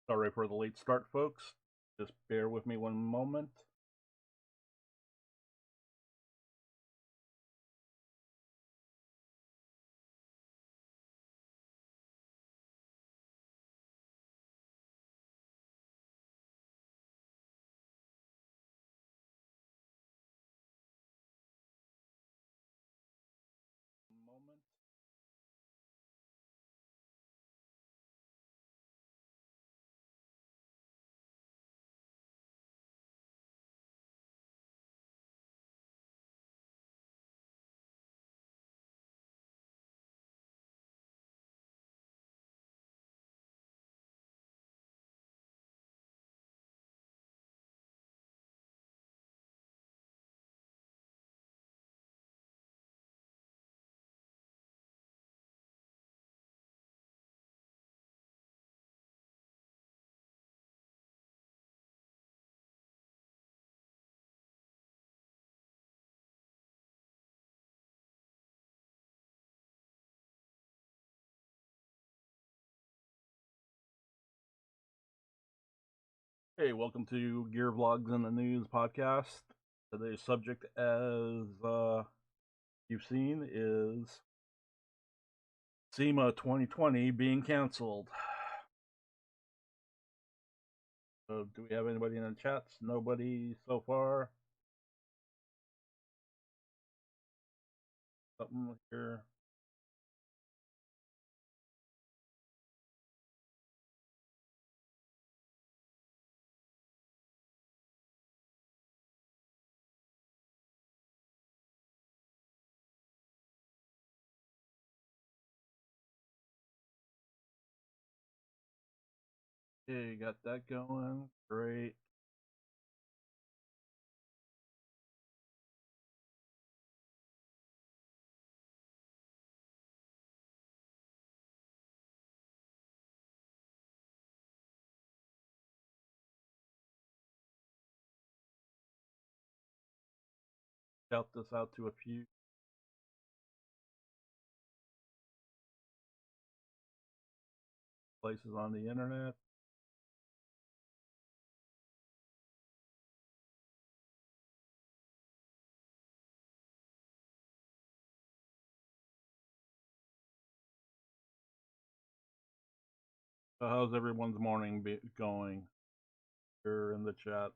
Sorry for the late start, folks. Just bear with me one moment. Hey, welcome to Gear Vlogs in the News podcast. Today's subject, as you've seen, is SEMA 2020 being canceled. So, do we have anybody in the chats? Nobody so far. Something here. Okay, you got that going. Great. Shout this out to a few places on the internet. So, how's everyone's morning going here in the chats?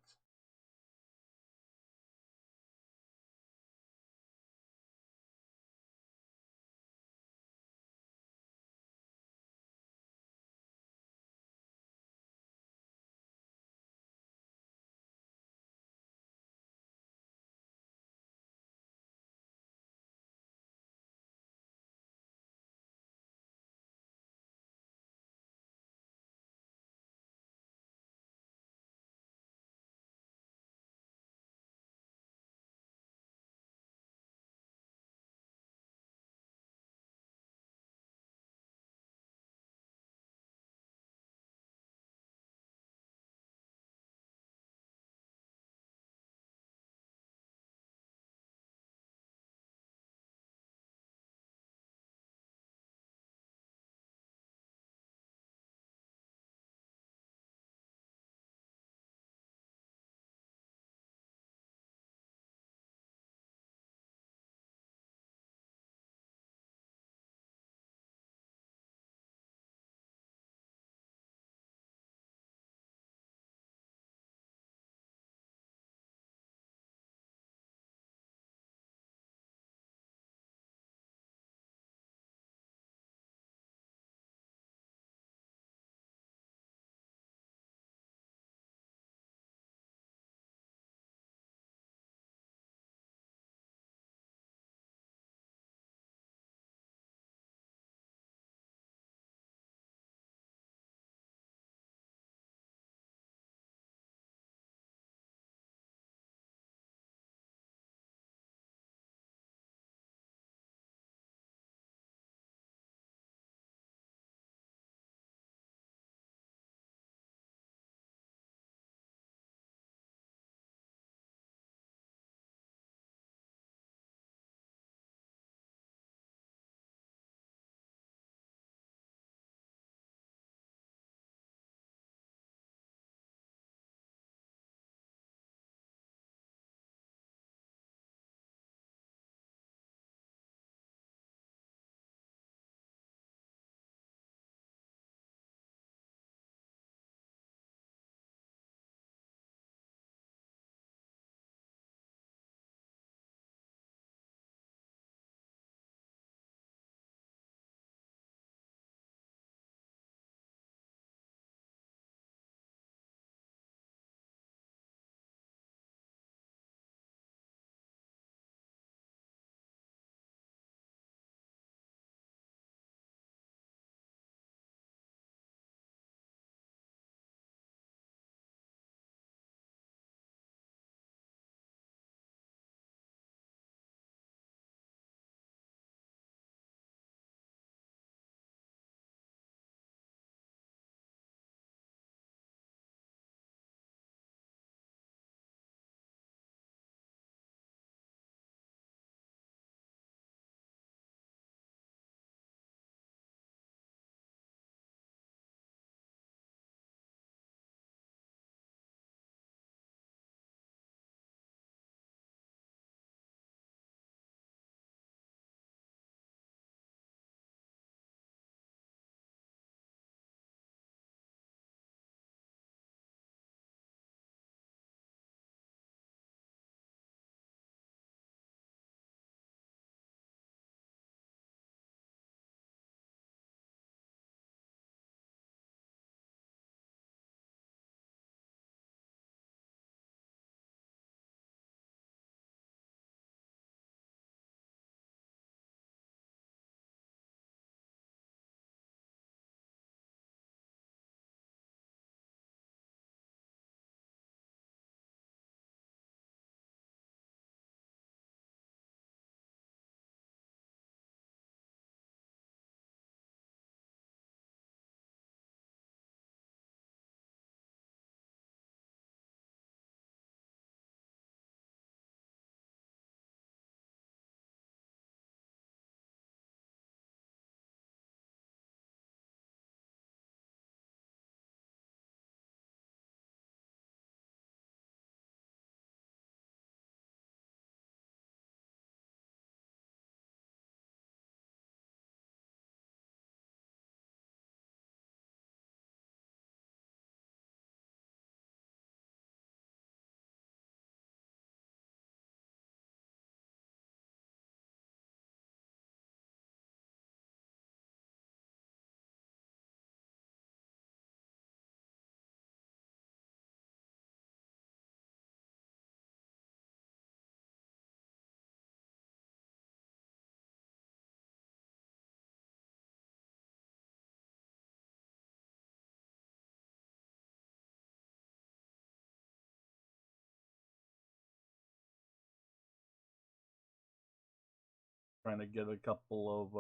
trying to get a couple of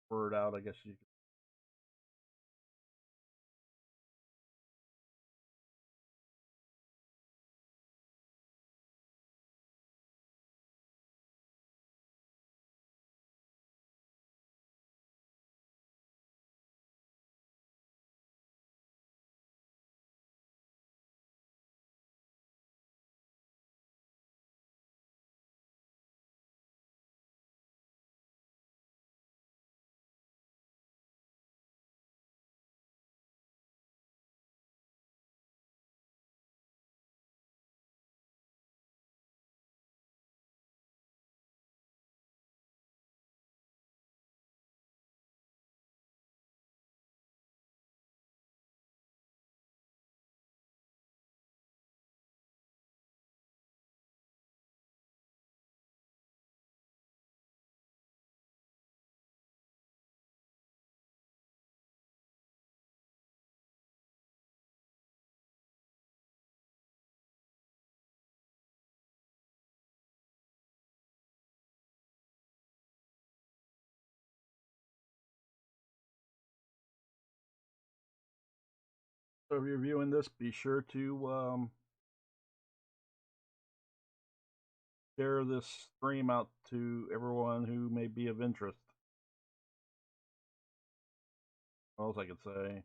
word out, I guess you could. So if you're viewing this, be sure to share this stream out to everyone who may be of interest. What else I could say?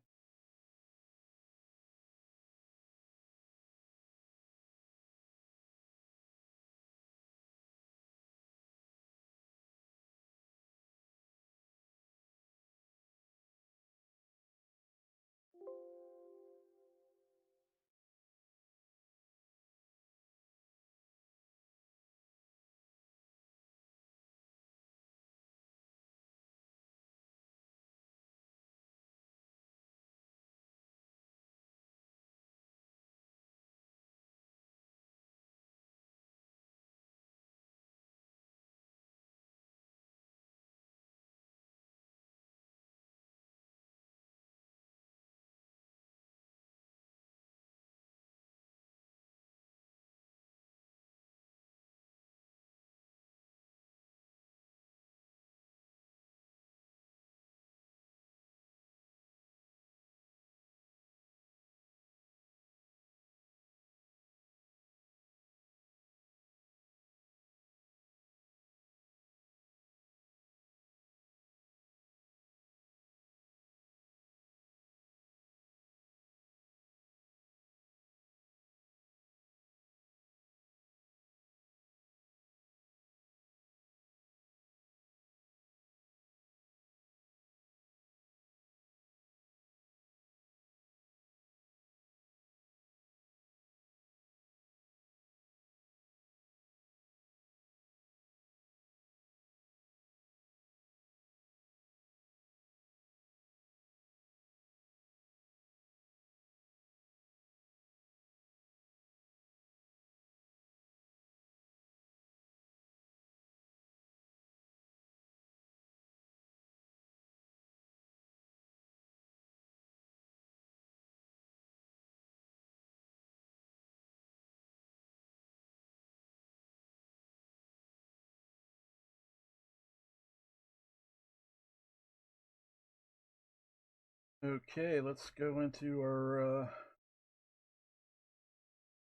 Okay, let's go into our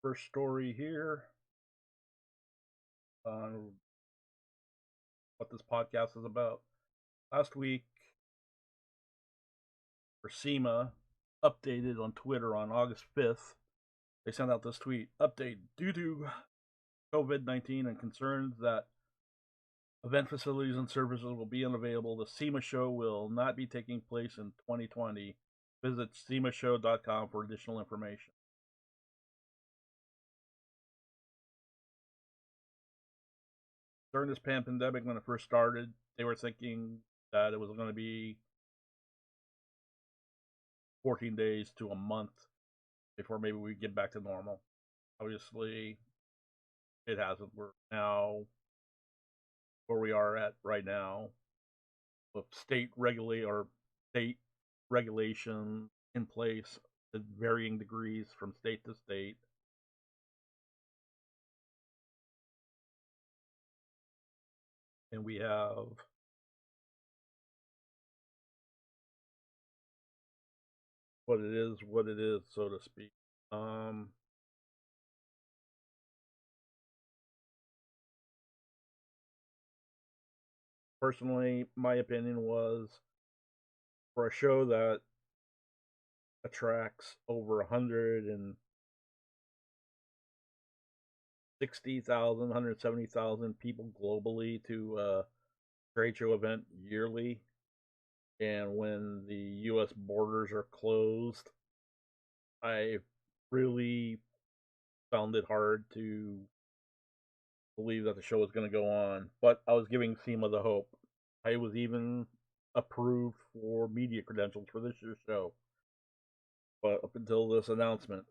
first story here on what this podcast is about. Last week, for SEMA, updated on Twitter on August 5th, they sent out this tweet: update, due to COVID-19 and concerns that event facilities and services will be unavailable, the SEMA show will not be taking place in 2020. Visit semashow.com for additional information. During this pandemic, when it first started, they were thinking that it was going to be 14 days to a month before maybe we get back to normal. Obviously, it hasn't. We're now where we are at right now with state regulation in place at varying degrees from state to state. and we have what it is, so to speak. Personally, my opinion was for a show that attracts over 160,000, 170,000 people globally to a trade show event yearly, and when the U.S. borders are closed, I really found it hard to believe that the show was going to go on. But I was giving SEMA the hope. I was even approved for media credentials for this year's show. But up until this announcement,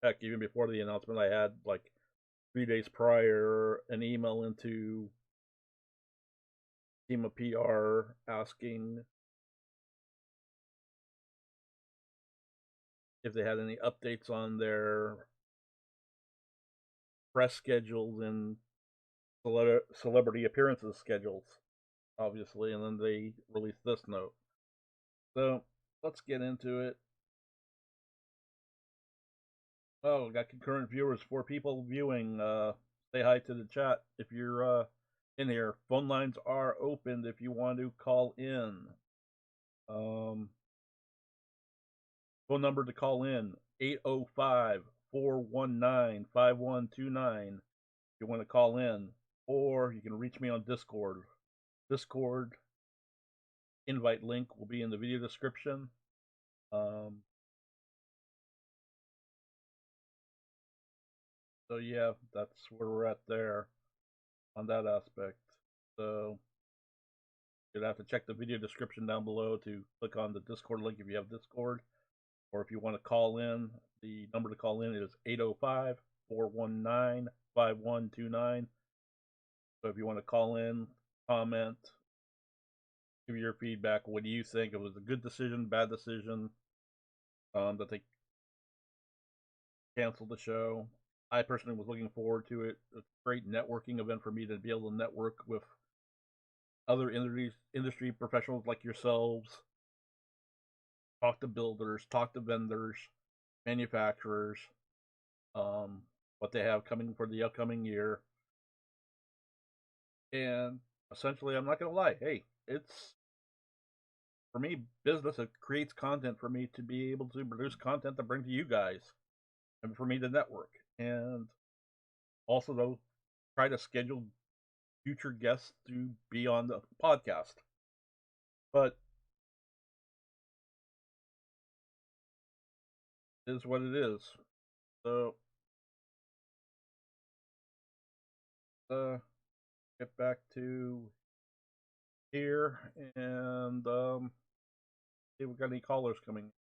heck, even before the announcement, I had like 3 days prior an email into SEMA PR asking if they had any updates on their press schedules and celebrity appearances schedules, obviously, and then they released this note. So let's get into it. Oh, we got concurrent viewers, 4 people viewing. Say hi to the chat if you're in here. Phone lines are opened if you want to call in. Phone number to call in 805-419-5129 if you want to call in, or you can reach me on Discord. Discord invite link will be in the video description. So yeah, that's where we're at there on that aspect. So you'd have to check the video description down below to click on the Discord link if you have Discord. Or if you want to call in, the number to call in is 805-419-5129. So if you want to call in, comment, give your feedback. What do you think? It was a good decision, bad decision, that they canceled the show. I personally was looking forward to it. It's a great networking event for me to be able to network with other industry professionals like yourselves, talk to builders, talk to vendors, manufacturers, what they have coming for the upcoming year. And essentially, I'm not going to lie, hey, it's, for me, business. It creates content for me to be able to produce content to bring to you guys and for me to network. And also, though, try to schedule future guests to be on the podcast. But it is what it is. So, get back to here and see if we got any callers coming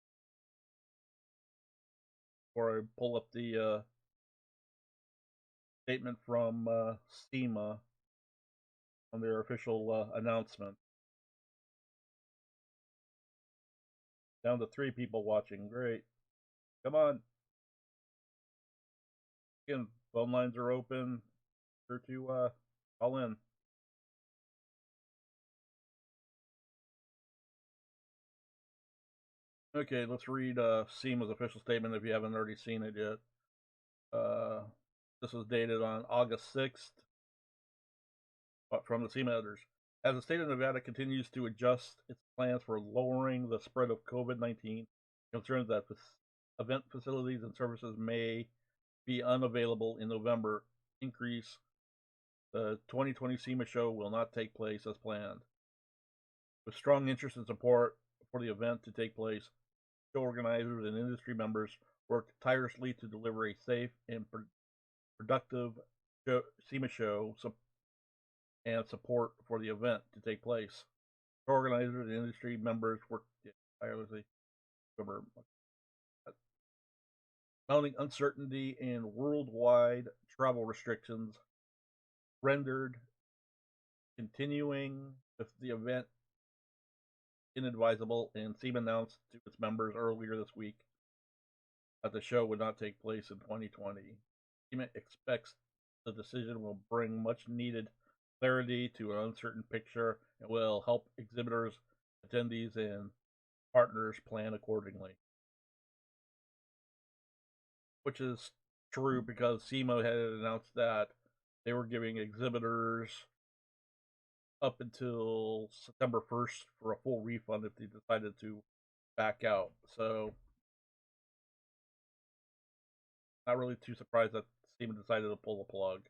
before I pull up the statement from SEMA on their official announcement. Down to 3 people watching. Great. Come on. Again, phone lines are open. Sure to call in. Okay, let's read SEMA's official statement if you haven't already seen it yet. This was dated on August 6th from the SEMA editors. As the state of Nevada continues to adjust its plans for lowering the spread of COVID-19, concerns that event facilities and services may be unavailable in November increase, the 2020 SEMA show will not take place as planned. With strong interest and support for the event to take place, show organizers and industry members worked tirelessly to deliver a safe and productive SEMA show and support for the event to take place. Show organizers and industry members worked tirelessly. Mounting uncertainty and worldwide travel restrictions rendered continuing with the event inadvisable, and SEMA announced to its members earlier this week that the show would not take place in 2020. SEMA expects the decision will bring much needed clarity to an uncertain picture and will help exhibitors, attendees, and partners plan accordingly. Which is true because SEMA had announced that they were giving exhibitors up until September 1st for a full refund if they decided to back out. So, not really too surprised that SEMA decided to pull the plug.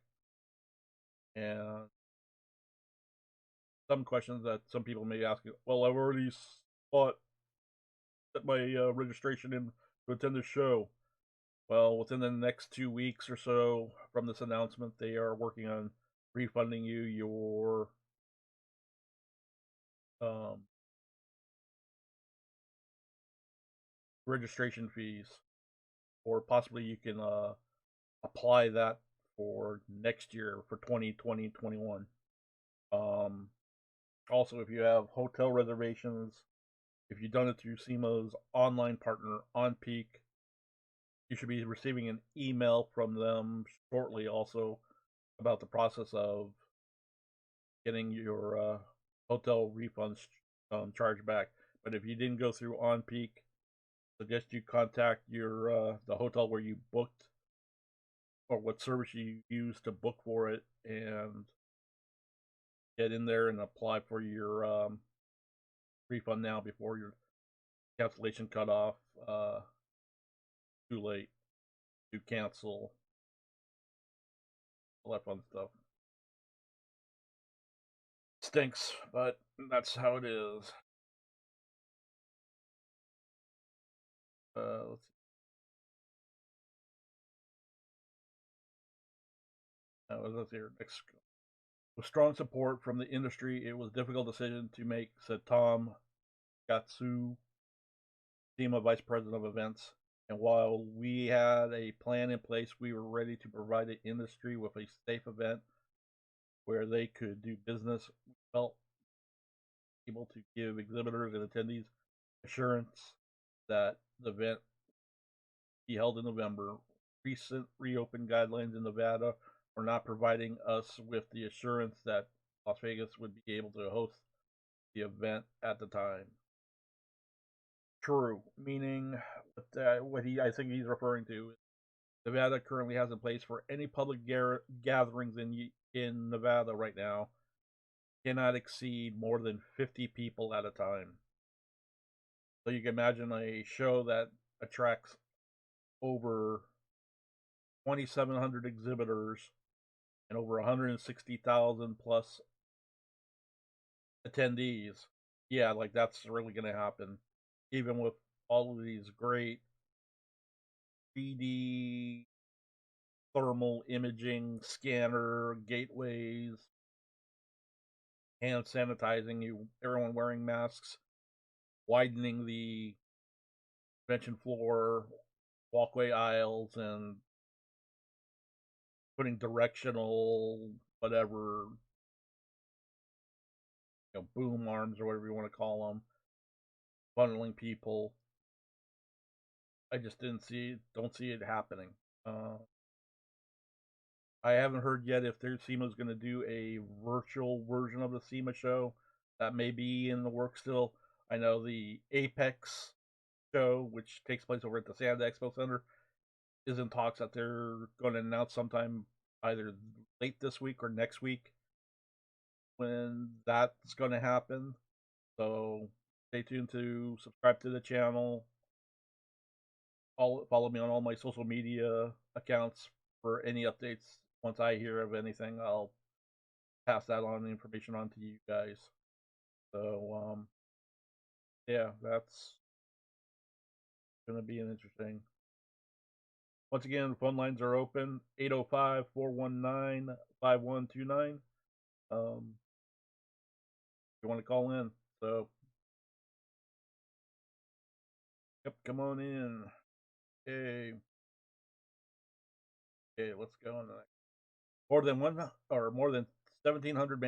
And some questions that some people may ask, well, I've already bought my registration in to attend the show. Well, within the next 2 weeks or so from this announcement, they are working on refunding you your registration fees, or possibly you can apply that for next year for 2020-21. Also, if you have hotel reservations, if you've done it through SEMA's online partner OnPeak, you should be receiving an email from them shortly also about the process of getting your hotel refunds charged back. But if you didn't go through OnPeak, suggest you contact your the hotel where you booked or what service you use to book for it, and get in there and apply for your refund now before your cancellation cutoff. Too late to cancel, all that fun stuff. Stinks, but that's how it is. Let's see. Let's see here. Next. With strong support from the industry, it was a difficult decision to make, said Tom Gatsu, SEMA Vice President of Events. And while we had a plan in place, we were ready to provide the industry with a safe event where they could do business. We felt able to give exhibitors and attendees assurance that the event be held in November. Recent reopened guidelines in Nevada were not providing us with the assurance that Las Vegas would be able to host the event at the time. True, meaning what I think he's referring to, Nevada currently has in place for any public gatherings in Nevada right now cannot exceed more than 50 people at a time. So you can imagine a show that attracts over 2,700 exhibitors and over 160,000 plus attendees. Yeah, like that's really going to happen. Even with all of these great 3D thermal imaging scanner gateways, hand sanitizing, everyone wearing masks, widening the convention floor, walkway aisles, and putting directional whatever, boom arms or whatever you want to call them, funneling people. I just don't see it happening. I haven't heard yet if their SEMA's going to do a virtual version of the SEMA show. That may be in the works still. I know the Apex show, which takes place over at the Sand Expo Center, is in talks that they're going to announce sometime either late this week or next week when that's going to happen. So stay tuned to subscribe to the channel. Follow me on all my social media accounts for any updates. Once I hear of anything, I'll pass that on, the information on to you guys. So, yeah, that's going to be an interesting. Once again, phone lines are open, 805-419-5129. If you want to call in. So, yep, come on in. Okay, let's go on to that. More than 1,700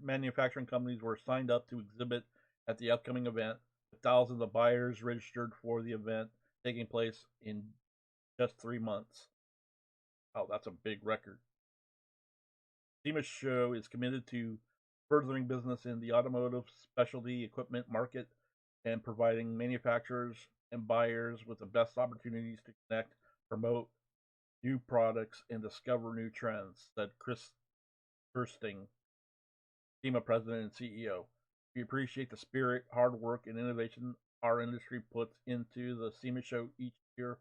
manufacturing companies were signed up to exhibit at the upcoming event, with thousands of buyers registered for the event taking place in just 3 months. Oh, that's a big record. SEMA show is committed to furthering business in the automotive specialty equipment market and providing manufacturers and buyers with the best opportunities to connect, promote new products, and discover new trends, said Chris Kirsting, SEMA president and CEO. We appreciate the spirit, hard work, and innovation our industry puts into the SEMA show each year.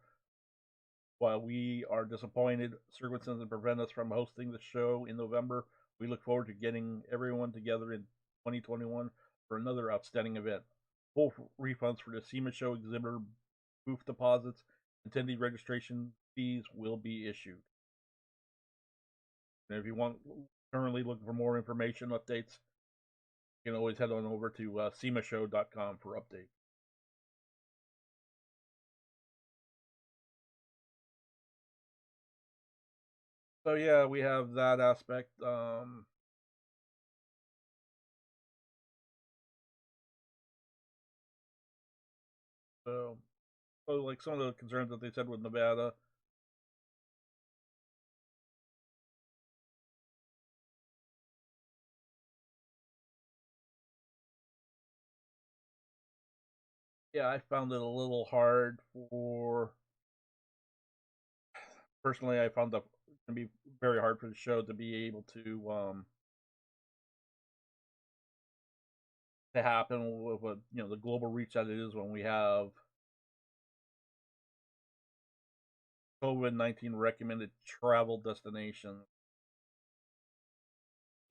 While we are disappointed circumstances prevent us from hosting the show in November, we look forward to getting everyone together in 2021 for another outstanding event. Full refunds for the SEMA show exhibitor booth deposits, attendee registration fees will be issued. And if you want currently looking for more information updates, you can always head on over to semashow.com for updates. So yeah, we have that aspect. So like some of the concerns that they said with Nevada. Yeah, I found it a little hard for. Personally, I found it to be very hard for the show to be able to happen with a, the global reach that it is when we have COVID-19 recommended travel destinations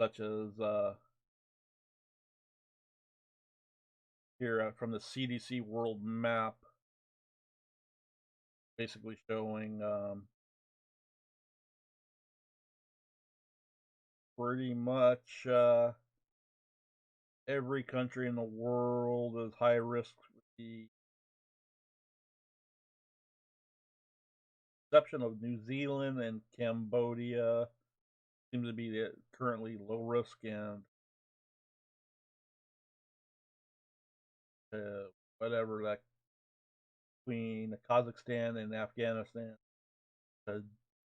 such as here from the CDC World Map, basically showing pretty much every country in the world is high risk, with the exception of New Zealand and Cambodia. Seems to be currently low risk, and whatever that between Kazakhstan and Afghanistan.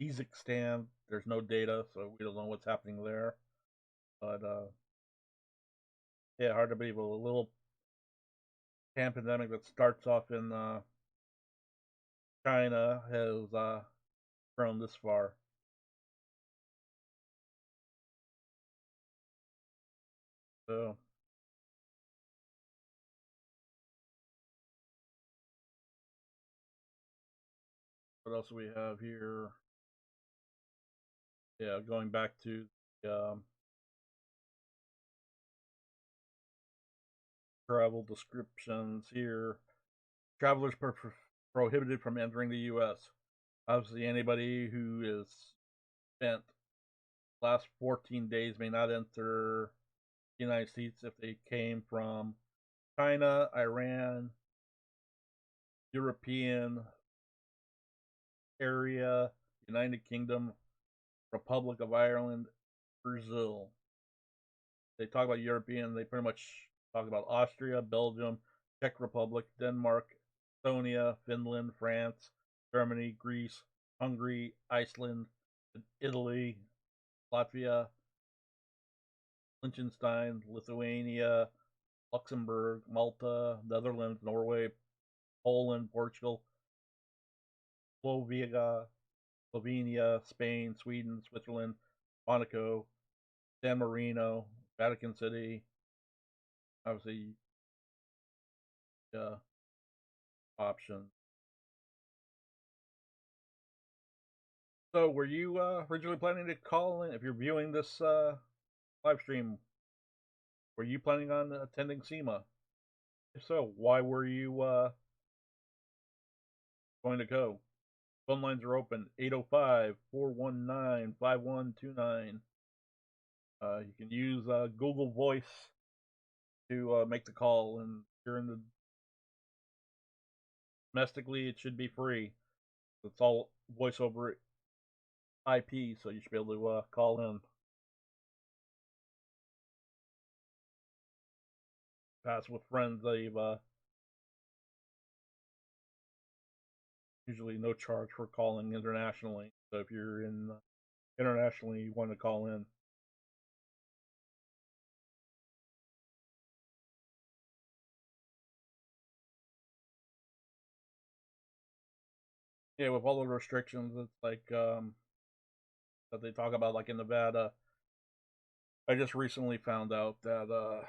Kazakhstan, there's no data, so we don't know what's happening there. But yeah, hard to believe a little pandemic that starts off in China has grown this far. So what else do we have here? Yeah, going back to travel descriptions here. Travelers prohibited from entering the U.S. Obviously, anybody who is spent last 14 days may not enter the United States if they came from China, Iran, European area, United Kingdom, Republic of Ireland, Brazil. They talk about European, they pretty much talk about Austria, Belgium, Czech Republic, Denmark, Estonia, Finland, France, Germany, Greece, Hungary, Iceland, Italy, Latvia, Liechtenstein, Lithuania, Luxembourg, Malta, Netherlands, Norway, Poland, Portugal, Slovenia, Spain, Sweden, Switzerland, Monaco, San Marino, Vatican City, obviously, options. So, were you originally planning to call in? If you're viewing this live stream, were you planning on attending SEMA? If so, why were you going to go? Phone lines are open 805-419-5129. You can use Google Voice to make the call, and if you're in the domestically, it should be free. It's all voice over IP, so you should be able to call in. Pass with friends, they've usually no charge for calling internationally. So if you're in internationally, you want to call in. Yeah, with all the restrictions, it's like that they talk about, like in Nevada. I just recently found out that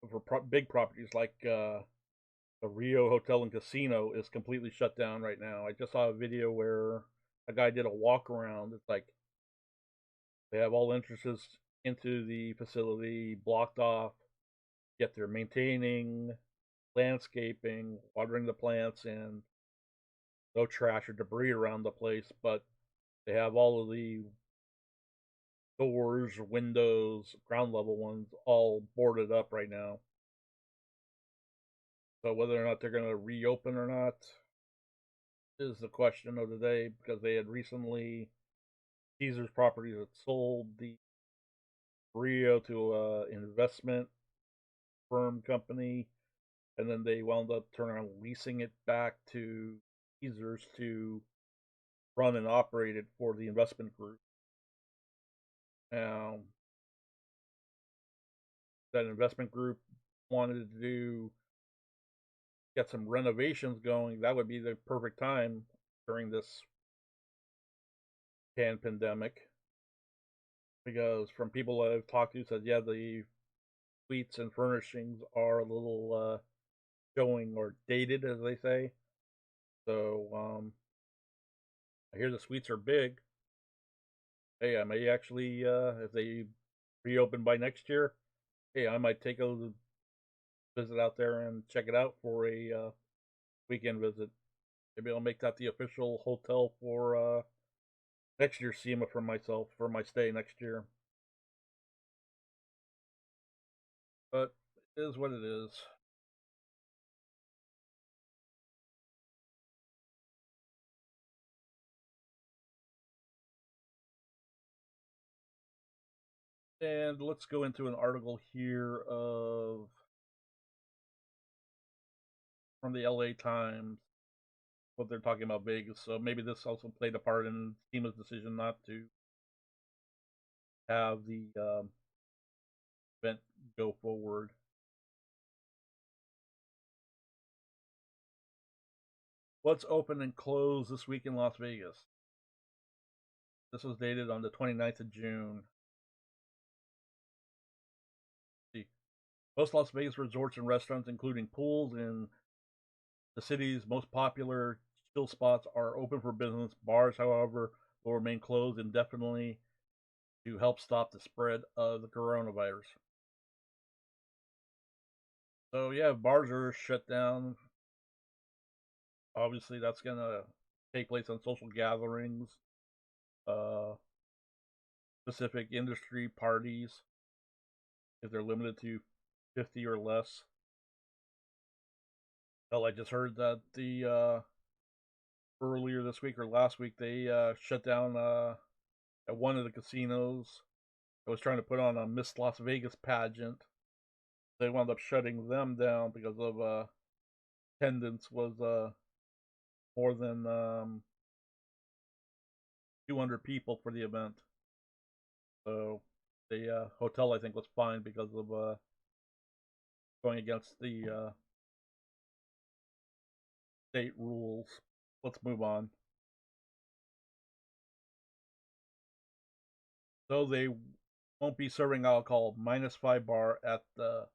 for big properties like the Rio Hotel and Casino is completely shut down right now. I just saw a video where a guy did a walk around. It's like they have all entrances into the facility blocked off, yet they're maintaining landscaping, watering the plants, and no trash or debris around the place. But they have all of the doors, windows, ground level ones all boarded up right now. So whether or not they're going to reopen or not is the question of the day, because they had recently Caesar's properties had sold the Rio to a investment firm company, and then they wound up turning around leasing it back to Caesars to run and operate it for the investment group. Now, that investment group wanted to get some renovations going. That would be the perfect time during this pandemic, because from people I've talked to said, yeah, the suites and furnishings are a little showing or dated, as they say. So I hear the suites are big. Hey, I may actually, if they reopen by next year, hey, I might take a visit out there and check it out for a weekend visit. Maybe I'll make that the official hotel for next year's SEMA for myself for my stay next year. But it is what it is. And let's go into an article here of from the LA Times, what they're talking about Vegas. So maybe this also played a part in SEMA's decision not to have the event go forward. What's open and closed this week in Las Vegas? This was dated on the 29th of June. See, most Las Vegas resorts and restaurants, including pools and the city's most popular chill spots, are open for business. Bars, however, will remain closed indefinitely to help stop the spread of the coronavirus. So yeah, bars are shut down. Obviously, that's gonna take place on social gatherings, uh, specific industry parties, if they're limited to 50 or less. Hell, I just heard that the earlier this week or last week they shut down at one of the casinos that was trying to put on a Miss Las Vegas pageant. They wound up shutting them down because of attendance was more than 200 people for the event. So the hotel, I think, was fined because of going against the state rules. Let's move on. So they won't be serving alcohol. -5 bar at the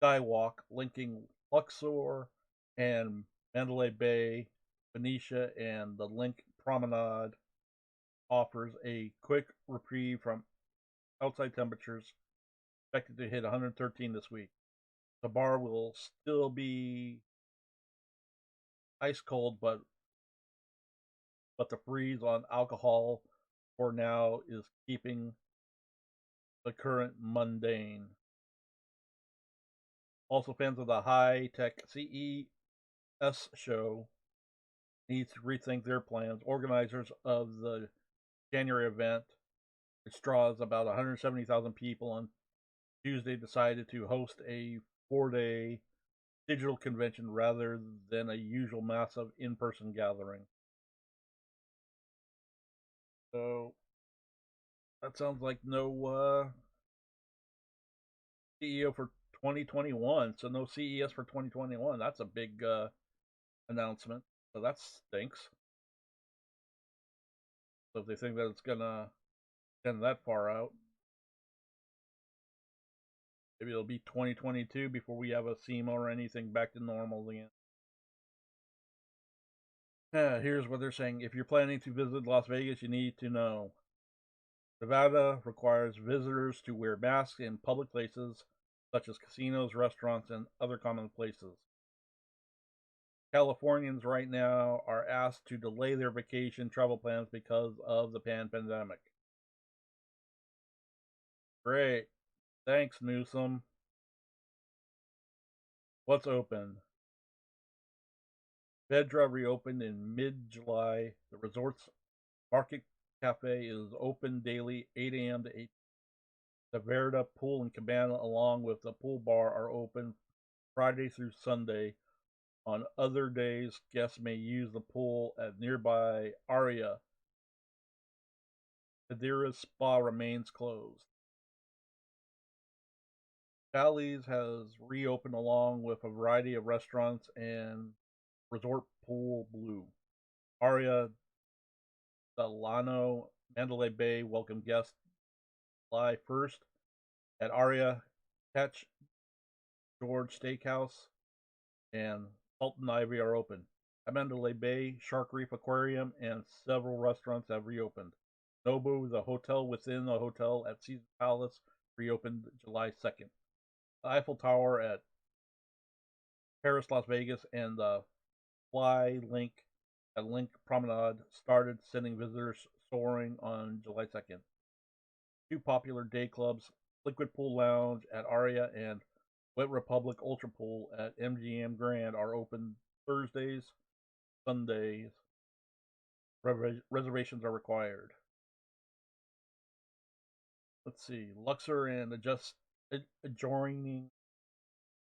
Skywalk, linking Luxor and Mandalay Bay, Benicia, and the Link Promenade, offers a quick reprieve from outside temperatures expected to hit 113 this week. The bar will still be ice cold, but the freeze on alcohol for now is keeping the current mundane. Also, fans of the high-tech CES show need to rethink their plans. Organizers of the January event, which draws about 170,000 people on Tuesday, decided to host a 4-day digital convention rather than a usual massive in-person gathering. So that sounds like no CEO for 2021. So no CES for 2021. That's a big announcement. So that stinks. So if they think that it's gonna extend that far out, maybe it'll be 2022 before we have a SEMA or anything back to normal again. Here's what they're saying. If you're planning to visit Las Vegas, you need to know. Nevada requires visitors to wear masks in public places such as casinos, restaurants, and other common places. Californians right now are asked to delay their vacation travel plans because of the pandemic. Great. Thanks, Newsom. What's open? Vedra reopened in mid-July. The resort's Market Cafe is open daily, 8 a.m. to 8 p.m. The Verda Pool and Cabana, along with the pool bar, are open Friday through Sunday. On other days, guests may use the pool at nearby Aria. Kadira's Spa remains closed. Bally's has reopened along with a variety of restaurants and Resort Pool Blue. Aria Delano Mandalay Bay welcome guests July 1st. At Aria, Catch George Steakhouse and Salt and Ivy are open. At Mandalay Bay, Shark Reef Aquarium and several restaurants have reopened. Nobu, the hotel within the hotel at Caesar Palace, reopened July 2nd. The Eiffel Tower at Paris, Las Vegas, and the Fly Link at Link Promenade started sending visitors soaring on July 2nd. Two popular day clubs, Liquid Pool Lounge at Aria and Wet Republic Ultra Pool at MGM Grand, are open Thursdays, Sundays. Reservations are required. Let's see. Luxor and adjoining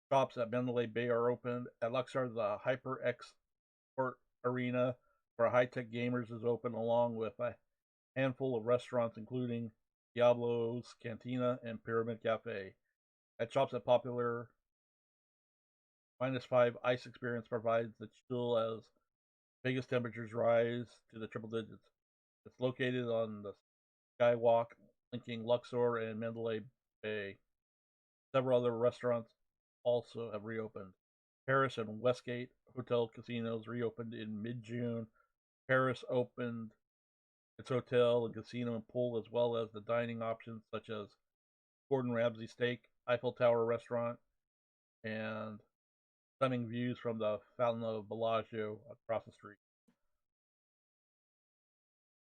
shops at Mandalay Bay are open. At Luxor, the HyperX Sport Arena for high-tech gamers is open, along with a handful of restaurants, including Diablo's Cantina and Pyramid Cafe. At shops at Popular, -5 ice experience provides the chill as Vegas temperatures rise to the triple digits. It's located on the Skywalk linking Luxor and Mandalay Bay. Several other restaurants also have reopened. Paris and Westgate Hotel Casinos reopened in mid-June. Paris opened its hotel and casino and pool, as well as the dining options such as Gordon Ramsay Steak, Eiffel Tower Restaurant, and stunning views from the Fountain of Bellagio across the street.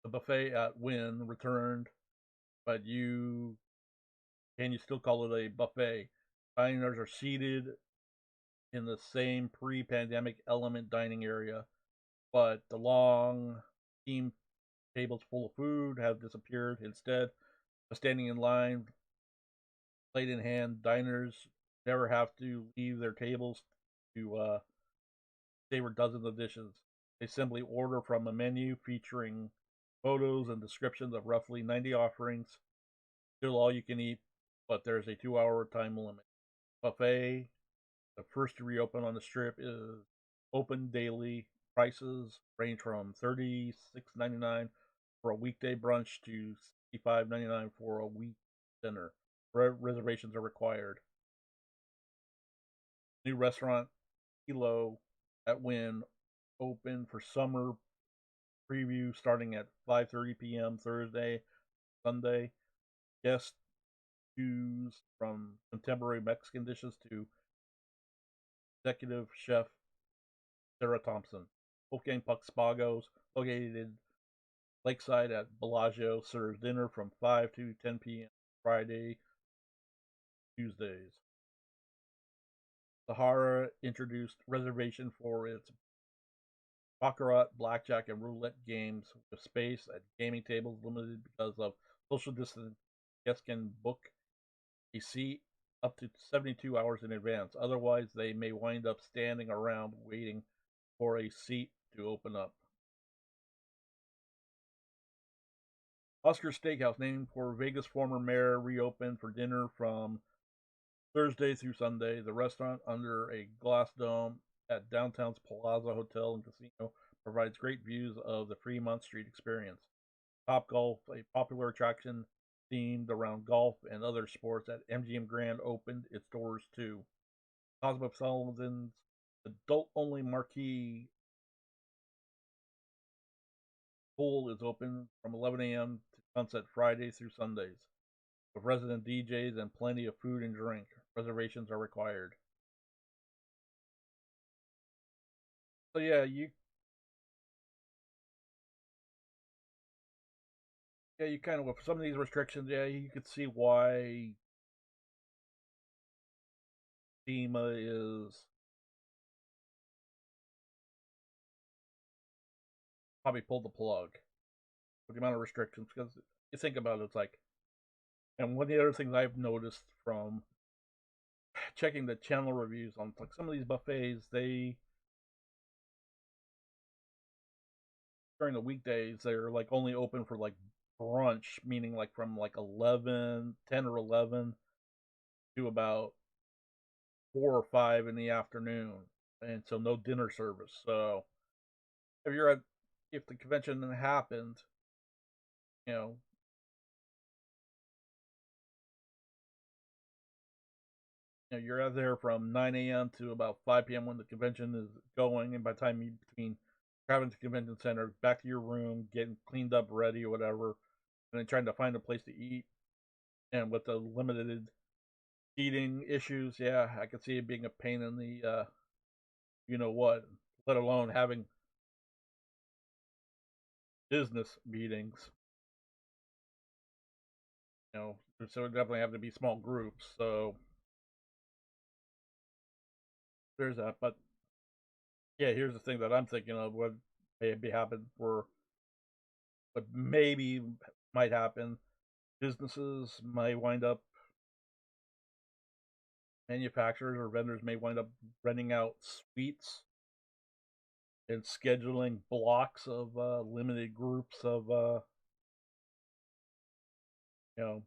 The buffet at Wynn returned, but can you still call it a buffet? Diners are seated in the same pre-pandemic element dining area, but the long team tables full of food have disappeared. Instead of standing in line, plate in hand, diners never have to leave their tables to savor dozens of dishes. They simply order from a menu featuring photos and descriptions of roughly 90 offerings. Still all you can eat, but there's a 2-hour time limit. Buffet, the first to reopen on the Strip, is open daily. Prices range from $36.99 for a weekday brunch to $65.99 for a week dinner. Reservations are required. New restaurant Kilo at Wynn open for summer preview starting at 5:30 p.m. Thursday, Sunday. Guests choose from contemporary Mexican dishes to executive chef Sarah Thompson. Wolfgang Puck Spagos, located lakeside at Bellagio, serves dinner from 5 to 10 p.m. Friday, Tuesdays. Sahara introduced reservation for its baccarat, blackjack, and roulette games with space at gaming tables limited because of social distance. Guests can book a seat up to 72 hours in advance. Otherwise, they may wind up standing around waiting for a seat to open up. Oscar Steakhouse, named for Vegas former mayor, reopened for dinner from Thursday through Sunday. The restaurant, under a glass dome at downtown's Plaza Hotel and Casino, provides great views of the Fremont Street experience. Top Golf, a popular attraction themed around golf and other sports at MGM Grand, opened its doors too. Cosmopolitan's adult-only marquee pool is open from 11 a.m. to sunset Fridays through Sundays, with resident DJs and plenty of food and drink. Reservations are required. So you kind of, with some of these restrictions, you could see why SEMA is probably pulled the plug with the amount of restrictions. Because you think about it, it's like, and one of the other things I've noticed from checking the channel reviews on like some of these buffets, they during the weekdays they're like only open for like brunch, meaning like from like 10 or 11 to about 4 or 5 in the afternoon, and so no dinner service. So if the convention happened, you know, you're out there from 9 a.m. to about 5 p.m. when the convention is going, and by the time you between traveling to the convention center, back to your room, getting cleaned up, ready, or whatever, and then trying to find a place to eat, and with the limited eating issues, yeah, I could see it being a pain in the you know what, let alone having business meetings. So it definitely have to be small groups. So there's that. But yeah, here's the thing that I'm thinking of: what maybe happen for, what maybe might happen. Businesses may wind up, manufacturers or vendors may wind up renting out suites and scheduling blocks of limited groups of you know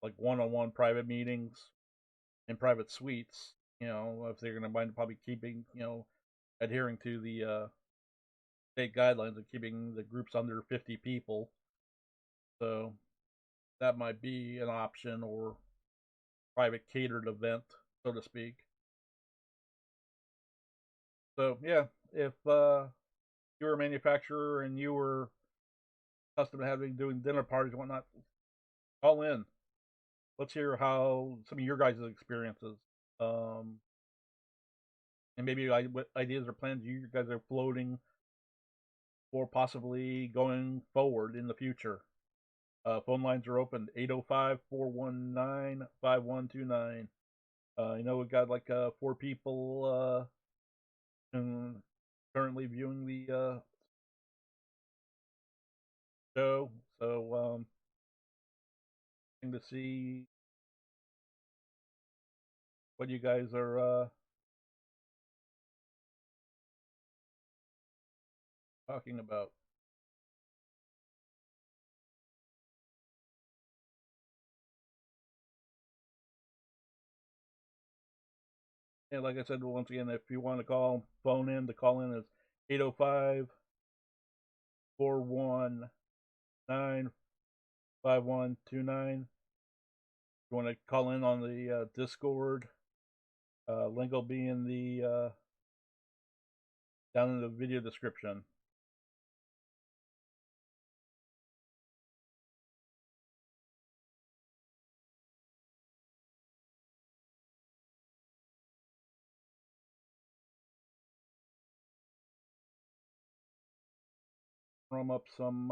like one-on-one private meetings in private suites. If they're going to wind up probably keeping, adhering to the state guidelines of keeping the groups under 50 people. So that might be an option, or private catered event, so to speak. So yeah, if you were a manufacturer and you were accustomed to doing dinner parties and whatnot, call in. Let's hear how some of your guys' experiences, um, and maybe what ideas or plans you guys are floating or possibly going forward in the future. Phone lines are open 805-419-5129. We've got like 4 people currently viewing the show. So, to see what you guys are talking about. And like I said, once again, if you want to phone in, the call in is 805-419-5129. If you want to call in on the Discord, link will be in the down in the video description. Drum up some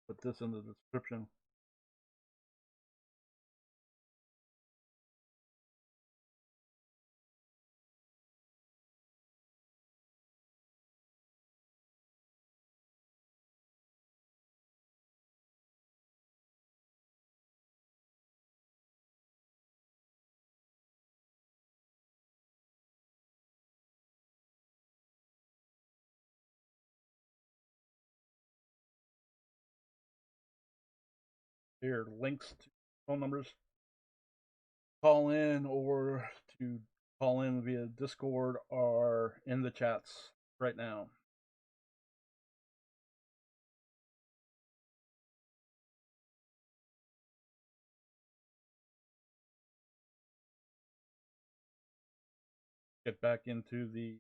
put this in the description. Here, links to phone numbers call in or to call in via Discord are in the chats right now. Get back into the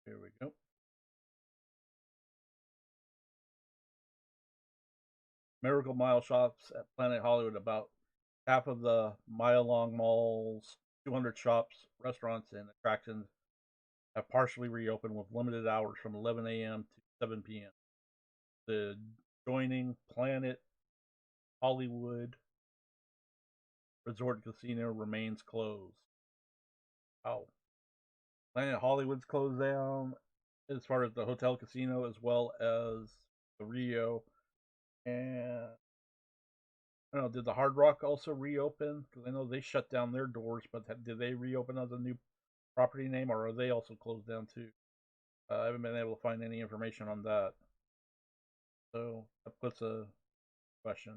here we go. Miracle Mile shops at Planet Hollywood. About half of the mile-long mall's 200 shops, restaurants, and attractions have partially reopened with limited hours from 11 a.m. to 7 p.m. The joining Planet Hollywood Resort Casino remains closed. Wow. Planet Hollywood's closed down as far as the hotel casino as well as the Rio. And I don't know, did the Hard Rock also reopen? Because I know they shut down their doors, but did they reopen as a new property name, or are they also closed down too? I haven't been able to find any information on that. So that puts a question.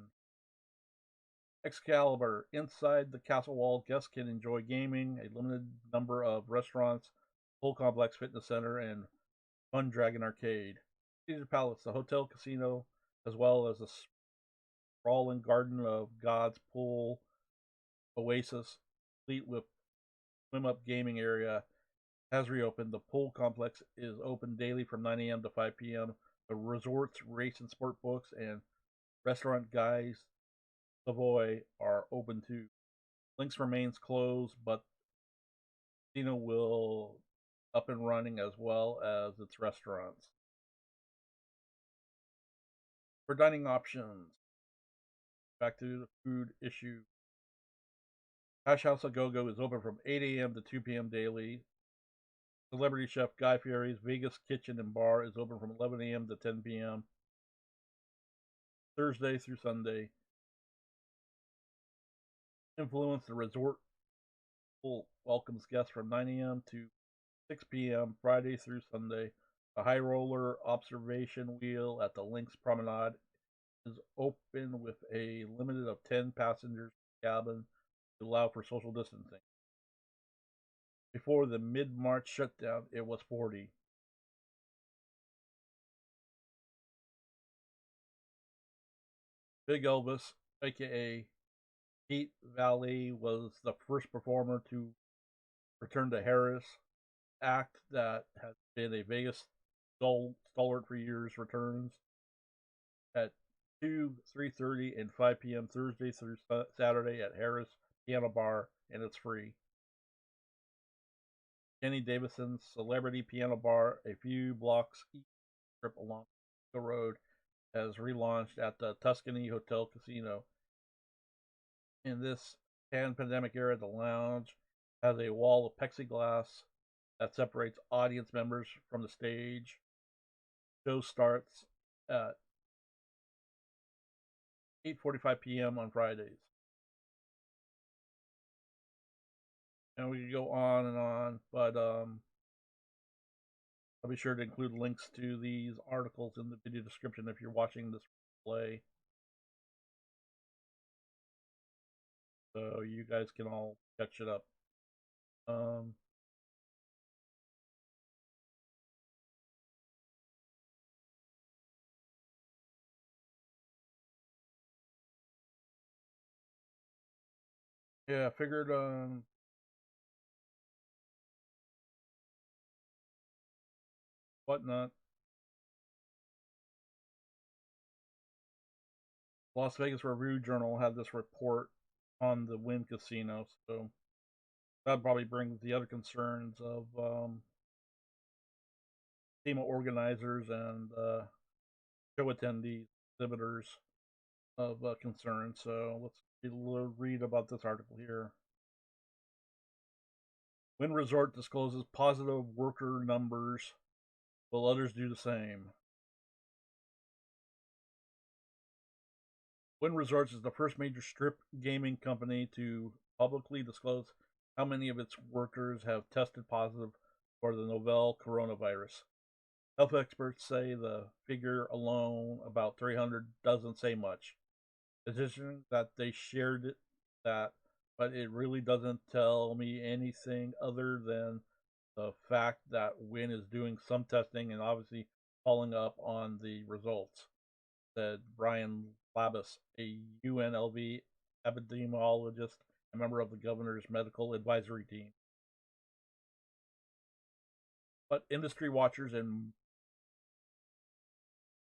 Excalibur. Inside the castle wall, guests can enjoy gaming, a limited number of restaurants, full complex fitness center, and Fun Dragon Arcade. Caesar Palace, the hotel casino, as well as the sprawling Garden of Gods pool oasis, complete with swim up gaming area, has reopened. The pool complex is open daily from 9 a.m. to 5 p.m. The resort's race and sport books and restaurant guys Savoy are open too. Links remains closed, but casino will up and running as well as its restaurants. For dining options, back to the food issue. Hash House A Go Go is open from 8 a.m. to 2 p.m. daily. Celebrity Chef Guy Fieri's Vegas Kitchen and Bar is open from 11 a.m. to 10 p.m. Thursday through Sunday. Influence the Resort welcomes guests from 9 a.m. to 6 p.m. Friday through Sunday. The High Roller Observation Wheel at the Links Promenade is open with a limit of 10 passengers per cabin to allow for social distancing. Before the mid-March shutdown, it was 40. Big Elvis, aka Pete Valley, was the first performer to return to Harris. Act that has been a Vegas stalwart for years returns at 2, 3:30, and 5 p.m. Thursday through Saturday at Harris Piano Bar, and it's free. Kenny Davison's Celebrity Piano Bar, a few blocks east trip along the road, has relaunched at the Tuscany Hotel Casino. In this pandemic era, the lounge has a wall of plexiglass that separates audience members from the stage. Show starts at 8:45 p.m. on Fridays. And we could go on, but I'll be sure to include links to these articles in the video description if you're watching this play, so you guys can all catch it up. Yeah, I figured whatnot. Las Vegas Review Journal had this report on the Wynn Casino, so that probably brings the other concerns of SEMA organizers and show attendees, exhibitors of concern. So let's read about this article here. Wynn Resort discloses positive worker numbers. Will others do the same? Wynn Resorts is the first major strip gaming company to publicly disclose how many of its workers have tested positive for the novel coronavirus. Health experts say the figure alone, about 300, doesn't say much. Additionally, that they shared that, but it really doesn't tell me anything other than the fact that Wynn is doing some testing and obviously following up on the results, said Brian Labus, a UNLV epidemiologist and member of the governor's medical advisory team. But industry watchers and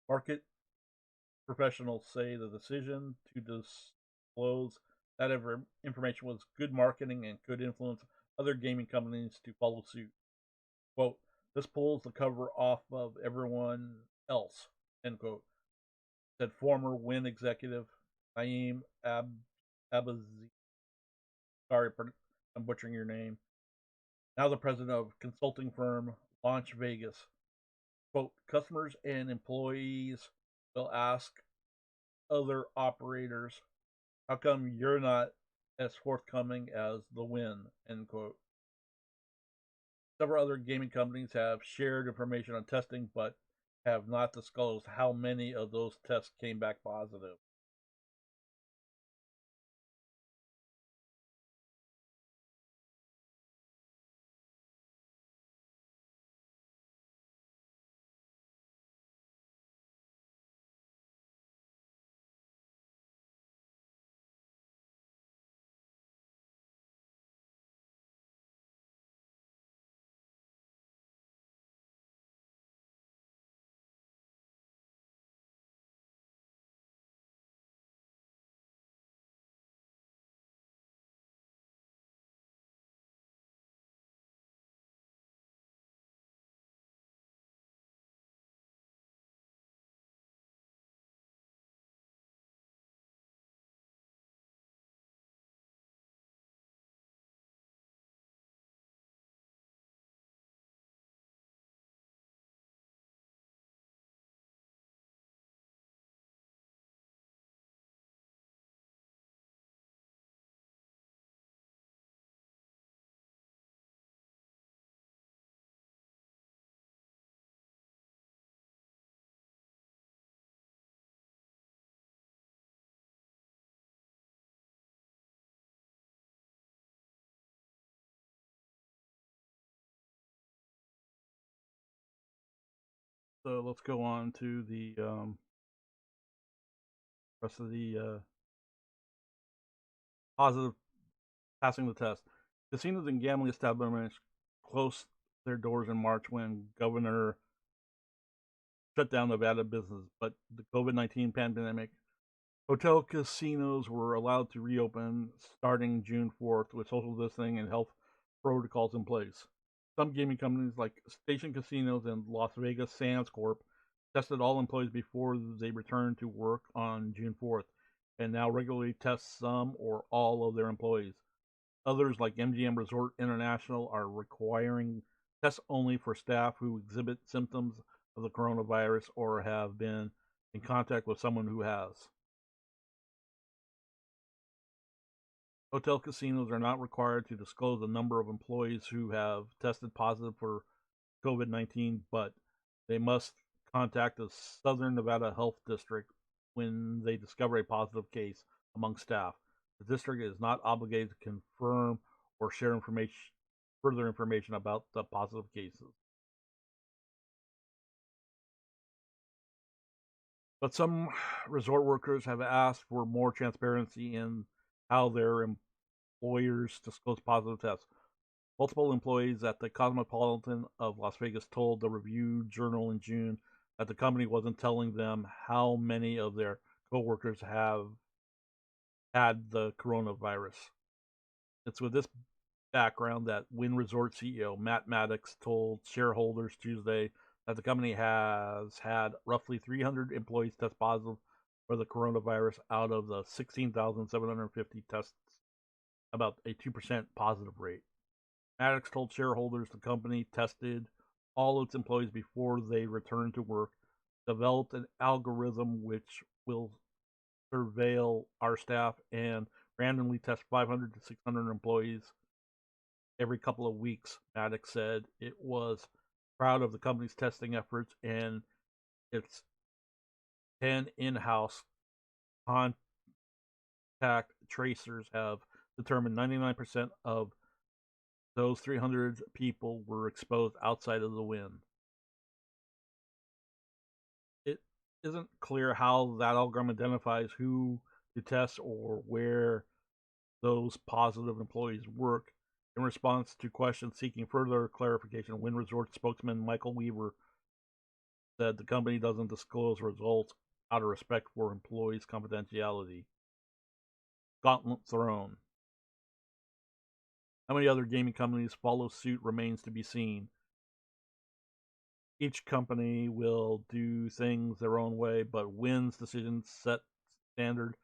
market professionals say the decision to disclose that information was good marketing and could influence other gaming companies to follow suit. Quote, this pulls the cover off of everyone else, end quote, said former Wynn executive Naeem Abazi. Sorry, I'm butchering your name. Now the president of consulting firm Launch Vegas. Quote, customers and employees will ask other operators, how come you're not as forthcoming as the Wynn, end quote. Several other gaming companies have shared information on testing, but have not disclosed how many of those tests came back positive. So let's go on to the rest of the positive passing the test. Casinos and gambling establishments closed their doors in March when Governor shut down Nevada business, but the COVID-19 pandemic, hotel casinos were allowed to reopen starting June 4th with social distancing and health protocols in place. Some gaming companies like Station Casinos and Las Vegas Sands Corp tested all employees before they returned to work on June 4th and now regularly test some or all of their employees. Others, like MGM Resort International, are requiring tests only for staff who exhibit symptoms of the coronavirus or have been in contact with someone who has. Hotel casinos are not required to disclose the number of employees who have tested positive for COVID-19, but they must contact the Southern Nevada Health District when they discover a positive case among staff. The district is not obligated to confirm or share further information about the positive cases. But some resort workers have asked for more transparency in how their employers disclose positive tests. Multiple employees at the Cosmopolitan of Las Vegas told the Review Journal in June that the company wasn't telling them how many of their coworkers have had the coronavirus. It's with this background that Wynn Resort CEO Matt Maddox told shareholders Tuesday that the company has had roughly 300 employees test positive for the coronavirus out of the 16,750 tests, about a 2% positive rate. Maddox told shareholders the company tested all its employees before they returned to work, developed an algorithm which will surveil our staff and randomly test 500 to 600 employees every couple of weeks. Maddox said it was proud of the company's testing efforts, and its 10 in-house contact tracers have determined 99% of those 300 people were exposed outside of the win. It isn't clear how that algorithm identifies who to test or where those positive employees work. In response to questions seeking further clarification, Wynn Resort spokesman Michael Weaver said the company doesn't disclose results out of respect for employees' confidentiality. Gauntlet thrown. How many other gaming companies follow suit remains to be seen. Each company will do things their own way, but Wynn's decision set standard,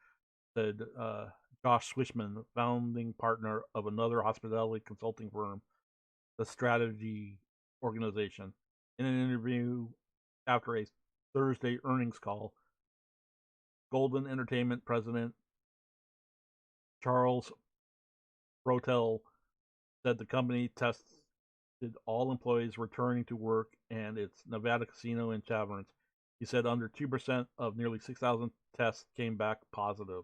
said Josh Swishman, founding partner of another hospitality consulting firm, the Strategy Organization. In an interview after a Thursday earnings call, Golden Entertainment president Charles Brotel said the company tested all employees returning to work and its Nevada casino and taverns. He said under 2% of nearly 6,000 tests came back positive.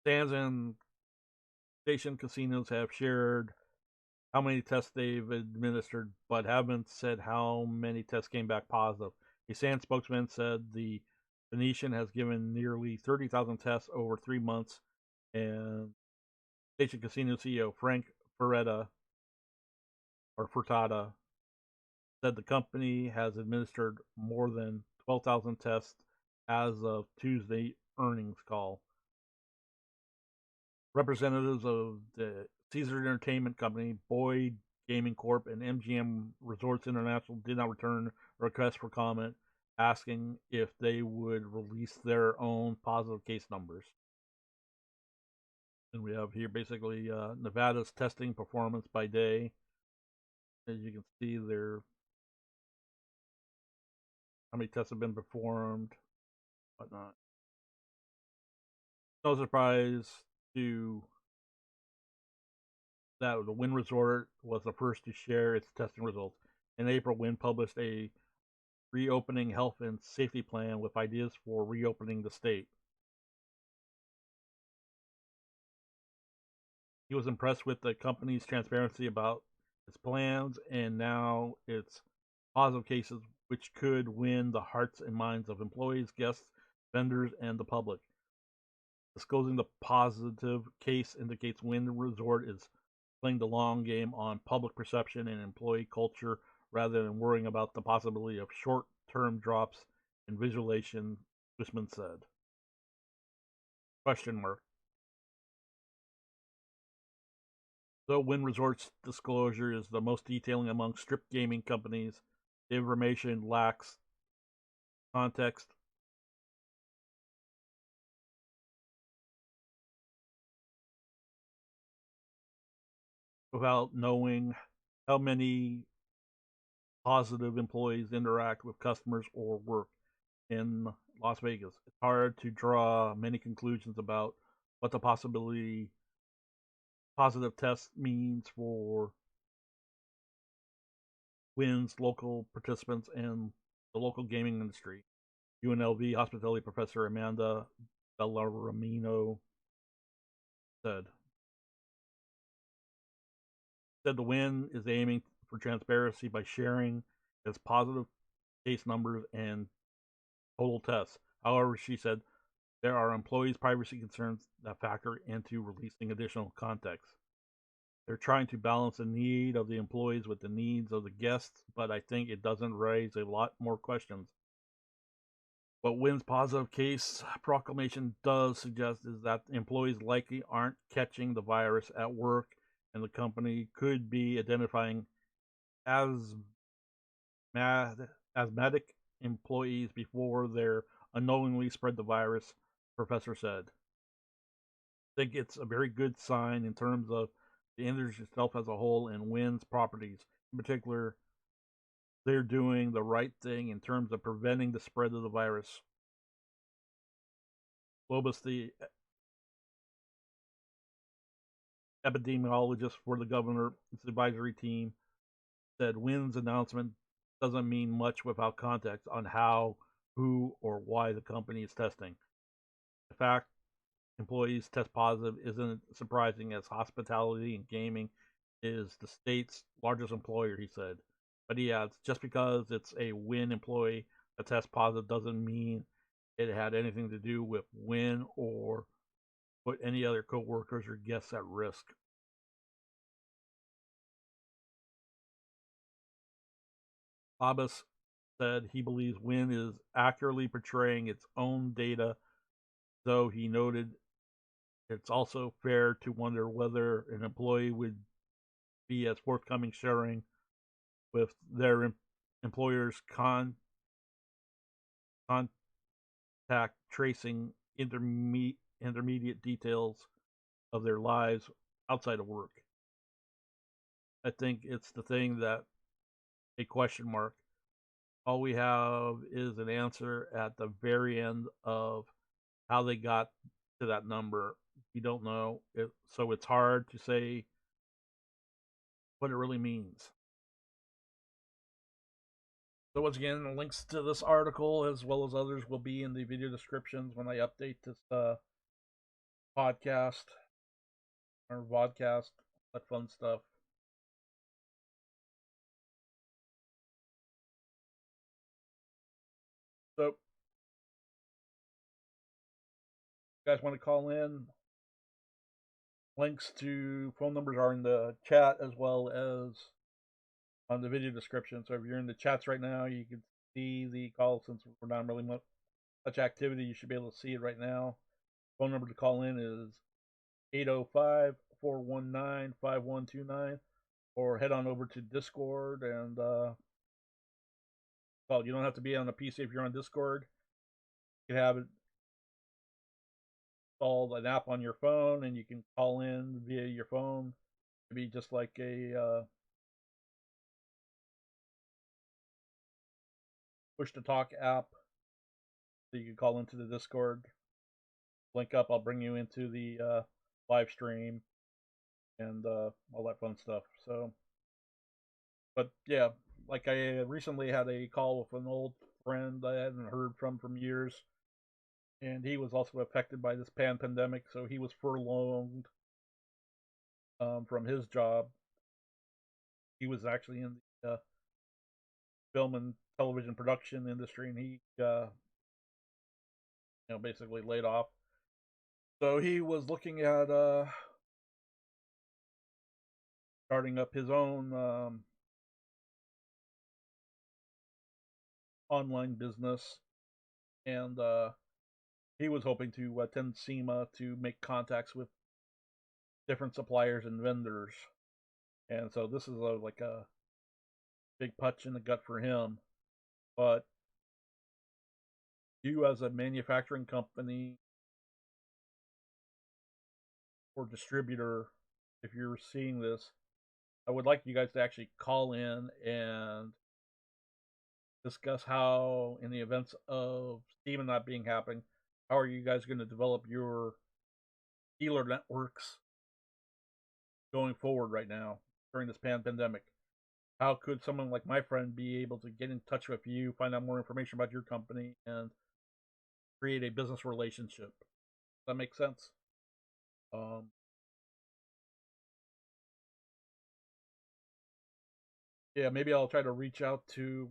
Sands and station casinos have shared how many tests they've administered, but haven't said how many tests came back positive. A Sands spokesman said the Venetian has given nearly 30,000 tests over 3 months, and Station Casino CEO Frank Furtada said the company has administered more than 12,000 tests as of Tuesday earnings call. Representatives of the Caesars Entertainment Company, Boyd Gaming Corp., and MGM Resorts International did not return requests for comment, asking if they would release their own positive case numbers. And we have here basically Nevada's testing performance by day. As you can see there, how many tests have been performed, whatnot. No surprise to that the Wynn Resort was the first to share its testing results. In April, Wynn published a reopening health and safety plan with ideas for reopening the state. He was impressed with the company's transparency about its plans and now its positive cases, which could win the hearts and minds of employees, guests, vendors, and the public. Disclosing the positive case indicates Wynn Resort is playing the long game on public perception and employee culture rather than worrying about the possibility of short-term drops in visualization, Swishman said. Question mark. Though Wynn Resort's disclosure is the most detailing among strip gaming companies, the information lacks context. Without knowing how many positive employees interact with customers or work in Las Vegas, it's hard to draw many conclusions about what the possibility positive test means for Wynn's local participants and the local gaming industry. UNLV hospitality professor Amanda Bellarmino said the Wynn is aiming for transparency by sharing its positive case numbers and total tests. However, she said there are employees' privacy concerns that factor into releasing additional context. They're trying to balance the need of the employees with the needs of the guests, but I think it doesn't raise a lot more questions. What Wynn's positive case proclamation does suggest is that employees likely aren't catching the virus at work, and the company could be identifying asthmatic employees before they're unknowingly spread the virus, the professor said. I think it's a very good sign in terms of the industry itself as a whole and Wynn's properties. In particular, they're doing the right thing in terms of preventing the spread of the virus. Lobus, the epidemiologist for the governor's advisory team, said Wynn's announcement doesn't mean much without context on how, who, or why the company is testing. The fact employees test positive isn't surprising, as hospitality and gaming is the state's largest employer, he said. But he adds, just because it's a Wynn employee that tests positive doesn't mean it had anything to do with Wynn or put any other coworkers or guests at risk. Abbas said he believes Wynn is accurately portraying its own data, though he noted it's also fair to wonder whether an employee would be as forthcoming sharing with their employer's contact tracing intermediate details of their lives outside of work. I think it's the thing that a question mark. All we have is an answer at the very end of how they got to that number. We don't know it, so it's hard to say what it really means. So once again, the links to this article as well as others will be in the video descriptions when I update this podcast or vodcast, that fun stuff. So, if you guys want to call in, links to phone numbers are in the chat as well as on the video description. So if you're in the chats right now, you can see the call. Since we're not really much activity, you should be able to see it right now. Phone number to call in is 805-419-5129, or head on over to Discord and well, you don't have to be on a PC if you're on Discord. You can have it installed an app on your phone, and you can call in via your phone. Maybe just like a push to talk app, so you can call into the Discord. Link up, I'll bring you into the live stream and all that fun stuff. So, but yeah, like I recently had a call with an old friend I hadn't heard from years, and he was also affected by this pandemic, so he was furloughed from his job. He was actually in the film and television production industry, and he basically laid off. So he was looking at starting up his own online business, and he was hoping to attend SEMA to make contacts with different suppliers and vendors. And so this is like a big punch in the gut for him. But you, as a manufacturing company or distributor, if you're seeing this, I would like you guys to actually call in and discuss how, in the events of SEMA not being happening, how are you guys going to develop your dealer networks going forward right now during this pandemic? How could someone like my friend be able to get in touch with you, find out more information about your company, and create a business relationship? Does that make sense? Um, yeah, maybe I'll try to reach out to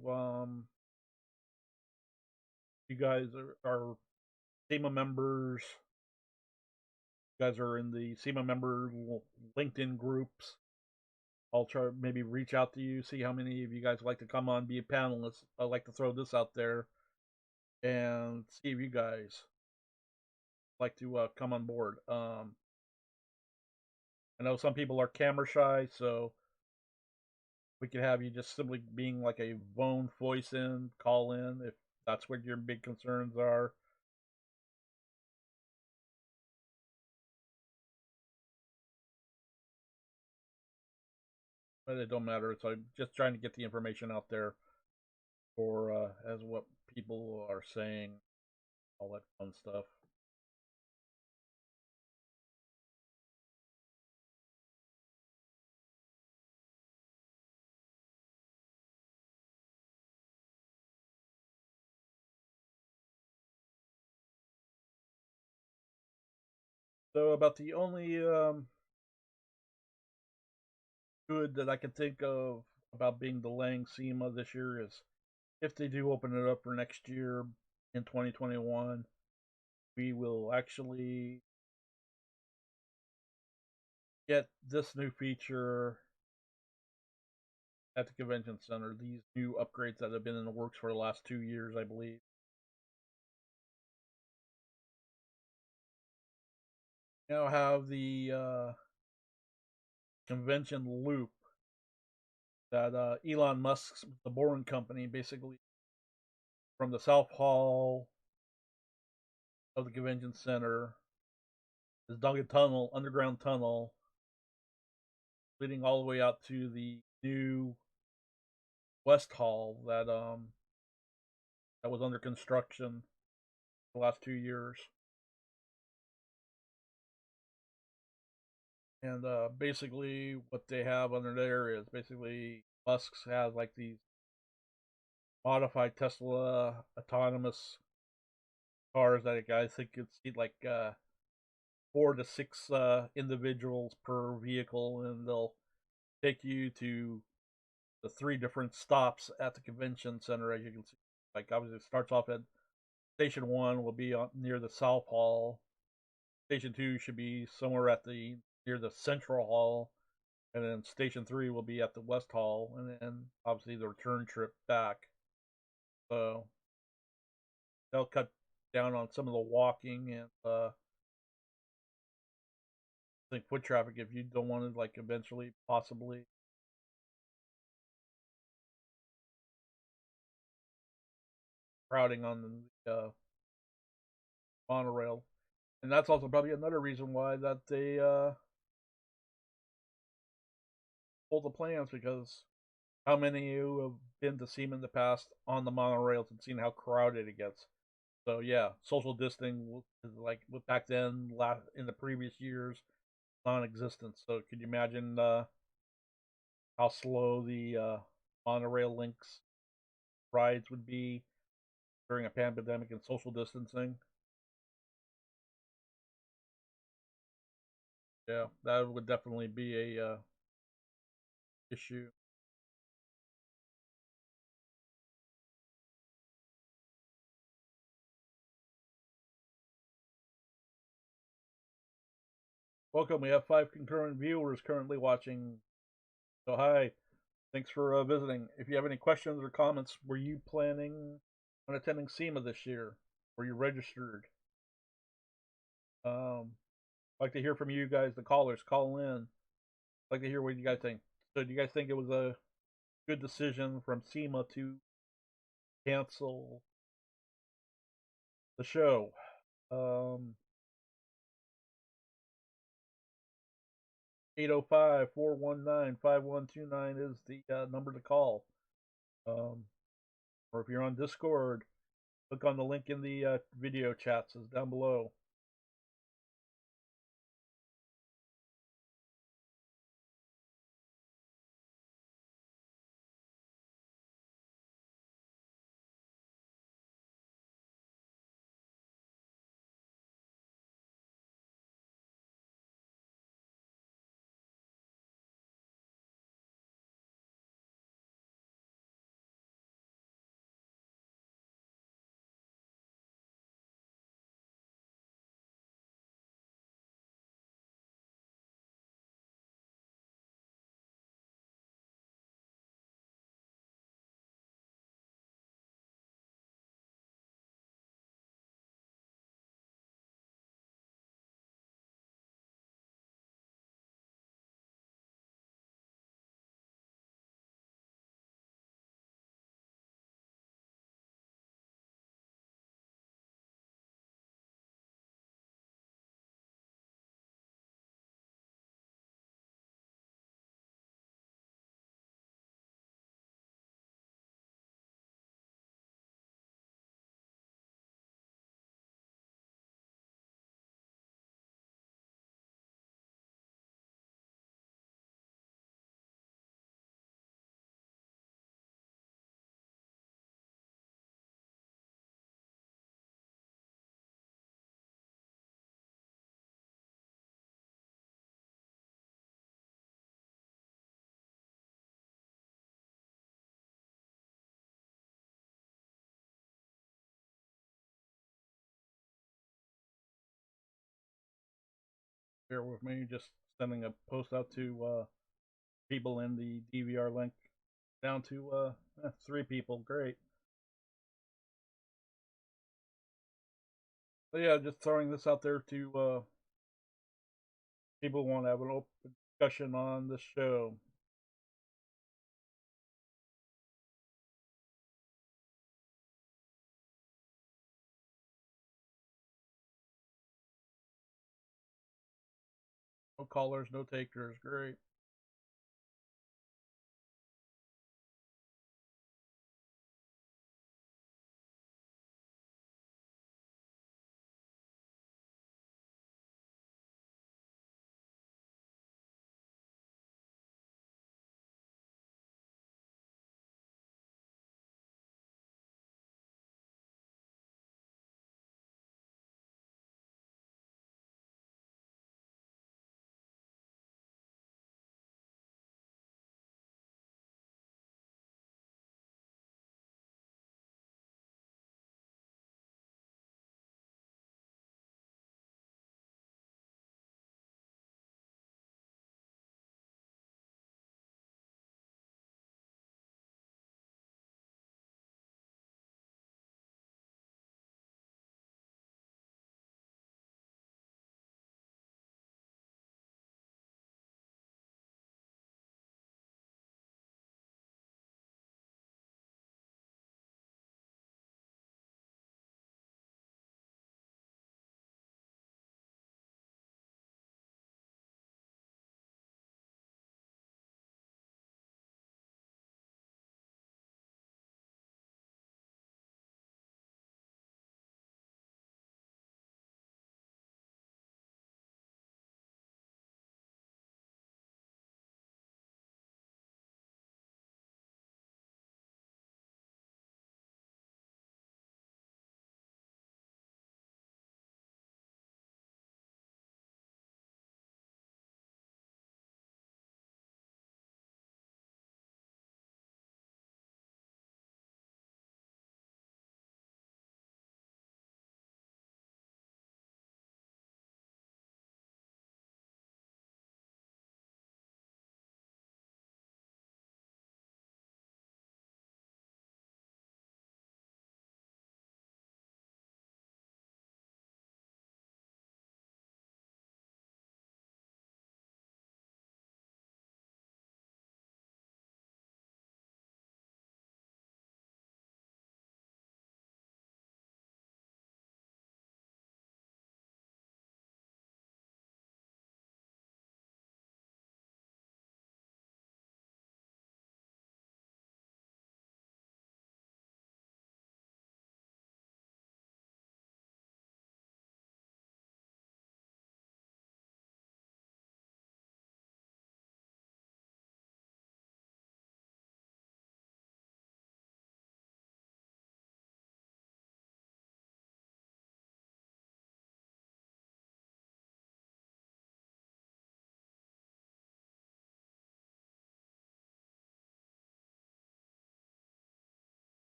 you guys are SEMA members. You guys are in the SEMA member LinkedIn groups. I'll try maybe reach out to you, see how many of you guys like to come on, be a panelist. I'd like to throw this out there and see if you guys like to come on board. I know some people are camera shy, so we could have you just simply being like a phone voice in, call in, if that's what your big concerns are. But it don't matter. So I'm just trying to get the information out there for as what people are saying, all that fun stuff. So about the only good that I can think of about being delaying SEMA this year is if they do open it up for next year in 2021, we will actually get this new feature at the convention center. These new upgrades that have been in the works for the last 2 years, I believe. Now have the convention loop that Elon Musk's the Boring Company, basically from the South Hall of the convention center, is dug a tunnel, underground tunnel, leading all the way out to the new West Hall that was under construction the last 2 years. And basically, what they have under there is basically Musk's has like these modified Tesla autonomous cars that I think it's like 4 to 6 individuals per vehicle, and they'll take you to the 3 different stops at the convention center. As you can see, like obviously it starts off at Station 1 will be near the South Hall. Station 2 should be somewhere at the near the Central Hall, and then Station 3 will be at the West Hall, and then obviously the return trip back. So they'll cut down on some of the walking and I think foot traffic if you don't want to like eventually possibly crowding on the monorail. And that's also probably another reason why that they pulled the plans, because how many of you have been to SEMA in the past on the monorails and seen how crowded it gets? So yeah, social distancing like back then, in the previous years, non-existent. So could you imagine how slow the monorail links rides would be during a pandemic and social distancing? Yeah, that would definitely be a issue. Welcome. We have 5 concurrent viewers currently watching. So hi, thanks for visiting. If you have any questions or comments, were you planning on attending SEMA this year? Were you registered? I'd like to hear from you guys, the callers. Call in. I'd like to hear what you guys think. So, do you guys think it was a good decision from SEMA to cancel the show? Um, 805-419-5129 is the number to call. Or if you're on Discord, click on the link in the video chats is down below. bear with me. Just sending a post out to people in the DVR link. Down to 3 people. Great. So yeah, just throwing this out there to people who want to have an open discussion on this show. No callers, no takers. Great.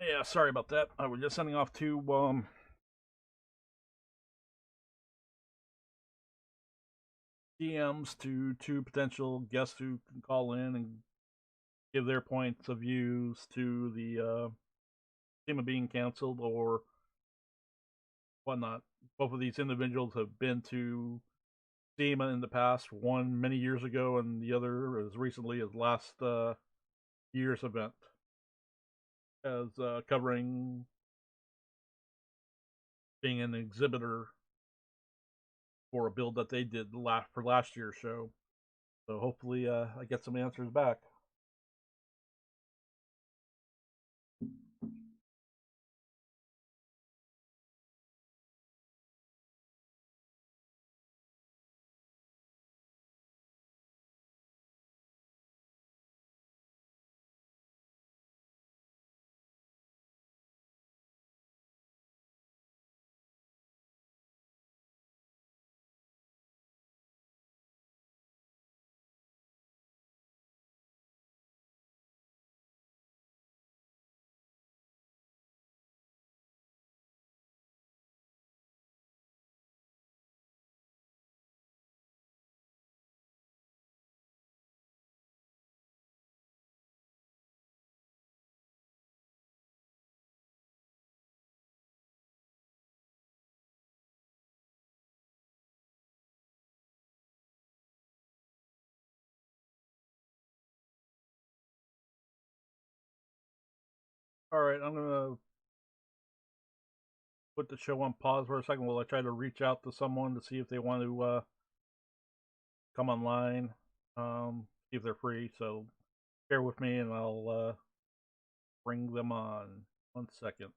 Yeah, sorry about that. I was just sending off two DMs to 2 potential guests who can call in and give their points of views to the SEMA being canceled or whatnot. Both of these individuals have been to SEMA in the past, one many years ago, and the other as recently as last year's event, as covering being an exhibitor for a build that they did for last year's show. So hopefully, I get some answers back. Alright, I'm gonna put the show on pause for a second while I try to reach out to someone to see if they want to come online, see if they're free. So bear with me and I'll bring them on. 1 second.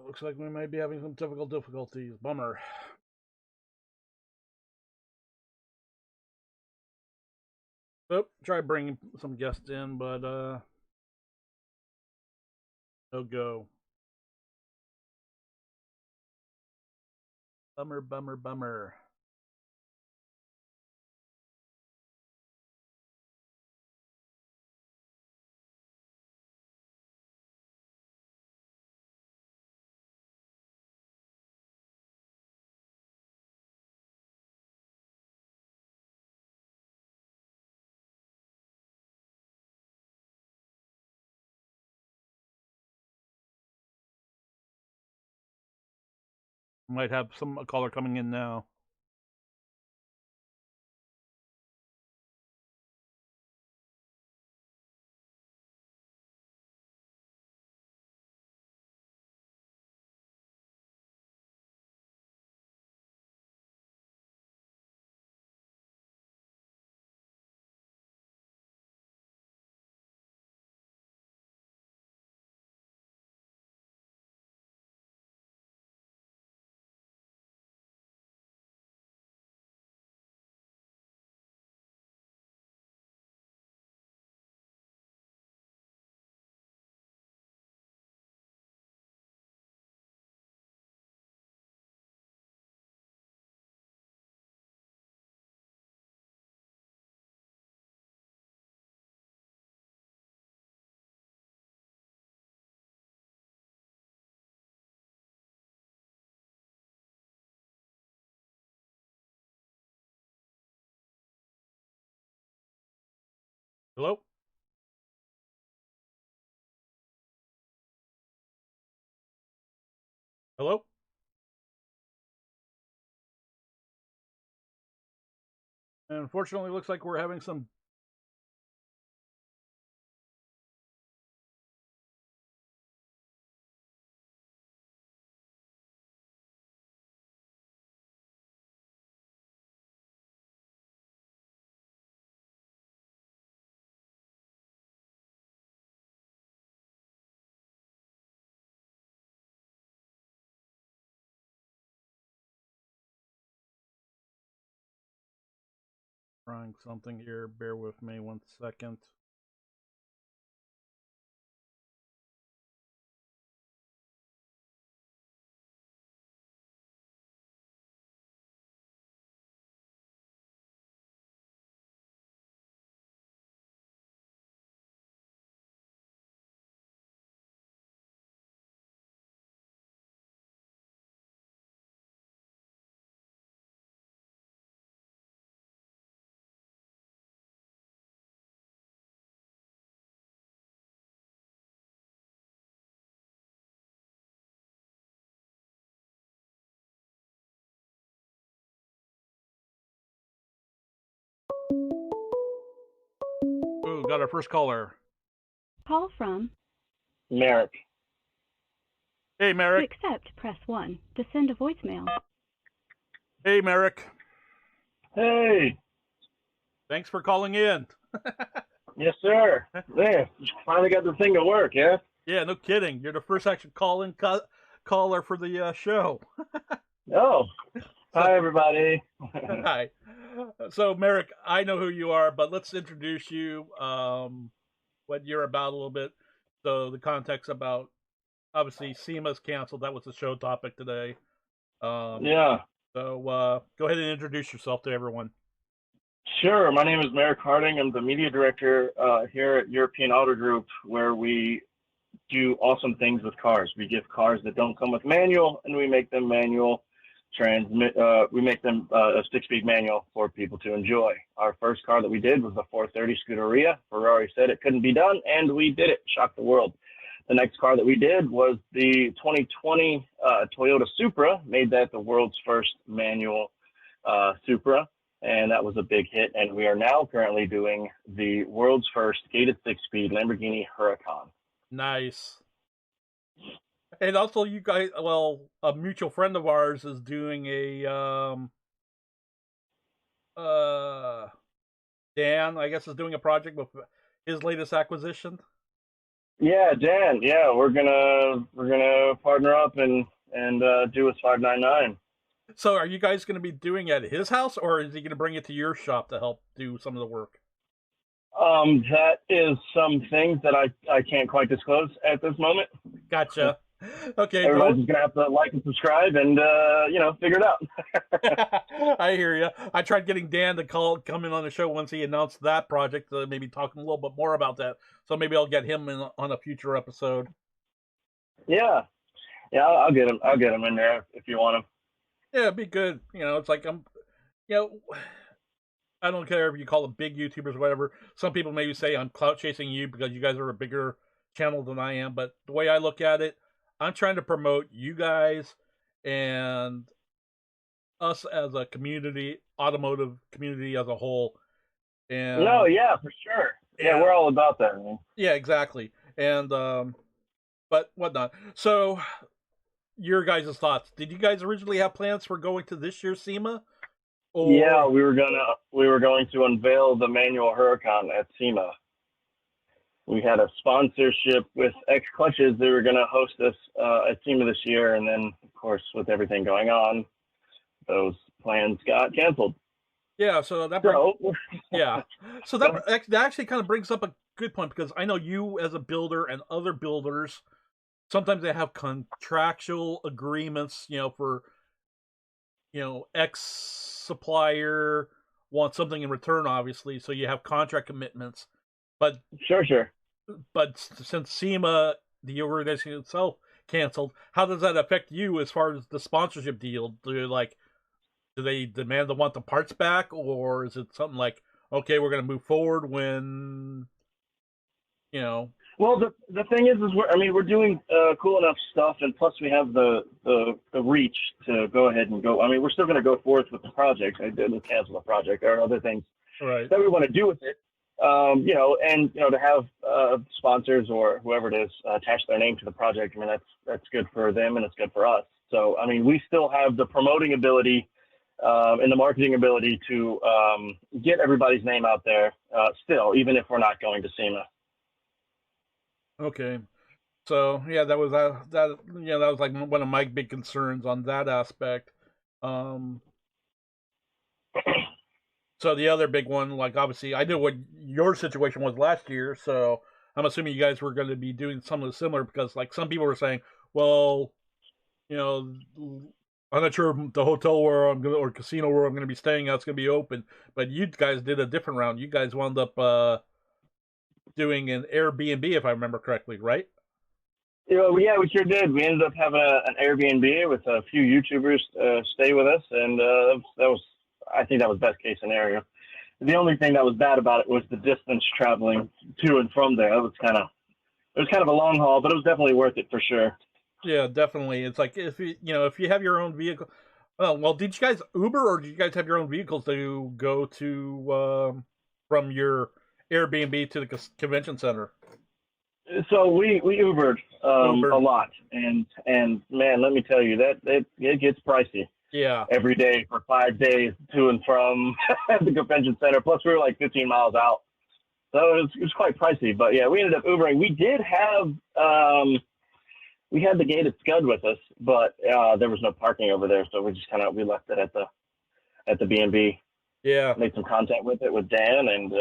Looks like we might be having some technical difficulties. Bummer. Oh, try bringing some guests in, but no go. Bummer, bummer, bummer. Might have some caller coming in now. Hello? Hello? And unfortunately, it looks like we're having some... trying something here. Bear with me 1 second. Ooh, got our first caller. Call from Merrick. Hey, to Merrick. accept, press 1. To send a voicemail. Hey, Merrick. Hey. Thanks for calling in. Yes, sir. Man, finally got the thing to work, yeah? Yeah, no kidding. You're the first actual call-in caller for the show. Oh. Hi, everybody. Hi. So, Merrick, I know who you are, but let's introduce you, what you're about a little bit. So, the context about, obviously, SEMA's canceled. That was the show topic today. Yeah. So, go ahead and introduce yourself to everyone. Sure. My name is Merrick Harding. I'm the media director here at European Auto Group, where we do awesome things with cars. We give cars that don't come with manual, and we make them manual. We make them a 6-speed manual for people to enjoy. Our first car that we did was the 430 Scuderia. Ferrari said it couldn't be done, and we did it. Shocked the world. The next car that we did was the 2020 Toyota Supra. Made that the world's first manual Supra, and that was a big hit. And we are now currently doing the world's first gated 6-speed Lamborghini Huracan. Nice. And also, you guys, well, a mutual friend of ours is doing a, Dan, I guess, is doing a project with his latest acquisition. Yeah, Dan. Yeah, we're gonna partner up and do his 599. So, are you guys going to be doing it at his house, or is he going to bring it to your shop to help do some of the work? That is some things that I can't quite disclose at this moment. Gotcha. Okay. Everybody's just gonna have to like and subscribe and figure it out. I hear you. I tried getting Dan to come in on the show once he announced that project, to maybe talk a little bit more about that. So maybe I'll get him in on a future episode. Yeah, I'll get him. I'll get him in there if you want him. Yeah, it'd be good. It's like I don't care if you call them big YouTubers or whatever. Some people maybe say I'm clout chasing you because you guys are a bigger channel than I am. But the way I look at it, I'm trying to promote you guys and us as a community, automotive community as a whole. And no, yeah, for sure. Yeah, we're all about that, man. Yeah, exactly. And but whatnot. So, your guys' thoughts. Did you guys originally have plans for going to this year's SEMA? Or... Yeah, we were going to unveil the manual Huracan at SEMA. We had a sponsorship with X Clutches. They were going to host us at SEMA this year, and then, of course, with everything going on, those plans got canceled. Yeah, so that actually kind of brings up a good point, because I know you as a builder and other builders, sometimes they have contractual agreements, for X supplier wants something in return, obviously, so you have contract commitments. But sure. But since SEMA, the organization itself, canceled, how does that affect you as far as the sponsorship deal? Do they demand to want the parts back, or is it something like, okay, we're going to move forward when, you know. Well, the thing is we're doing cool enough stuff, and plus we have the reach to go ahead and go. I mean, we're still going to go forth with the project. I didn't cancel the project. There are other things that we want to do with it. You know, and you know, to have sponsors or whoever it is attach their name to the project. I mean, that's good for them and it's good for us. So, I mean, we still have the promoting ability and the marketing ability to get everybody's name out there still, even if we're not going to SEMA. Okay. So yeah, that was that was like one of my big concerns on that aspect. So the other big one, like obviously, I know what your situation was last year, so I'm assuming you guys were going to be doing something similar because, like, some people were saying, well, you know, I'm not sure if the hotel where I'm gonna or casino where I'm going to be staying at is going to be open, but you guys did a different round. You guys wound up doing an Airbnb, if I remember correctly, right? Yeah, we sure did. We ended up having an Airbnb with a few YouTubers stay with us, and I think that was best case scenario. The only thing that was bad about it was the distance traveling to and from there. It was kind of a long haul, but it was definitely worth it for sure. Yeah, definitely. It's like if you have your own vehicle. Oh, well, did you guys Uber or did you guys have your own vehicles to go to from your Airbnb to the convention center? So we Ubered a lot, and man, let me tell you that it gets pricey. Yeah. Every day for 5 days to and from the convention center. Plus, we were like 15 miles out, so it was quite pricey. But yeah, we ended up Ubering. We did have we had the gated Scud with us, but there was no parking over there, so we just we left it at the B&B. Yeah. Made some contact with Dan, and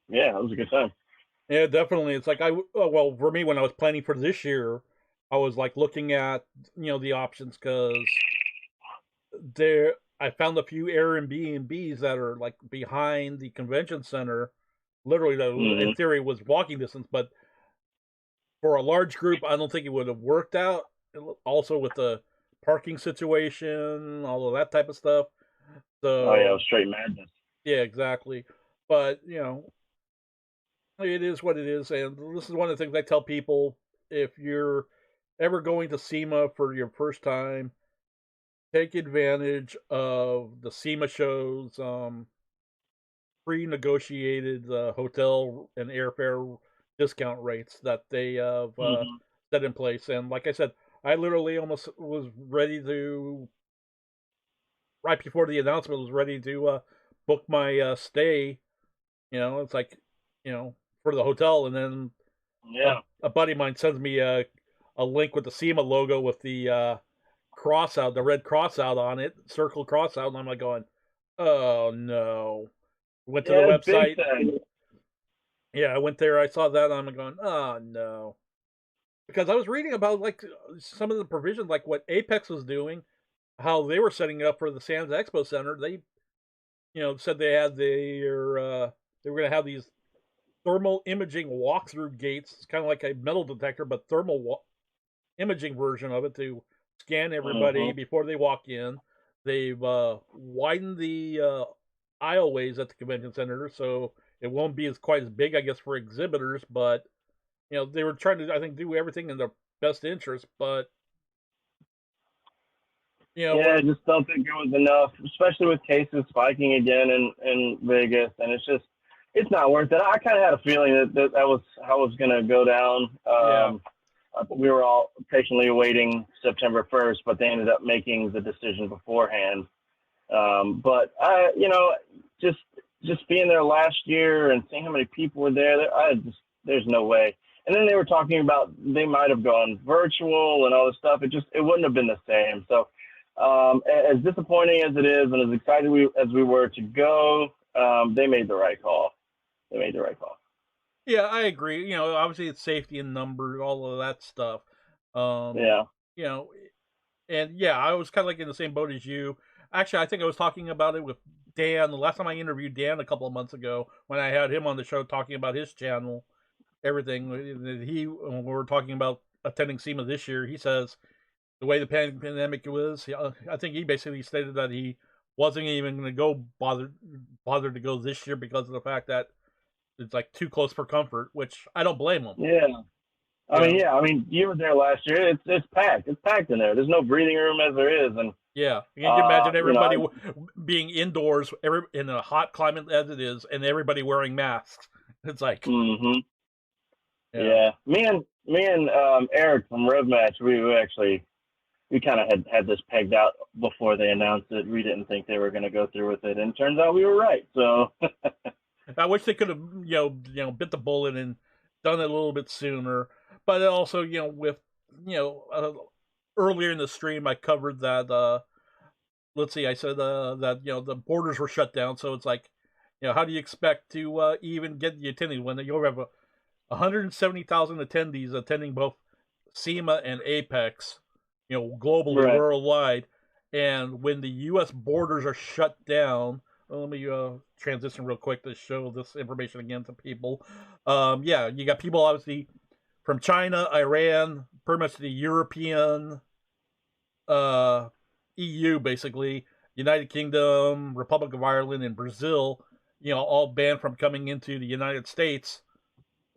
yeah, it was a good time. Yeah, definitely. It's like well, for me, when I was planning for this year, I was like looking at the options because I found a few Airbnbs that are like behind the convention center, literally that in theory was walking distance, but for a large group, I don't think it would have worked out. Also with the parking situation, all of that type of stuff. So, oh yeah, it was straight madness. Yeah, exactly. But it is what it is, and this is one of the things I tell people: if you're ever going to SEMA for your first time, take advantage of the SEMA shows, pre-negotiated hotel and airfare discount rates that they have set in place. And like I said, I literally almost was ready to, right before the announcement, was ready to book my stay. It's like, for the hotel, and then a buddy of mine sends me a link with the SEMA logo with the cross out, the red cross out on it, circle cross out, and I'm like going, oh no. Went to the website. Yeah, I went there, I saw that, and I'm going, oh no. Because I was reading about like some of the provisions, like what Apex was doing, how they were setting it up for the Sands Expo Center. They, said they had they were going to have these thermal imaging walkthrough gates. It's kind of like a metal detector, but thermal imaging version of it to scan everybody before they walk in. They've widened the aisleways at the convention center, so it won't be quite as big, I guess, for exhibitors. But they were trying to, I think, do everything in their best interest. But I just don't think it was enough, especially with cases spiking again in Vegas, and it's not worth it. I kind of had a feeling that was how it was going to go down. We were all patiently awaiting September 1st, but they ended up making the decision beforehand. But I, just being there last year and seeing how many people were there, there's no way. And then they were talking about they might have gone virtual and all this stuff. It wouldn't have been the same. So as disappointing as it is, and as excited as we were to go, they made the right call. Yeah, I agree. Obviously it's safety in numbers, all of that stuff. And I was kind of like in the same boat as you. Actually, I think I was talking about it with Dan the last time I interviewed Dan a couple of months ago when I had him on the show talking about his channel, everything. When we were talking about attending SEMA this year, he says the way the pandemic was, I think he basically stated that he wasn't even going to go bother to go this year because of the fact that it's like too close for comfort, which I don't blame them. Yeah. I mean, you were there last year. It's packed. It's packed in there. There's no breathing room as there is, and yeah, you can imagine everybody being indoors, in a hot climate as it is, and everybody wearing masks. It's like, yeah. Me and Eric from Rev Match, we kind of had this pegged out before they announced it. We didn't think they were going to go through with it, and it turns out we were right. So I wish they could have bit the bullet and done it a little bit sooner. But also, with earlier in the stream, I covered that. Let's see, I said that the borders were shut down, so it's like, how do you expect to even get the attendees when you have 170,000 attendees attending both SEMA and Apex, globally, right, worldwide, and when the U.S. borders are shut down. Let me transition real quick to show this information again to people. You got people obviously from China, Iran, pretty much the European, EU, basically, United Kingdom, Republic of Ireland, and Brazil, all banned from coming into the United States.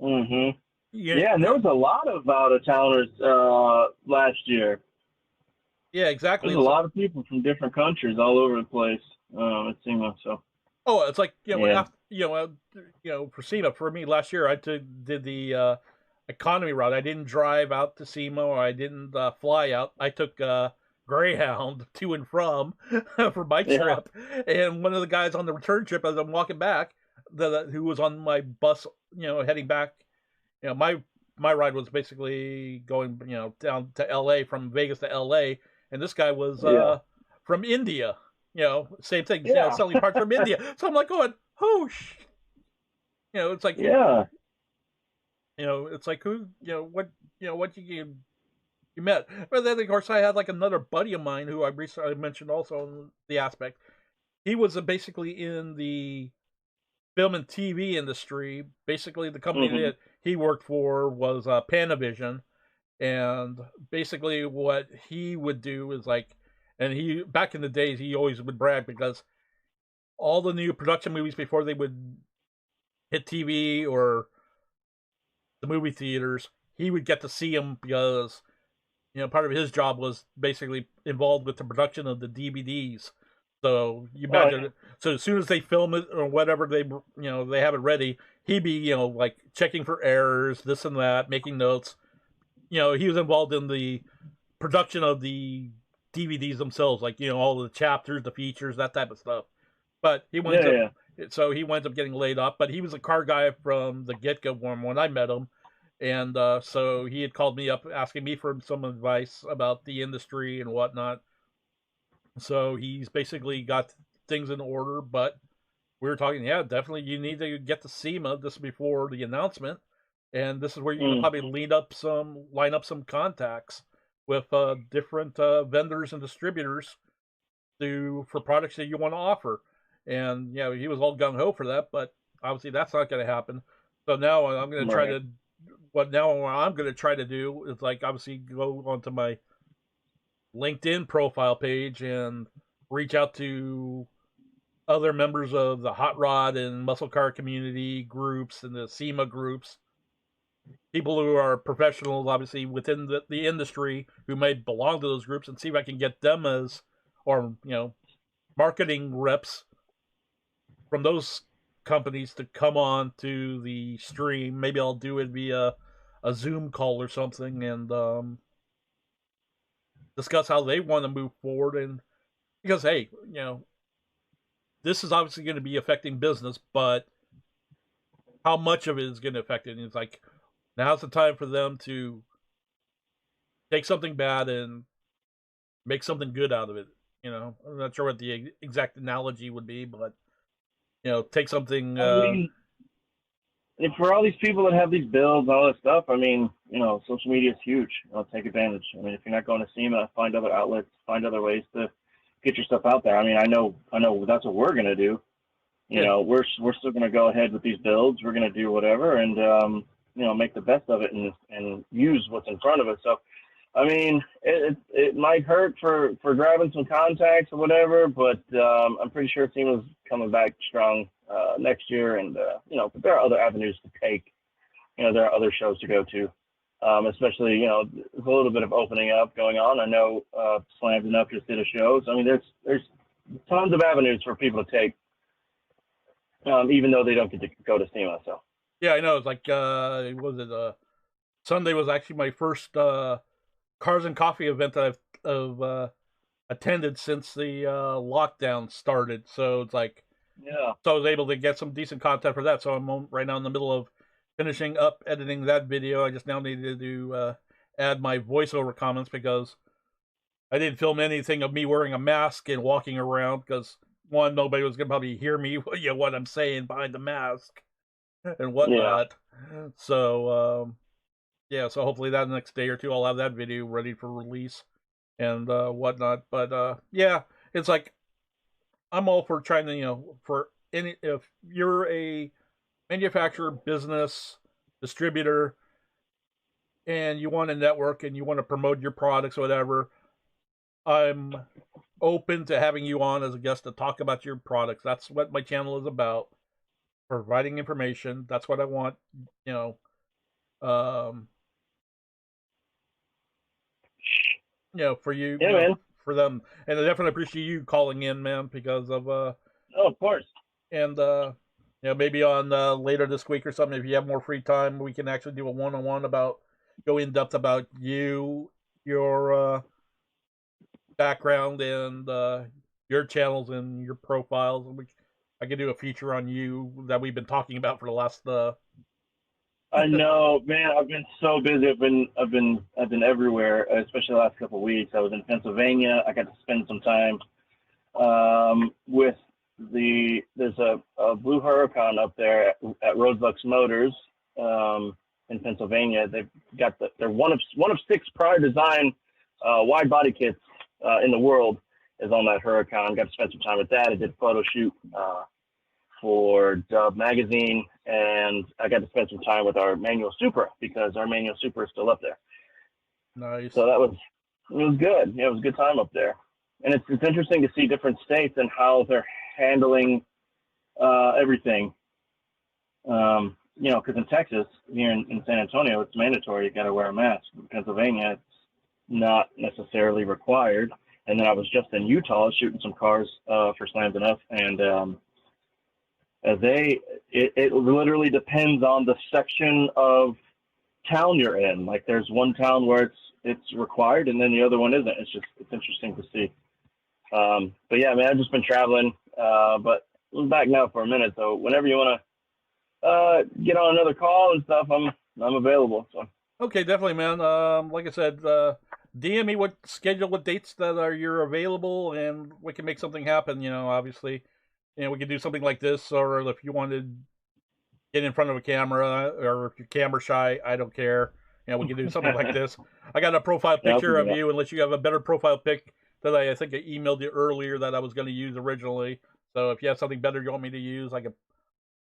Mm-hmm. Yeah, and there was a lot of out-of-towners last year. Yeah, exactly. There's a lot of people from different countries all over the place at SEMA. So. Oh, it's like for SEMA, for me last year, I did the economy route. I didn't drive out to SEMA, or I didn't fly out. I took Greyhound to and from for my trip, and one of the guys on the return trip, as I'm walking back, who was on my bus, heading back, my ride was basically going, down to LA, from Vegas to LA, and this guy was from India, same thing, selling parts from India. So I'm like going, whoosh, it's like, it's like who, what you met. But then, of course, I had like another buddy of mine who I mentioned also in the aspect. He was basically in the film and TV industry. Basically, the company that he worked for was Panavision. And basically what he would do is like, and he, back in the days, he always would brag because all the new production movies before they would hit TV or the movie theaters, he would get to see them because, part of his job was basically involved with the production of the DVDs. So you imagine, so as soon as they film it or whatever, they have it ready, he'd be, like checking for errors, this and that, making notes. He was involved in the production of the DVDs themselves, like, all the chapters, the features, that type of stuff. But he winds up, so he winds up getting laid off. But he was a car guy from the get-go when I met him. And so he had called me up asking me for some advice about the industry and whatnot. So he's basically got things in order. But we were talking, definitely you need to get to SEMA just before the announcement. And this is where you can probably line up some contacts with different vendors and distributors for products that you want to offer. And he was all gung ho for that, but obviously that's not going to happen. So now I'm going to try to. What I'm going to try to do is, like, obviously go onto my LinkedIn profile page and reach out to other members of the hot rod and muscle car community groups and the SEMA groups. People who are professionals, obviously, within the industry who may belong to those groups, and see if I can get them as, or, marketing reps from those companies to come on to the stream. Maybe I'll do it via a Zoom call or something and discuss how they want to move forward. And because, hey, this is obviously going to be affecting business, but how much of it is going to affect it? And it's like, now's the time for them to take something bad and make something good out of it. I'm not sure what the exact analogy would be, but, take something. And for all these people that have these builds and all this stuff, I mean, social media is huge. Take advantage. I mean, if you're not going to SEMA, find other outlets, find other ways to get your stuff out there. I mean, I know that's what we're going to do. We're still going to go ahead with these builds. We're going to do whatever and, make the best of it and use what's in front of us. So I mean, it might hurt for grabbing some contacts or whatever, but I'm pretty sure SEMA's coming back strong next year, and but there are other avenues to take. There are other shows to go to, especially there's a little bit of opening up going on. I know Slammed Enough just did a show, so I mean there's tons of avenues for people to take, even though they don't get to go to SEMA. So yeah, I know. It's like Sunday was actually my first Cars and Coffee event that I've attended since the lockdown started. So it's like, yeah, so I was able to get some decent content for that. So I'm right now in the middle of finishing up editing that video. I just now needed to add my voiceover comments because I didn't film anything of me wearing a mask and walking around because one, nobody was gonna probably hear me, what I'm saying behind the mask and whatnot. Yeah. So yeah, so hopefully that next day or two I'll have that video ready for release and whatnot. But yeah, it's like I'm all for trying to for any, if you're a manufacturer, business, distributor, and you want to network and you want to promote your products or whatever, I'm open to having you on as a guest to talk about your products. That's what my channel is about, providing information. That's what I want, for you, yeah, man. for them. And I definitely appreciate you calling in, man, because of oh, of course. And maybe on later this week or something, if you have more free time, we can actually do a one-on-one go in depth about you, your background, and your channels and your profiles. I could do a feature on you that we've been talking about for the last. I know, man. I've been so busy. I've been everywhere, especially the last couple of weeks. I was in Pennsylvania. I got to spend some time with there's a Blue Huracan up there at Roadlux Motors in Pennsylvania. They've got they're one of 6 prior design wide body kits in the world is on that Huracan. Got to spend some time with that. I did a photo shoot for Dub Magazine, and I got to spend some time with our manual Supra because our manual Supra is still up there. Nice. So it was good. Yeah, it was a good time up there. And it's interesting to see different states and how they're handling everything. Because in Texas, here in San Antonio, it's mandatory. You got to wear a mask. In Pennsylvania, it's not necessarily required. And then I was just in Utah shooting some cars for Slammed Enough, and it literally depends on the section of town you're in. Like there's one town where it's required, and then the other one isn't. It's interesting to see. But yeah, man, I've just been traveling, but I'm back now for a minute. So whenever you want to get on another call and stuff, I'm available. So okay, definitely, man. Like I said, DM me what dates that you're available, and we can make something happen. Obviously, we can do something like this, or if you wanted to get in front of a camera, or if you're camera shy, I don't care. We can do something like this. I got a profile picture of you, unless you have a better profile pic that I think I emailed you earlier that I was going to use originally. So if you have something better you want me to use, I can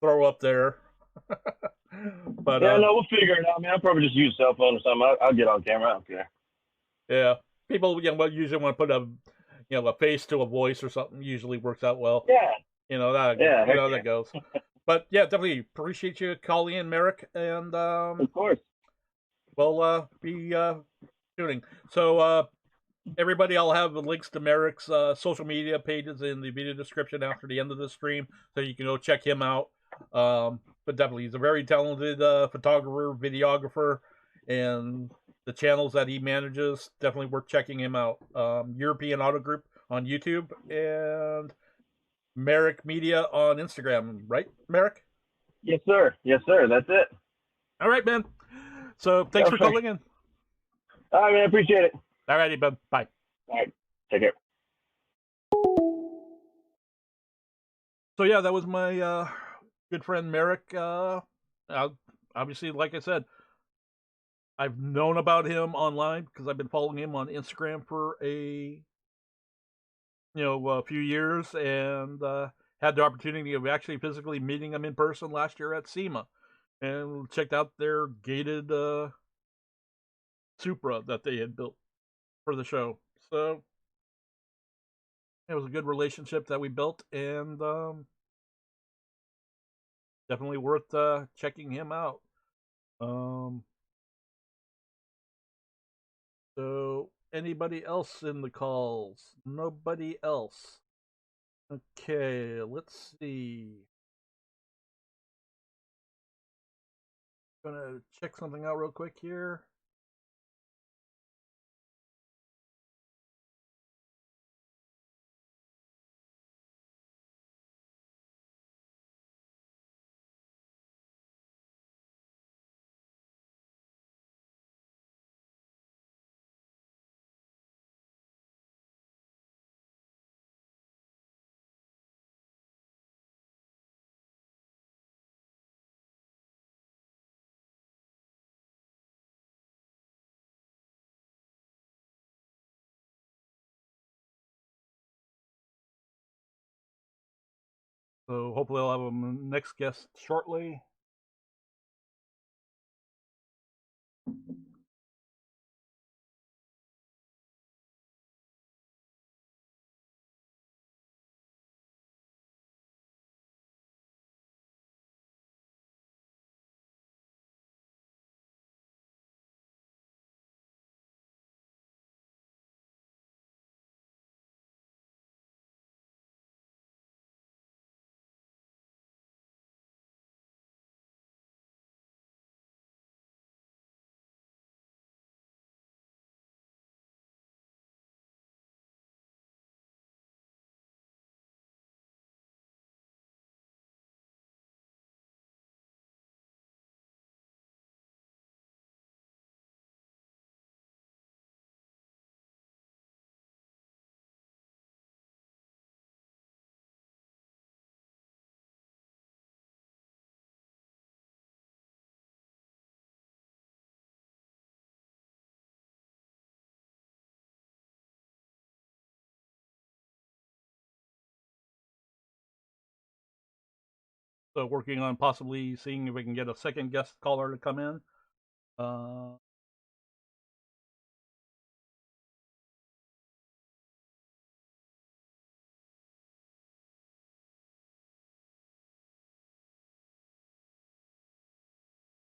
throw up there. But yeah, no, we'll figure it out. I mean, I'll probably just use cell phone or something. I'll get on camera. I don't care. Yeah, people usually want to put a face to a voice or something. Usually works out well. Yeah. That goes. But yeah, definitely appreciate you calling in, Merrick, and of course. We'll be tuning. So everybody, I'll have the links to Merrick's social media pages in the video description after the end of the stream, so you can go check him out. But definitely, he's a very talented photographer, videographer, and the channels that he manages, definitely worth checking him out. European Auto Group on YouTube, and Merrick Media on Instagram, right, Merrick? Yes, sir. Yes, sir. That's it. All right, man. So thanks for calling in. All right, man. Appreciate it. All righty, bud. Bye. All right. Take care. So yeah, that was my good friend Merrick. Obviously, like I said, I've known about him online because I've been following him on Instagram for a few years, and had the opportunity of actually physically meeting him in person last year at SEMA, and checked out their gated Supra that they had built for the show. So it was a good relationship that we built, and definitely worth checking him out. So anybody else in the calls? Nobody else. Okay, let's see. Gonna check something out real quick here. So hopefully I'll have a next guest shortly. So working on possibly seeing if we can get a second guest caller to come in.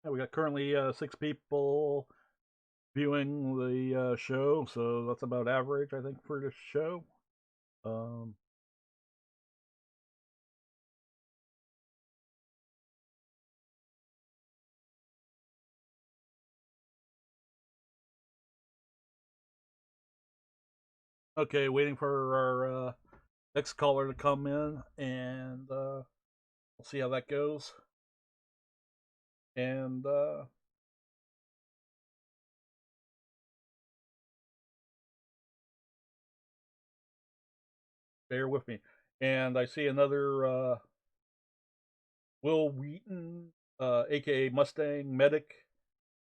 Yeah, we got currently 6 people viewing the show, so that's about average, I think, for this show. Okay, waiting for our next caller to come in, and we'll see how that goes. And bear with me. And I see another Will Wheaton, aka MustangMedic,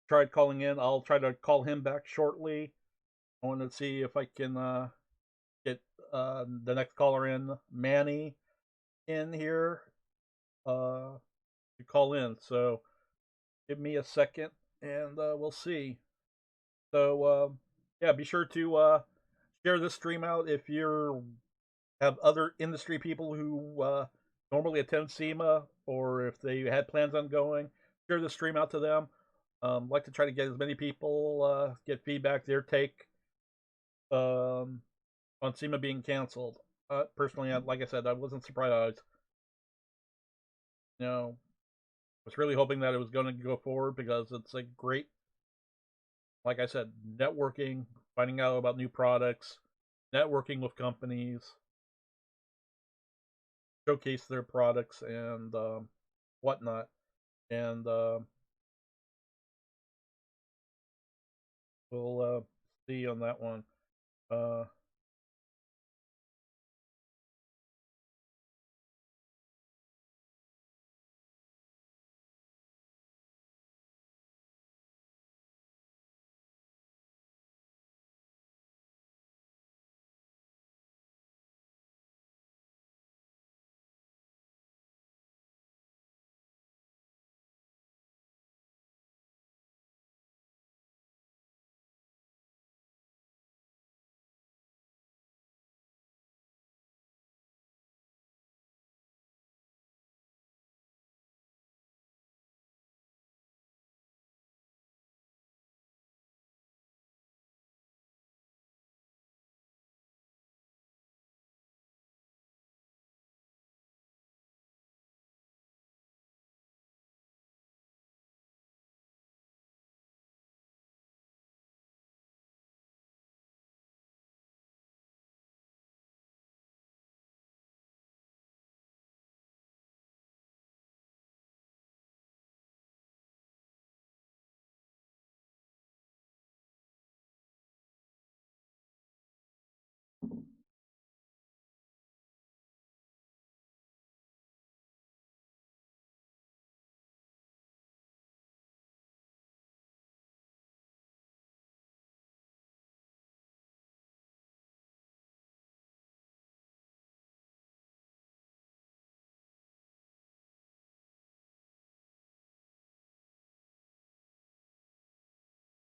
tried calling in. I'll try to call him back shortly. I want to see if I can get the next caller in, Manny, in here to call in. So give me a second, and we'll see. So yeah, be sure to share this stream out if you have other industry people who normally attend SEMA, or if they had plans on going. Share the stream out to them. Like to try to get as many people get feedback, their take on SEMA being canceled. Personally, like I said, I wasn't surprised. You know, I was really hoping that it was going to go forward because it's a great, like I said, networking, finding out about new products, networking with companies, showcase their products and whatnot. And we'll see on that one.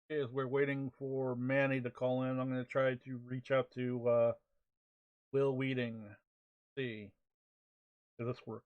As we're waiting for Manny to call in, I'm going to try to reach out to Will Weeding. See if this works.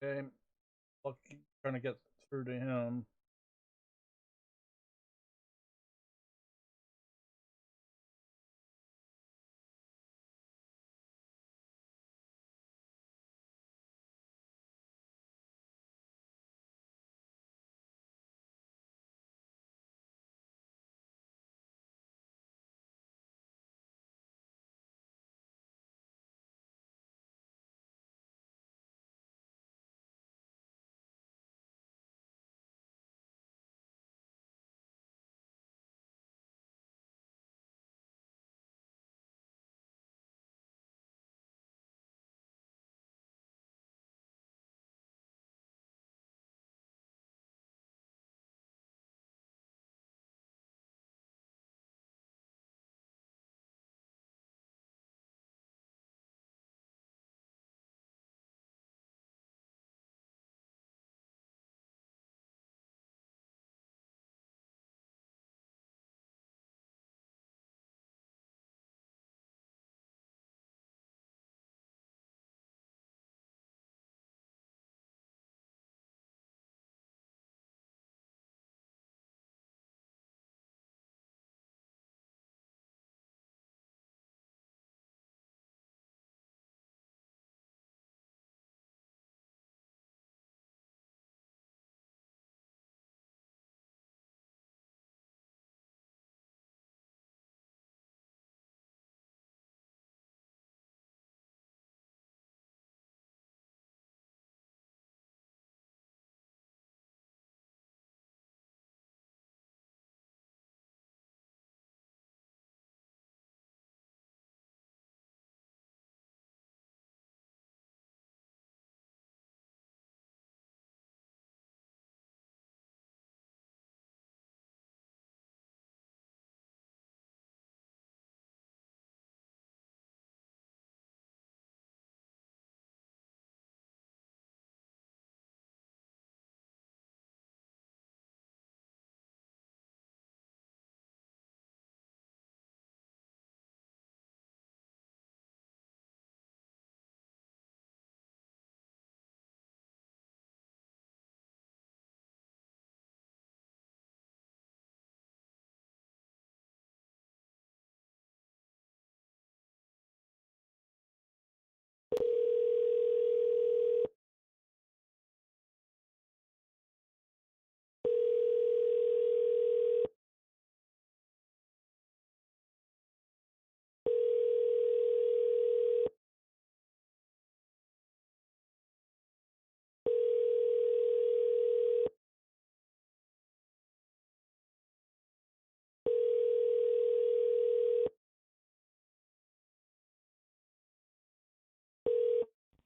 Okay, I'll keep trying to get through to him.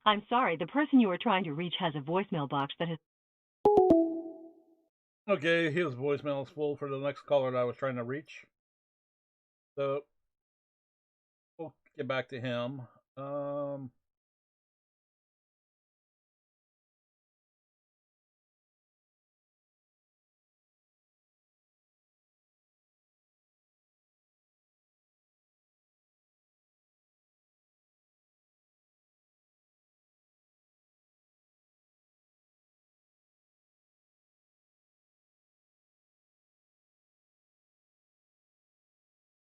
I'm sorry, the person you are trying to reach has a voicemail box that has... Okay, his voicemail is full for the next caller that I was trying to reach. So, we'll get back to him.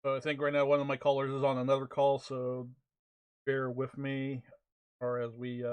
So I think right now one of my callers is on another call, so bear with me, or as we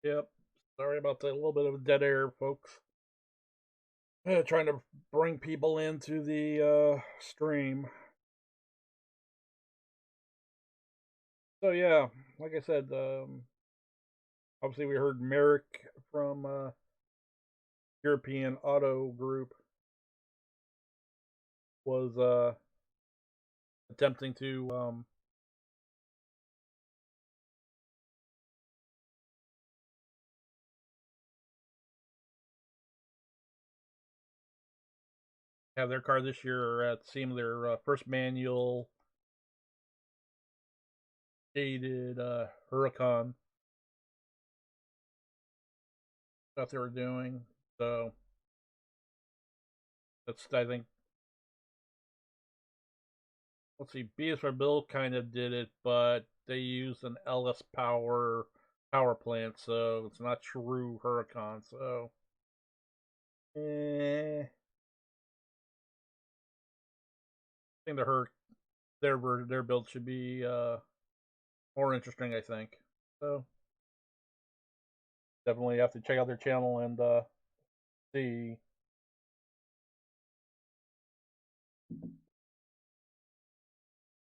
Yep. Sorry about that. A little bit of dead air, folks. Trying to bring people into the stream. So yeah, like I said, obviously we heard Merrick from European Auto Group was attempting to have their car this year at SEMA, their first manual dated Huracan that they were doing. So that's, I think, let's see, BSR Bill kind of did it, but they used an LS power plant, so it's not true Huracan. So, I think their build should be more interesting, I think. So definitely have to check out their channel and see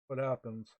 what happens.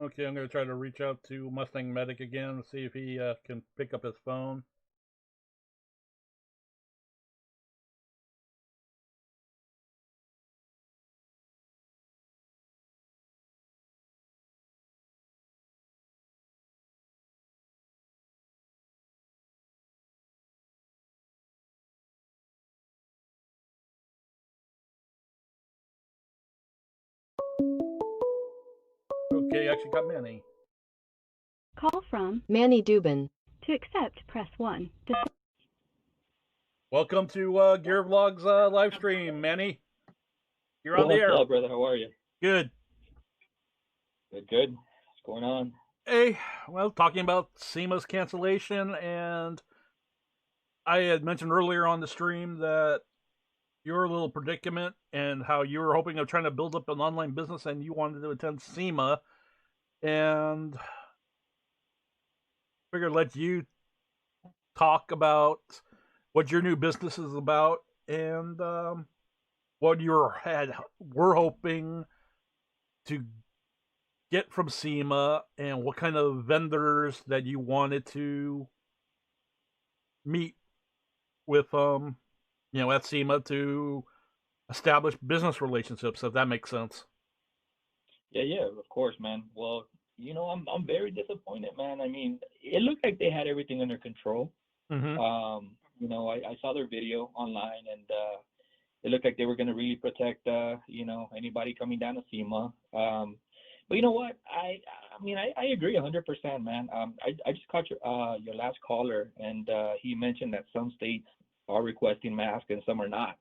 Okay, I'm going to try to reach out to MustangMedic again and see if he can pick up his phone. Okay, actually got Manny. Call from Manny Dubin. to accept, press 1. Welcome to Gear Vlogz live stream, Manny. You're on the What's air. up, brother? How are you? Good. Good. What's going on? Hey, well, talking about SEMA's cancellation, and I had mentioned earlier on the stream that your little predicament and how you were hoping of trying to build up an online business and you wanted to attend SEMA, and figured let you talk about what your new business is about and what we're hoping to get from SEMA and what kind of vendors that you wanted to meet with at SEMA to establish business relationships, if that makes sense. Yeah, of course, man. Well, I'm very disappointed, man. I mean, it looked like they had everything under control. Mm-hmm. I saw their video online, and it looked like they were going to really protect, anybody coming down to SEMA. But you know what? I agree 100%, man. I just caught your last caller, and he mentioned that some states are requesting masks and some are not,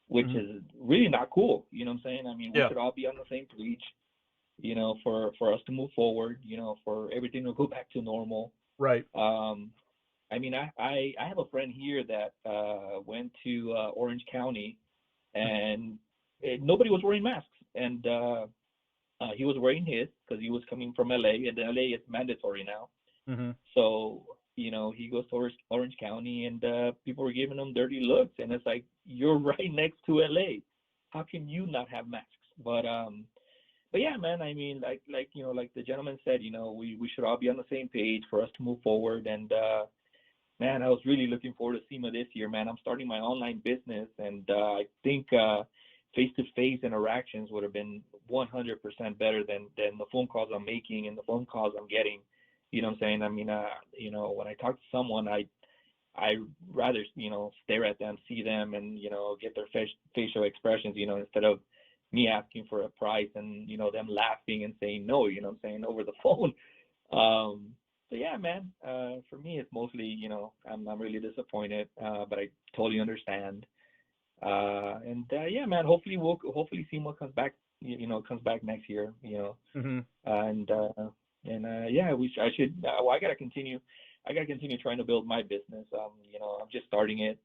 which is really not cool. You know what I'm saying? I mean, we should all be on the same page, for us to move forward, for everything to go back to normal. Right. I mean, I have a friend here that went to Orange County, and nobody was wearing masks, and he was wearing his because he was coming from LA, and LA is mandatory now. Mm-hmm. So he goes to Orange County, and people were giving him dirty looks, and it's like, you're right next to LA. How can you not have masks? But yeah, man. I mean, like the gentleman said, we should all be on the same page for us to move forward. And man, I was really looking forward to SEMA this year, man. I'm starting my online business, and I think face-to-face interactions would have been 100% better than the phone calls I'm making and the phone calls I'm getting. You know what I'm saying? I mean, when I talk to someone, I rather, stare at them, see them, and, get their facial expressions, instead of me asking for a price and, them laughing and saying no, you know what I'm saying, over the phone. So yeah, man, for me, it's mostly, I'm really disappointed, but I totally understand. Yeah, man, hopefully SEMA comes back, comes back next year, Mm-hmm. and yeah, I gotta continue trying to build my business. I'm just starting it.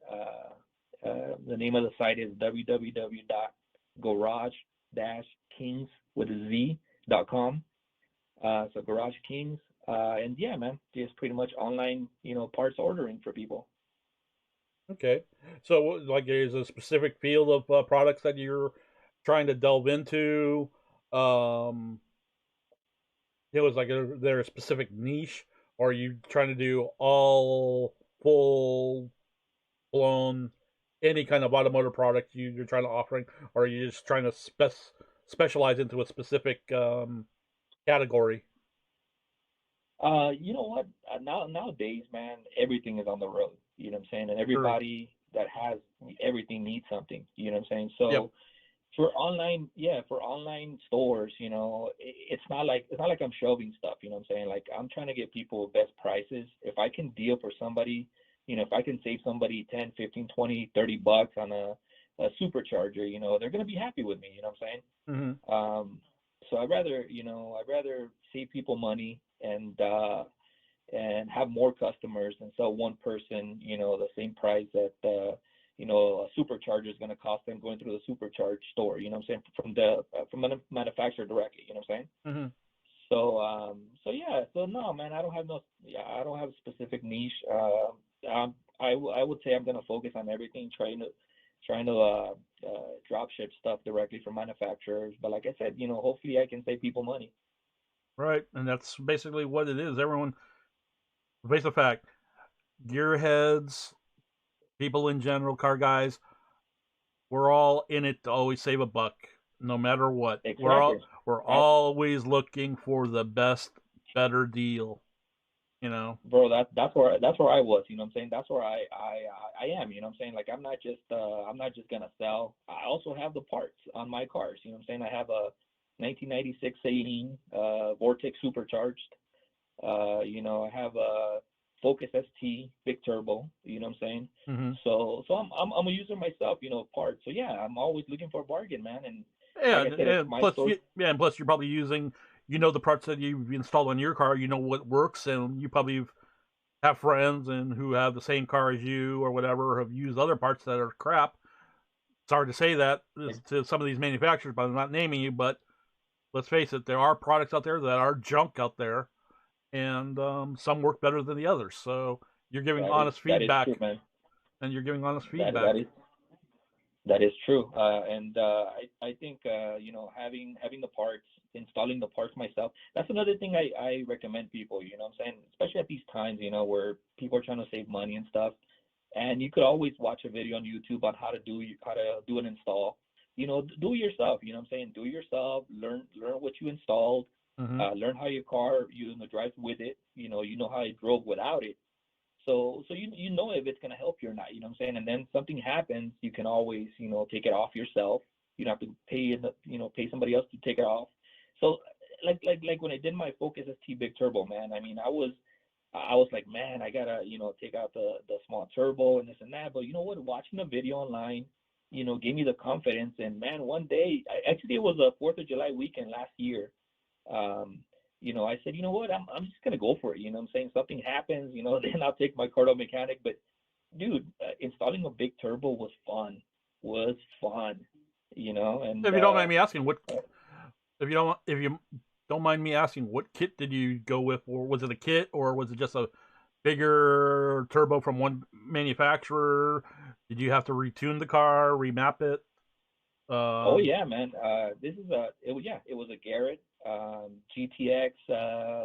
The name of the site is www.garage-kingz with a Z.com. So Garage-Kingz. And yeah, man, just pretty much online, parts ordering for people. Okay. So, like, there's a specific field of products that you're trying to delve into. Is like there a specific niche, or are you trying to do all full blown any kind of automotive product you're trying to offering, or are you just trying to specialize into a specific category? You know what? Nowadays, man, everything is on the road. You know what I'm saying? And everybody that has everything needs something. You know what I'm saying? So for online stores, it's not like I'm shelving stuff. You know what I'm saying? Like, I'm trying to get people best prices. If I can deal for somebody, if I can save somebody 10, 15, 20, 30 bucks on a supercharger, they're gonna be happy with me. You know what I'm saying? Mm-hmm. So I'd rather save people money and have more customers and sell one person, the same price that a supercharger is going to cost them going through the supercharge store. You know what I'm saying? From the manufacturer directly. You know what I'm saying? Mm-hmm. So yeah. So no, man, I don't have a specific niche. I would say I'm going to focus on everything, trying to drop ship stuff directly from manufacturers. But like I said, hopefully I can save people money. Right, and that's basically what it is. Everyone, face the fact, gearheads, people in general, car guys, we're all in it to always save a buck, no matter what. Exactly. We're always looking for the best, better deal. You know, Bro, that's where I was, you know what I'm saying? That's where I am, you know what I'm saying? Like I'm not just gonna sell. I also have the parts on my cars, you know what I'm saying? I have a 1996 Saline Vortex supercharged. You know, I have a Focus ST big turbo, you know what I'm saying? mm-hmm. So I'm a user myself, you know, parts. So yeah, I'm always looking for a bargain, man. And Yeah, like I said, it's and my plus, source. and plus, you're probably using, the parts that you've installed on your car. You know what works, and you probably have friends and who have the same car as you or whatever have used other parts that are crap. It's hard to say that to some of these manufacturers, but I'm not naming you. But let's face it, there are products out there that are junk out there, and some work better than the others. So you're giving honest That is feedback, true, man. and you're giving honest That feedback. that is That is true, and I think you know, having the parts, installing the parts myself. That's another thing I recommend people. You know what I'm saying? Especially at these times, you know, where people are trying to save money and stuff. And you could always watch a video on YouTube on how to do an install. You know, do it yourself. You know what I'm saying? Do it yourself. Learn what you installed. Mm-hmm. Learn how your car drives with it. You know how it drove without it. So you know if it's gonna help you or not, you know what I'm saying? And then something happens, you can always, take it off yourself. You don't have to pay somebody else to take it off. So like when I did my Focus ST big turbo, man, I mean I was like, man, I gotta, take out the small turbo and this and that. But you know what? Watching the video online, gave me the confidence. And man, one day, actually it was a 4th of July weekend last year. Um, I said, you know what, I'm just gonna go for it. You know what I'm saying? Something happens, then I'll take my car to a mechanic. But dude, installing a big turbo was fun. And If you don't mind me asking, if you don't mind me asking, what kit did you go with, or was it a kit, or was it just a bigger turbo from one manufacturer? Did you have to retune the car, remap it? Oh yeah, man. It was a Garrett GTX,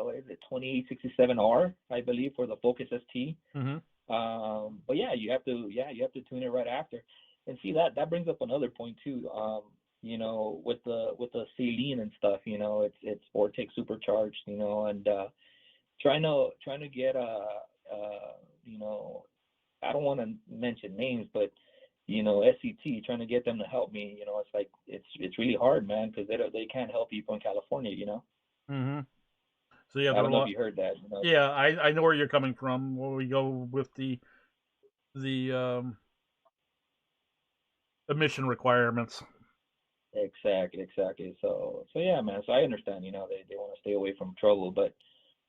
what is it, 2867R, I believe, for the Focus ST. Mm-hmm. But yeah, you have to tune it right after. And see, that brings up another point too. With the Saline and stuff, it's Vortex supercharged, and trying to get I don't want to mention names, but SCT, trying to get them to help me, it's like it's really hard, man, because they can't help people in California, Mm-hmm. So yeah, I don't know if you heard that. Yeah, I know where you're coming from. When we go with the emission requirements. Exactly. So yeah, man. So I understand, they want to stay away from trouble, but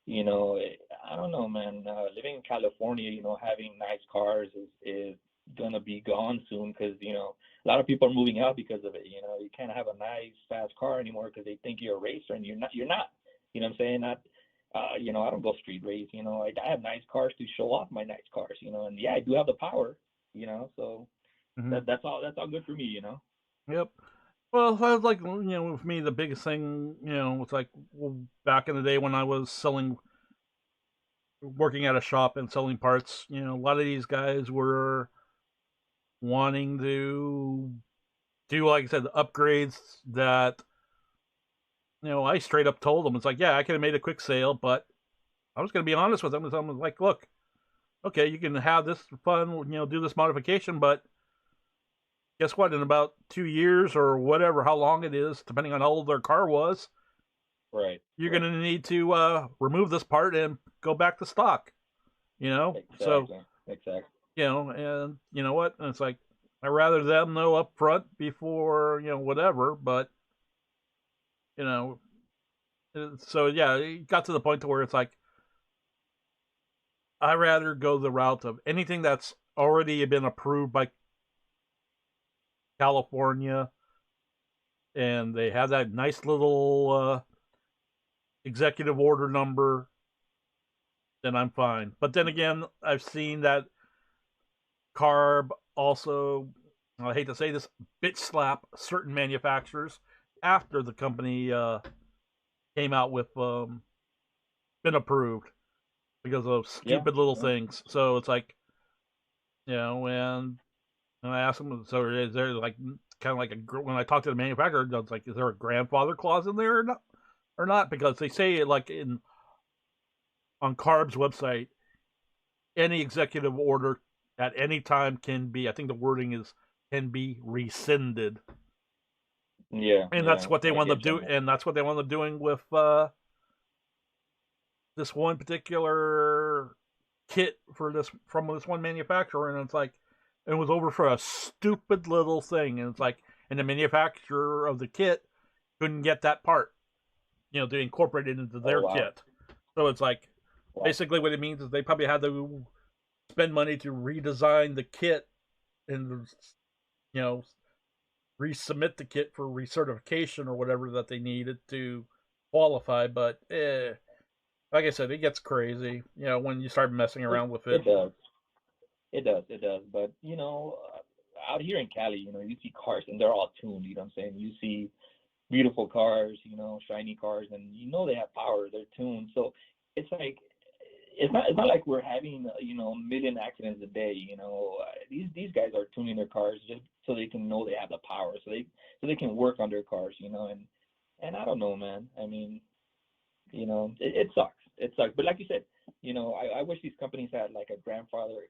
I don't know, man. Living in California, having nice cars is gonna be gone soon, because a lot of people are moving out because of it. You can't have a nice fast car anymore because they think you're a racer, and you're not. You know what I'm saying? I don't go street race. I have nice cars to show off my nice cars. And yeah, I do have the power. So Mm-hmm. that's all good for me. Yep. Well, I was like, with me, the biggest thing, was like, back in the day when I was working at a shop and selling parts, a lot of these guys were wanting to do, like I said, the upgrades that, I straight up told them. It's like, yeah, I could have made a quick sale, but I was going to be honest with them. And I'm like, look, okay, you can have this fun, do this modification, but guess what? In about 2 years or whatever, how long it is, depending on how old their car was, right, you're going to need to remove this part and go back to stock. Exactly. So and you know what? And it's like, I'd rather them know up front before whatever. But so yeah, it got to the point to where it's like, I'd rather go the route of anything that's already been approved by California, and they have that nice little executive order number, then I'm fine. But then again, I've seen that CARB also, I hate to say this, bitch slap certain manufacturers after the company came out with been approved because of stupid little things. So it's like, and I asked them, so is there like kind of like when I talked to the manufacturer, I was like, is there a grandfather clause in there or not? Because they say like on CARB's website, any executive order at any time can be, I think the wording is, can be rescinded. Yeah. And that's what they wound up doing. And that's what they wound up doing with this one particular kit from this one manufacturer. And it's like, it was over for a stupid little thing. And it's like, and the manufacturer of the kit couldn't get that part, to incorporate it into their kit. So it's like, basically what it means is they probably had to spend money to redesign the kit and, resubmit the kit for recertification or whatever that they needed to qualify. But like I said, it gets crazy, when you start messing around with it. It does. But, out here in Cali, you see cars and they're all tuned, you know what I'm saying? You see beautiful cars, shiny cars, and they have power, they're tuned. So it's like, it's not like we're having, a million accidents a day, these guys are tuning their cars just so they can know they have the power, so they can work on their cars, and I don't know, man. I mean, it sucks. It sucks. But like you said, I wish these companies had like a grandfather,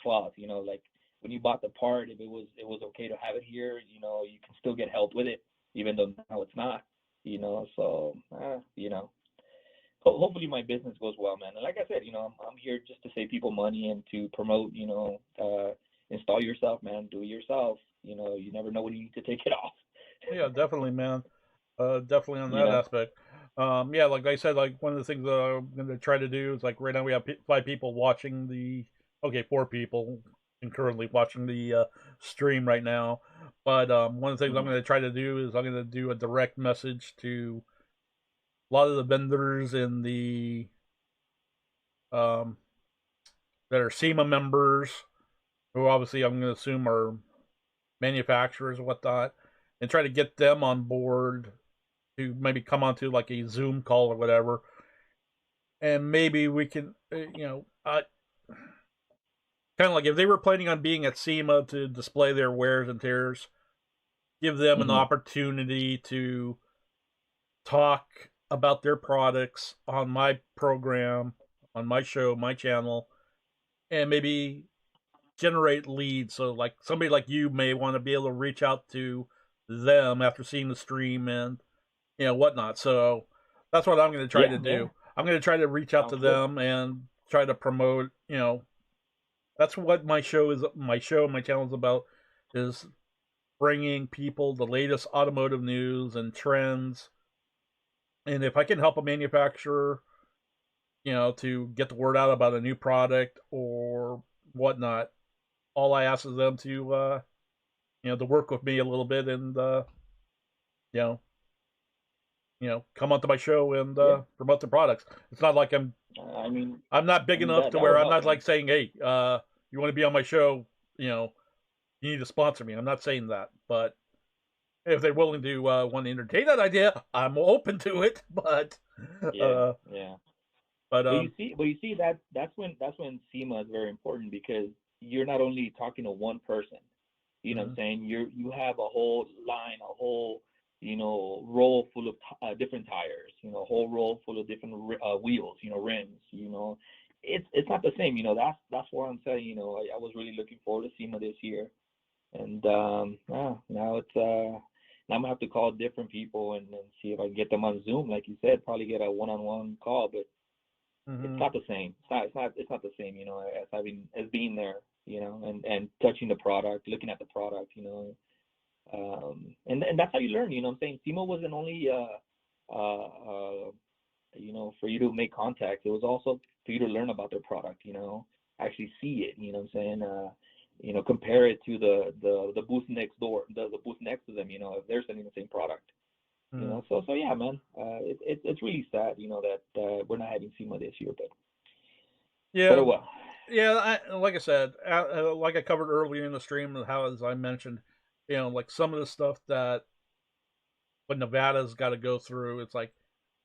clause, like when you bought the part, if it was okay to have it here, you can still get help with it, even though now it's not, so, hopefully my business goes well, man. And like I said, I'm here just to save people money and to promote, install yourself, man, do it yourself. You never know when you need to take it off. Yeah, definitely, man. Definitely on that aspect. Yeah, like I said, like one of the things that I'm going to try to do is, like, right now we have 5 people watching 4 people currently watching the stream right now. But one of the things I'm going to try to do is I'm going to do a direct message to a lot of the vendors in the that are SEMA members, who obviously I'm going to assume are manufacturers and whatnot, and try to get them on board to maybe come onto like a Zoom call or whatever, and maybe we can, kind of like if they were planning on being at SEMA to display their wares and tears, give them an opportunity to talk about their products on my program, on my show, my channel, and maybe generate leads. So like somebody like you may want to be able to reach out to them after seeing the stream and whatnot. So that's what I'm going to try to do. Yeah. I'm going to try to reach out to them and try to promote, that's what my show, my channel is about, is bringing people the latest automotive news and trends. And if I can help a manufacturer, to get the word out about a new product or whatnot, all I ask is them to, to work with me a little bit and, come onto my show and promote the products. It's not like I'm not big enough to where I'm not like saying, hey, you want to be on my show, you need to sponsor me. I'm not saying that, but if they're willing to want to entertain that idea, I'm open to it. But yeah. But you see that's when SEMA is very important, because you're not only talking to one person. You know what I'm saying? You have a whole line, a whole roll full of different tires. A whole roll full of different wheels. Rims. It's not the same. That's what I'm saying. I was really looking forward to SEMA this year, and now it's now I'm gonna have to call different people and see if I can get them on Zoom, like you said. Probably get a one-on-one call, but it's not the same. It's not the same. As being there. And touching the product, looking at the product. And that's how you learn. I'm saying? SEMA wasn't only for you to make contact. It was also for you to learn about their product. Actually see it. I'm saying? Compare it to the booth next door, the booth next to them. If they're selling the same product. So yeah, man. It's really sad. That we're not having SEMA this year, but yeah. Oh well. Yeah, like I said, like I covered earlier in the stream, how, as I mentioned, like some of the stuff that what Nevada's got to go through, it's like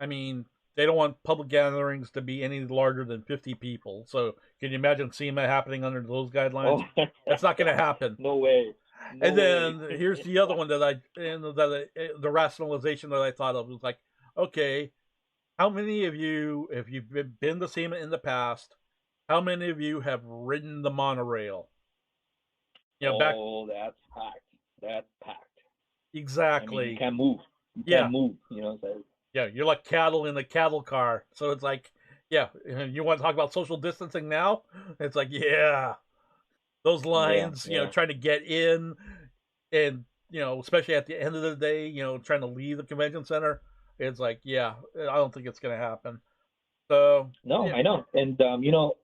I mean, they don't want public gatherings to be any larger than 50 people. So can you imagine SEMA happening under those guidelines? Oh, That's not going to happen. no way. No And then way. here's the other one the rationalization that I thought of was like, okay, how many of you, if you've been to SEMA in the past, how many of you have ridden the monorail? You know, back That's packed. That's packed. exactly. I mean, you can't move. You Yeah. can't move. You know, so Yeah, you're like cattle in a cattle car. So it's like, yeah, you want to talk about social distancing now? It's like, yeah, those lines, yeah. trying to get in and, especially at the end of the day, trying to leave the convention center. It's like, yeah, I don't think it's going to happen. So No, yeah. I know. And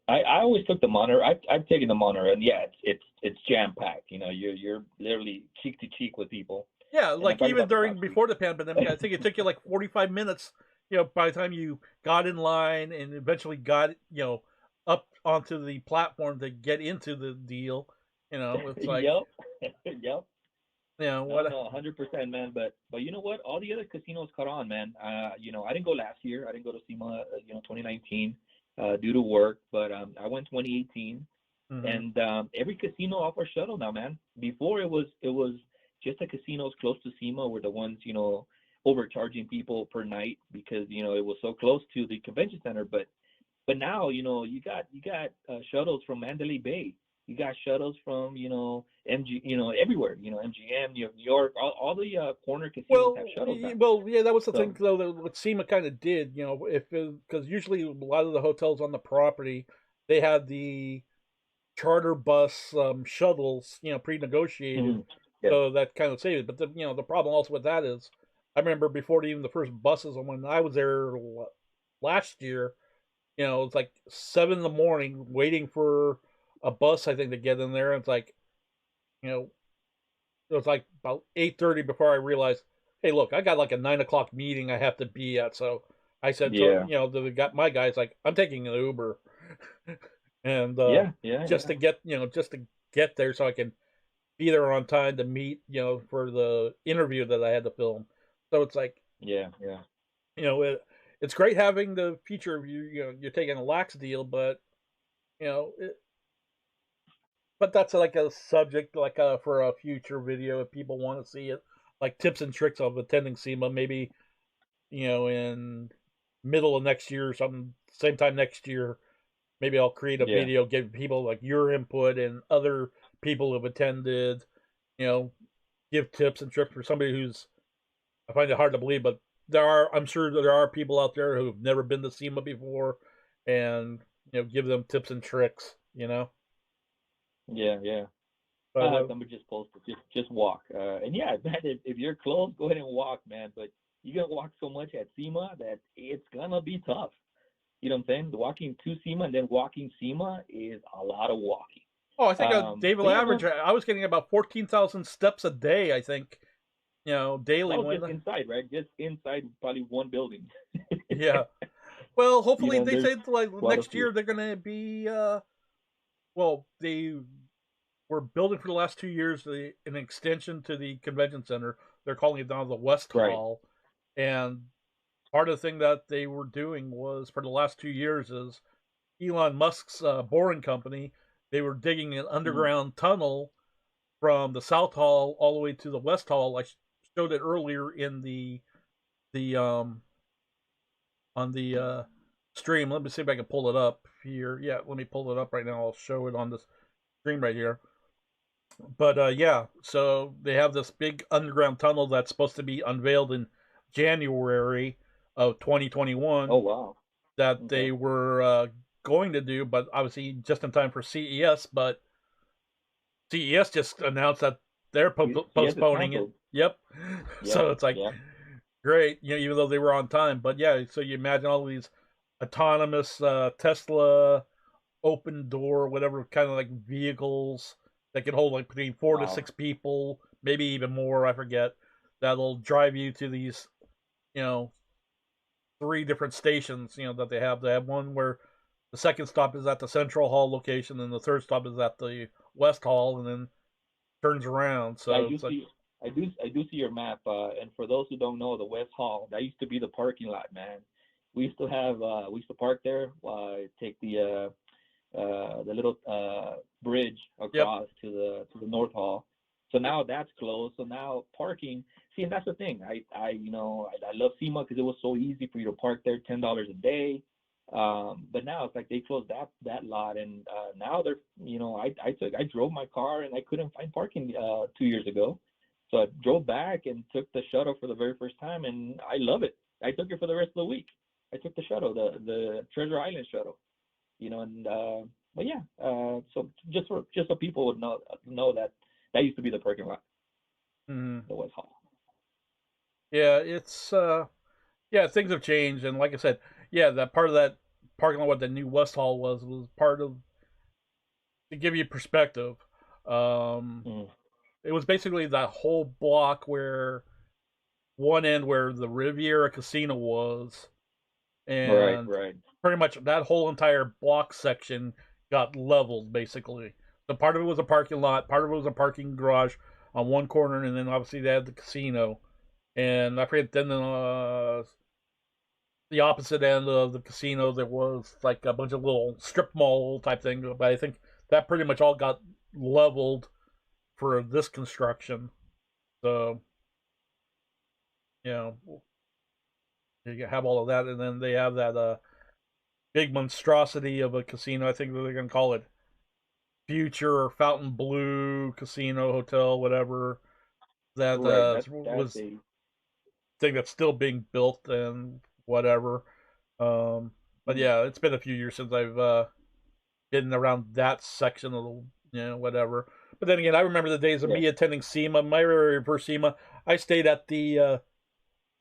I always took the monorail. I've taken the monorail, and yeah, it's jam packed. You know, you're literally cheek to cheek with people. Yeah, And like I'm even talking about before the pandemic, I think it took you like 45 minutes, by the time you got in line and eventually got, up onto the platform to get into the deal. It's like, Yep. Yep. No, 100%, man. But you know what? All the other casinos caught on, man. I didn't go last year. I didn't go to SEMA, 2019, due to work. But I went 2018, Mhm. and every casino offers shuttle now, man. Before it was just the casinos close to SEMA were the ones, overcharging people per night because it was so close to the convention center. But now, you got shuttles from Mandalay Bay. You got shuttles from, MG, everywhere, MGM, New York, all the corner casinos have shuttles now. Well, yeah, that was the So- thing though. That what SEMA kind of did, because usually a lot of the hotels on the property they had the charter bus shuttles, pre-negotiated, Mhm. Yeah. so that kind of saved it. But the problem also with that is, I remember before even the first buses, when I was there last year, it's like 7 in the morning waiting for a bus, I think, to get in there. And it's like, it was like about 8:30 before I realized, hey, look, I got like a 9 o'clock meeting I have to be at. So I said, Yeah. got my guys like, I'm taking an Uber, and Yeah. just to get there so I can be there on time to meet, for the interview that I had to film. So it's like, Yeah. it's great having the feature of you're taking a lax deal, but but that's like a subject like for a future video if people want to see it, like tips and tricks of attending SEMA, maybe in middle of next year or something, same time next year. Maybe I'll create a Yeah. video, give people like your input and other people who've attended, give tips and tricks for somebody who's, I find it hard to believe, but I'm sure there are people out there who've never been to SEMA before, and give them tips and tricks. Yeah. But, Somebody just posted, just walk. And yeah, man, if you're close, go ahead and walk, man. But you're gonna walk so much at SEMA that it's gonna be tough. You know what I'm saying? Walking to SEMA and then walking SEMA is a lot of walking. I think daily but yeah, average, I was getting about 14,000 steps a day, I think, daily. Just inside, right? Just inside probably one building. Yeah. Well, hopefully they say there's like quite a next year few. they're gonna be well, they were building for the last 2 years an extension to the convention center. They're calling it now the West Right. Hall, and part of the thing that they were doing was for the last 2 years is Elon Musk's boring company. They were digging an underground tunnel from the South Hall all the way to the West Hall. I showed it earlier in the on the stream. Let me see if I can pull it up here. Yeah, let me pull it up right now. I'll show it on this stream right here. But yeah, so they have this big underground tunnel that's supposed to be unveiled in January of 2021. Oh wow. That they were going to do, but obviously just in time for CES. But CES just announced that they're postponing it. Yep. So it's like, great, even though they were on time. But yeah, so you imagine all these autonomous Tesla open door, whatever kind of like vehicles that can hold like between 4 to 6 people, maybe even more, I forget, that'll drive you to these, 3 different stations, that they have. They have one where the second stop is at the Central Hall location, and the third stop is at the West Hall, and then turns around. So I do see your map. And for those who don't know, the West Hall, that used to be the parking lot, man. We used to have we used to park there. Take the little bridge across to the North Hall. So now that's closed. So now parking. See, and that's the thing. I love SEMA because it was so easy for you to park there, $10 a day. But now it's like they closed that lot, and now they're I drove my car and I couldn't find parking 2 years ago. So I drove back and took the shuttle for the very first time, and I love it. I took it for the rest of the week. I took the shuttle, the Treasure Island shuttle, and but yeah. So just so people would know that used to be the parking lot, the West Hall. Yeah, it's things have changed, and like I said, that part of that parking lot, what the new West Hall was part of, to give you perspective. It was basically that whole block where one end where the Riviera Casino was, and right. pretty much that whole entire block section got leveled basically. So part of it was a parking lot, part of it was a parking garage on one corner, and then obviously they had the casino. And I forget, then the opposite end of the casino, there was like a bunch of little strip mall type thing. But I think that pretty much all got leveled for this construction. So, you have all of that, and then they have that big monstrosity of a casino. I think they're going to call it Future or Fountain Blue Casino Hotel, whatever. That was thing that's still being built and whatever. But yeah, it's been a few years since I've been around that section of the, whatever. But then again, I remember the days of me attending SEMA. My very first SEMA, I stayed at the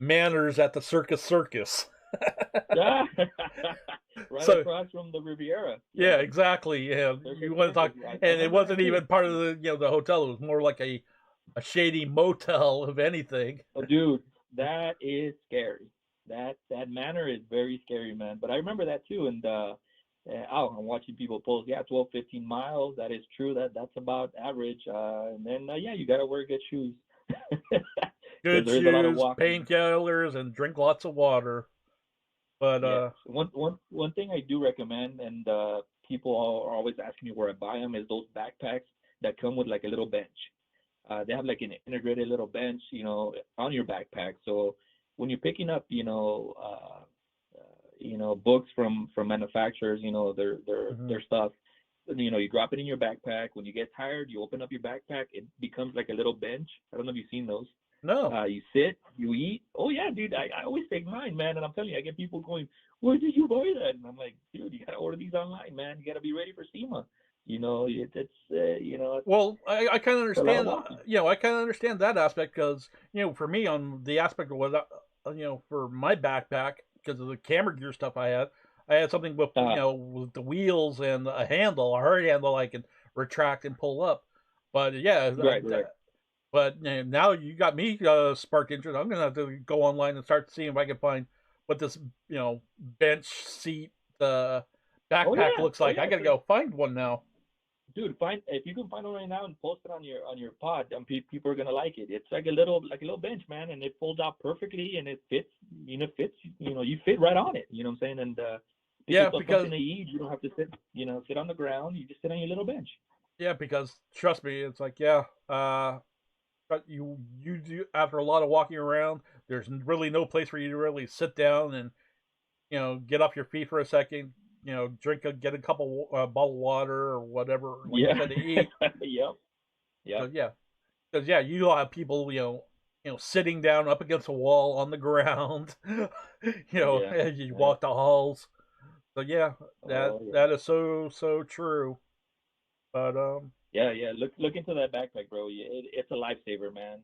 Manors at the Circus. Right across from the Riviera. Yeah, exactly. Yeah, you want to talk, and it wasn't even part of the the hotel. It was more like a shady motel, if anything. Oh, dude, that is scary. That manor is very scary, man. But I remember that too, and I'm watching people post. 12, 15 miles. That is true. That's about average. And then you gotta wear good shoes. Good shoes, painkillers, and drink lots of water. But one thing I do recommend, and people are always asking me where I buy them, is those backpacks that come with like a little bench. They have like an integrated little bench, on your backpack. So when you're picking up, books from manufacturers, their stuff, you drop it in your backpack. When you get tired, you open up your backpack. It becomes like a little bench. I don't know if you've seen those. No. You sit, you eat. Oh yeah, dude. I always take mine, man. And I'm telling you, I get people going, "Where did you buy that?" And I'm like, dude, you gotta order these online, man. You gotta be ready for SEMA. Well, I kind of understand. I kind of understand that aspect because for me, on the aspect of what for my backpack, because of the camera gear stuff I had something with with the wheels and a hard handle I can retract and pull up. But right. But now you got me sparked interest. I'm gonna have to go online and start seeing if I can find what this bench seat backpack looks like. I gotta go find one now. Dude, if you can find one right now and post it on your pod, people are gonna like it. It's like a little bench, man, and it folds out perfectly, and it fits. You fit right on it. You know what I'm saying? And because to eat, you don't have to sit on the ground. You just sit on your little bench. Yeah, because trust me, it's like but you do, after a lot of walking around, there's really no place for you to really sit down and get off your feet for a second. Get a couple bottle of water or whatever to eat. Yep. So, because you'll have people sitting down up against a wall on the ground. As you walk the halls. So that is so true. But look into that backpack, bro. It's a lifesaver, man.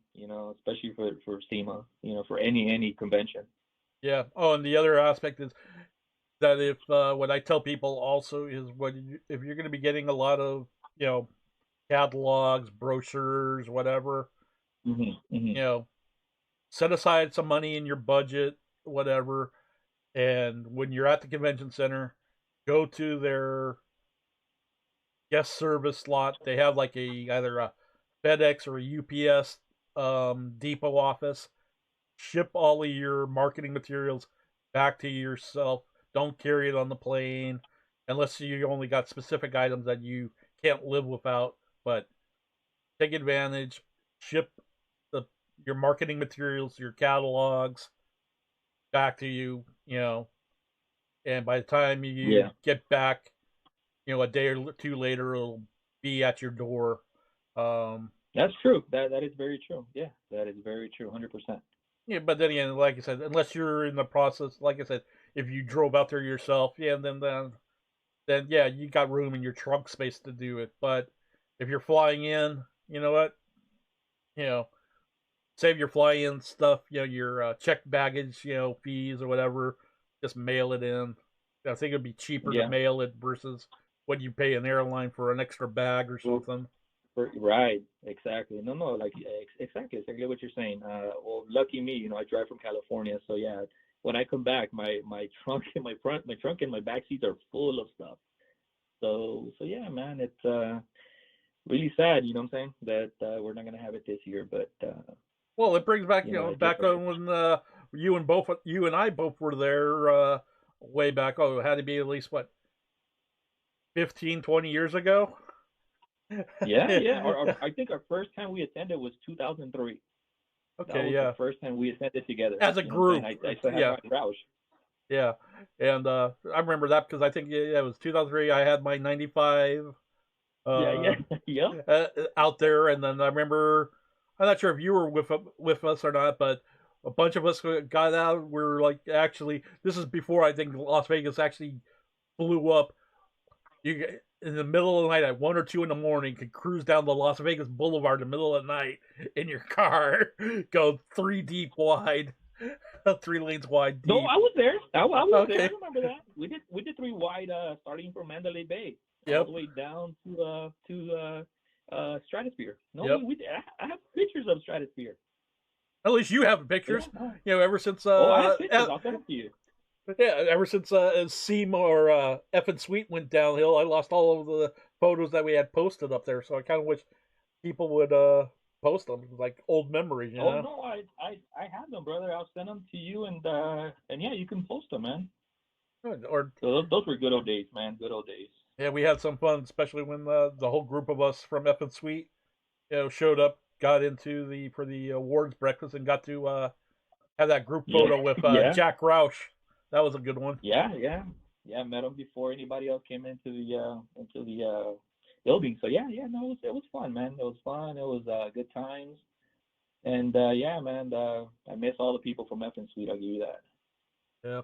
Especially for SEMA. For any convention. Yeah. Oh, and the other aspect is that if what I tell people also is if you're going to be getting a lot of catalogs, brochures, whatever, set aside some money in your budget, whatever, and when you're at the convention center, go to their guest service slot. They have like either a FedEx or a UPS Depot office. Ship all of your marketing materials back to yourself. Don't carry it on the plane unless you only got specific items that you can't live without. But take advantage. Ship the your marketing materials, your catalogs back to you. And by the time you get back, a day or two later, it'll be at your door. That's true. That is very true. Yeah, that is very true. 100%. Yeah, but then again, like I said, unless you're in the process, like I said, if you drove out there yourself, then yeah, you got room in your trunk space to do it. But if you're flying in, you know what? Save your fly-in stuff, your checked baggage, fees or whatever. Just mail it in. I think it'd be cheaper to mail it versus what you pay an airline for an extra bag or something. Right, exactly. No, like exactly what you're saying. Well, lucky me, I drive from California, so yeah. When I come back, my trunk and my trunk and my back seats are full of stuff. So yeah, man, it's really sad, you know what I'm saying, that we're not gonna have it this year, but. Well, it brings back, back on when you and I both were there way back. Oh, it had to be at least, 15, 20 years ago? Yeah. I think our first time we attended was 2003. Okay, that was the first time we attended together. As a group. I still have my Roush. Yeah, and I remember that because I think it was 2003. I had my 95. Out there, and then I remember. I'm not sure if you were with us or not, but a bunch of us got out. We're like, actually, this is before I think Las Vegas actually blew up. You in the middle of the night at 1 or 2 in the morning could cruise down the Las Vegas Boulevard in the middle of the night in your car, go 3 deep wide, 3 lanes wide deep. No, I was there. I was there. I remember that. We did 3 wide, starting from Mandalay Bay all the way down to Stratosphere. No, we did. I have pictures of Stratosphere. At least you have pictures. Ever since I have pictures. I'll send them to you. Yeah, ever since SEMA or F and Sweet went downhill, I lost all of the photos that we had posted up there. So I kind of wish people would post them, like old memories. You know? No, I have them, brother. I'll send them to you, and yeah, you can post them, man. Or so those were good old days, man. Good old days. Yeah, we had some fun, especially when the whole group of us from F and Sweet, showed up, got into for the awards breakfast, and got to have that group photo with Jack Roush. That was a good one. Yeah. Met him before anybody else came into the building. So yeah. No, it was fun, man. It was fun. It was good times. And yeah, man. I miss all the people from F and Sweet. I'll give you that. Yeah.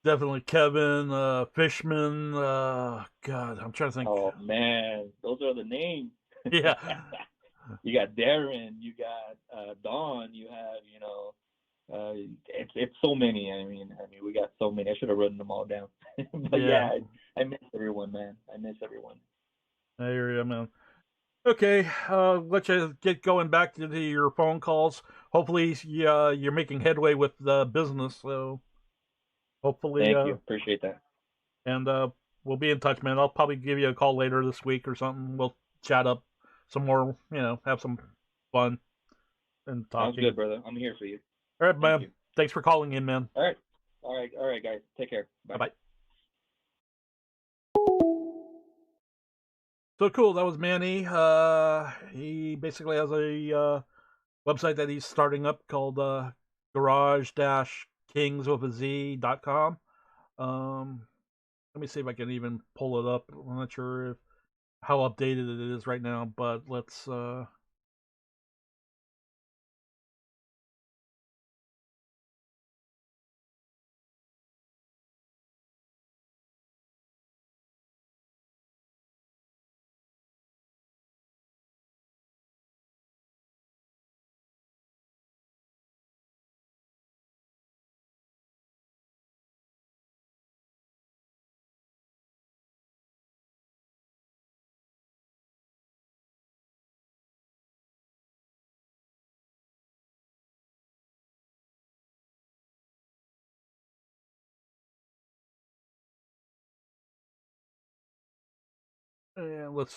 Definitely Kevin, Fishman. God, I'm trying to think. Oh man, those are the names. Yeah. You got Darren. You got Don. You have it's so many. I mean, we got so many. I should have written them all down. But yeah, I miss everyone, man. I miss everyone. I hear you, man. Okay, let you get going back to your phone calls. Hopefully, you're making headway with the business. So. Hopefully, thank you. Appreciate that. And we'll be in touch, man. I'll probably give you a call later this week or something. We'll chat up some more, have some fun and talking. Sounds good, brother. I'm here for you. All right, man. Thanks for calling in, man. All right, guys. Take care. Bye. So cool. That was Manny. He basically has a website that he's starting up called Garage-Kingz with a Z.com. Let me see if I can even pull it up. I'm not sure how updated it is right now, but let's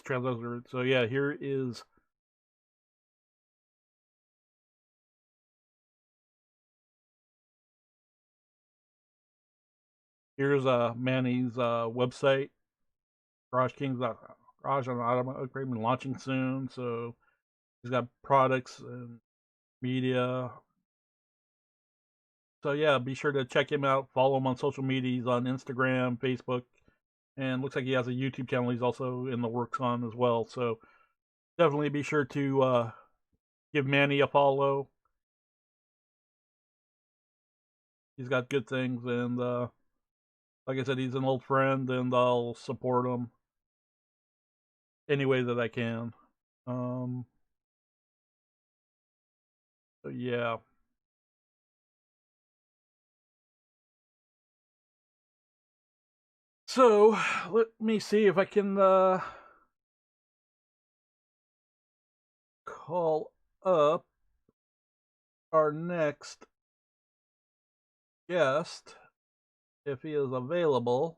try those. So yeah, here is Here's Manny's website, Garage-Kingz. Garage on Automotive Upgrade launching soon, so he's got products and media. So yeah, be sure to check him out. Follow him on social media. He's on Instagram, Facebook, and looks like he has a YouTube channel he's also in the works on as well. So definitely be sure to give Manny a follow. He's got good things, and like I said, he's an old friend, and I'll support him any way that I can. So yeah. So let me see if I can call up our next guest if he is available.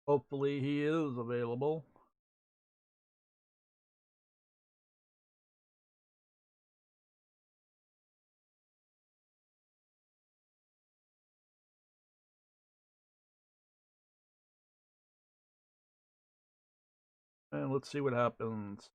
Hopefully he is available. And let's see what happens.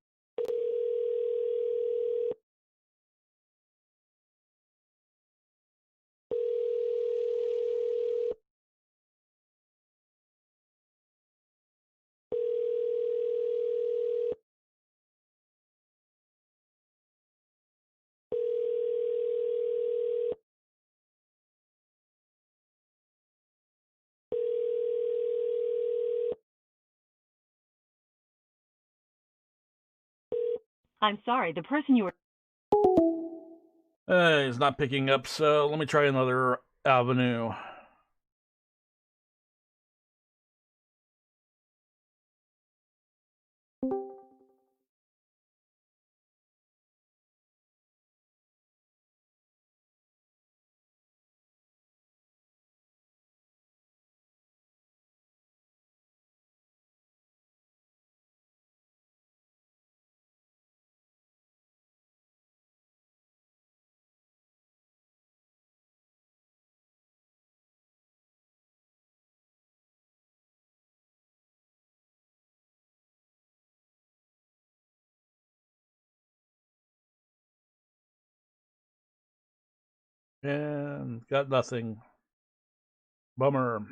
I'm sorry, the person you were... He's not picking up, so let me try another avenue. And got nothing. Bummer.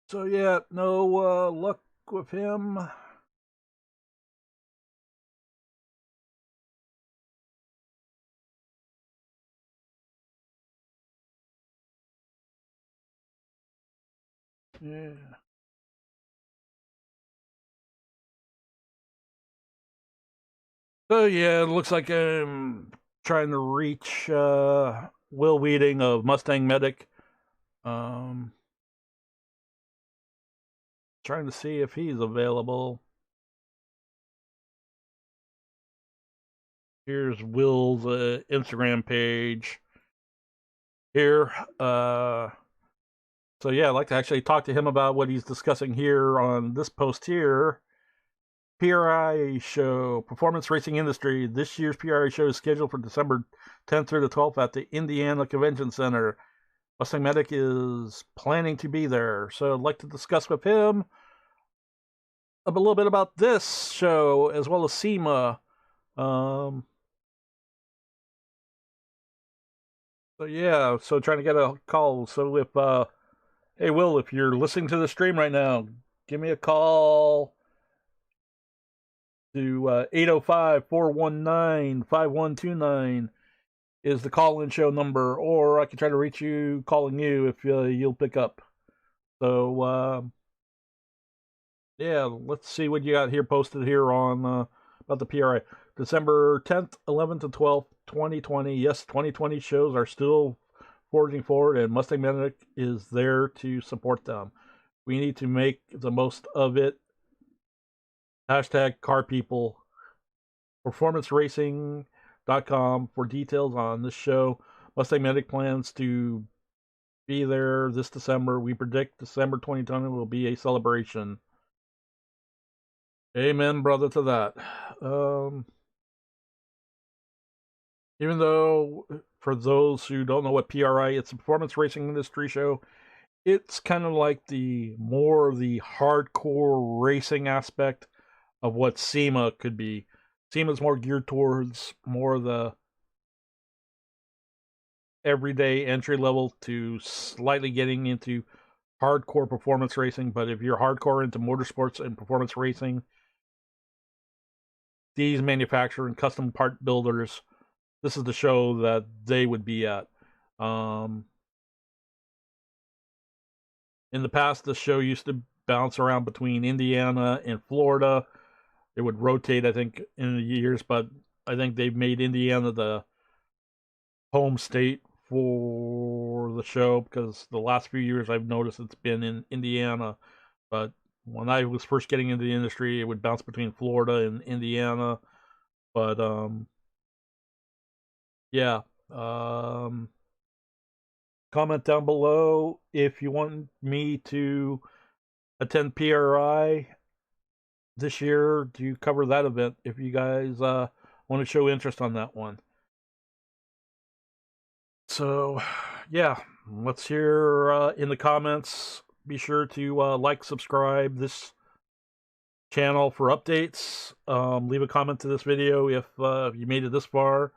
So yeah, no luck with him. Yeah. So yeah, it looks like I'm trying to reach Will Weeding of MustangMedic. Trying to see if he's available. Here's Will's Instagram page. Here. So yeah, I'd like to actually talk to him about what he's discussing here on this post here. PRI show, Performance Racing Industry. This year's PRI show is scheduled for December 10th through the 12th at the Indiana Convention Center. MustangMedic is planning to be there, so I'd like to discuss with him a little bit about this show as well as SEMA. So yeah, so trying to get a call. So if hey Will, if you're listening to the stream right now, give me a call to 805-419-5129 is the call-in show number, or I can try to reach you calling you if you'll pick up. So yeah, let's see what you got here posted here on about the PRI. December 10th, 11th, and 12th, 2020. Yes, 2020 shows are still forging forward, and MustangMedic is there to support them. We need to make the most of it. Hashtag car people. PerformanceRacing.com for details on this show. MustangMedic plans to be there this December. We predict December 2020 will be a celebration. Amen, brother, to that. Even though, for those who don't know what PRI, it's a performance racing industry show. It's kind of like the hardcore racing aspect of what SEMA could be. SEMA is more geared towards more the everyday entry level to slightly getting into hardcore performance racing. But if you're hardcore into motorsports and performance racing, these manufacturer and custom part builders, this is the show that they would be at. In the past, the show used to bounce around between Indiana and Florida. It would rotate, I think, in the years, but I think they've made Indiana the home state for the show, because the last few years I've noticed it's been in Indiana. But when I was first getting into the industry, it would bounce between Florida and Indiana. But yeah. Comment down below if you want me to attend PRI this year to cover that event, if you guys want to show interest on that one. So, yeah, let's hear in the comments. Be sure to like, subscribe this channel for updates. Leave a comment to this video if you made it this far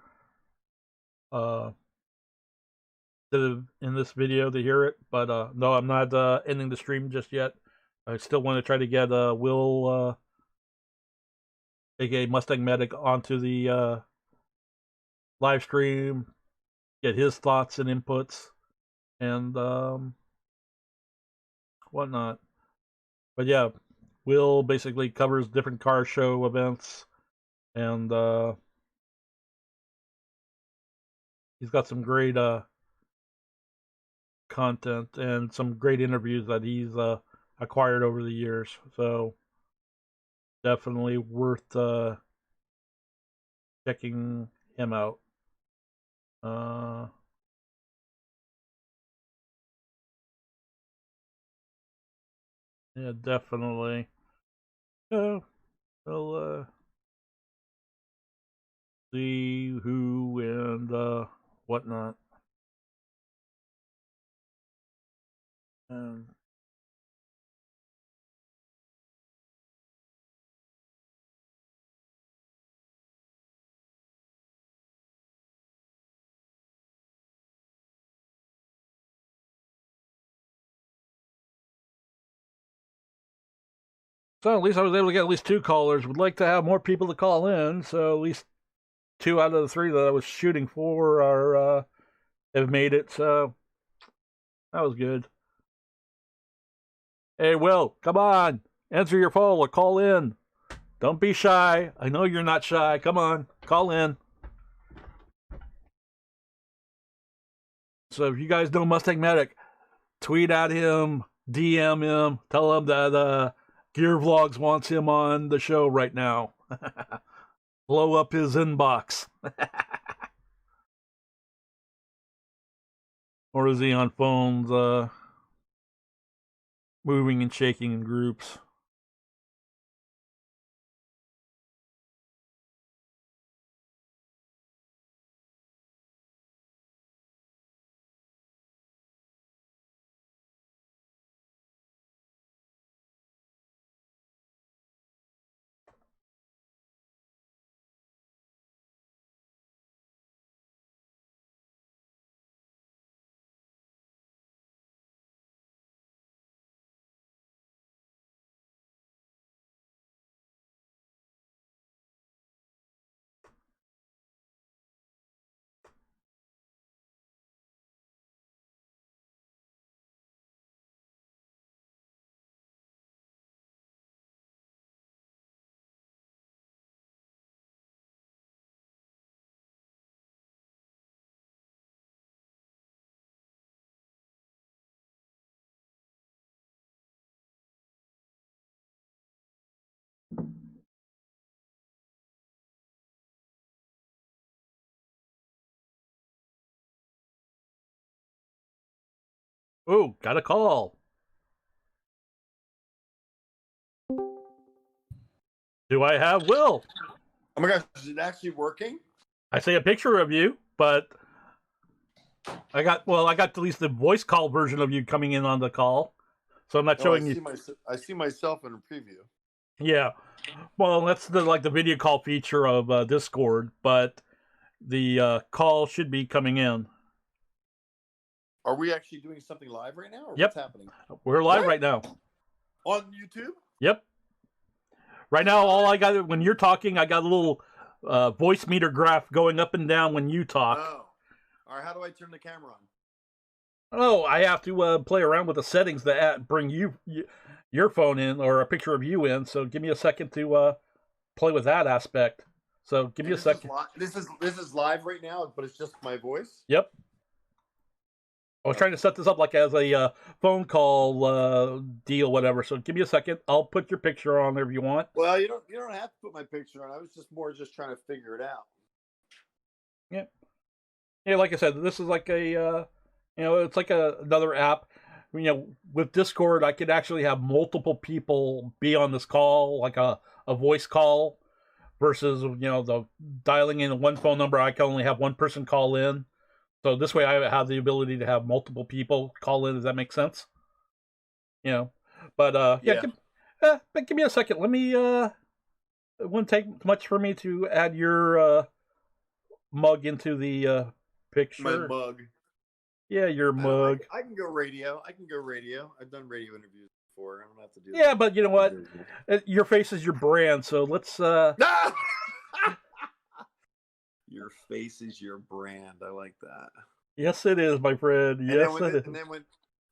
in this video to hear it. But no, I'm not ending the stream just yet. I still want to try to get Will, aka MustangMedic, onto the live stream, get his thoughts and inputs, and whatnot. But yeah, Will basically covers different car show events, and he's got some great content and some great interviews that he's acquired over the years. So definitely worth checking him out. Yeah, definitely. So we'll see who and whatnot. And so at least I was able to get at least 2 callers. Would like to have more people to call in, so at least 2 out of the 3 that I was shooting for are have made it. So that was good. Hey, Will, come on, answer your phone or call in. Don't be shy. I know you're not shy. Come on, call in. So if you guys know MustangMedic, tweet at him, DM him, tell him that Gear Vlogz wants him on the show right now. Blow up his inbox. Or is he on phones, moving and shaking in groups? Oh, got a call. Do I have Will? Oh my gosh, is it actually working? I see a picture of you, but I got at least the voice call version of you coming in on the call. So I'm not showing you. I see myself in a preview. Yeah. Well, that's the video call feature of Discord, but the call should be coming in. Are we actually doing something live right now? Or Yep. What's happening? We're live right now. On YouTube? Yep. Right now, all I got, when you're talking, I got a little voice meter graph going up and down when you talk. Oh. All right, how do I turn the camera on? Oh, I have to play around with the settings that bring your phone in or a picture of you in. So give me a second to play with that aspect. So give me a second. This is live right now, but it's just my voice? Yep. I was trying to set this up like as a phone call deal, whatever. So give me a second. I'll put your picture on there if you want. Well, you don't have to put my picture on. I was just trying to figure it out. Yeah. Yeah, like I said, this is like a it's like another app. With Discord, I could actually have multiple people be on this call, like a voice call, versus the dialing in one phone number. I can only have one person call in. So this way, I have the ability to have multiple people call in. Does that make sense? But yeah. Give me a second. Let me. It wouldn't take much for me to add your mug into the picture. My mug. Yeah, your mug. I can go radio. I've done radio interviews before. I don't have to do that. Yeah, but you know what? Your face is your brand, so let's. Your face is your brand. I like that. Yes, it is, my friend. Yes, it is.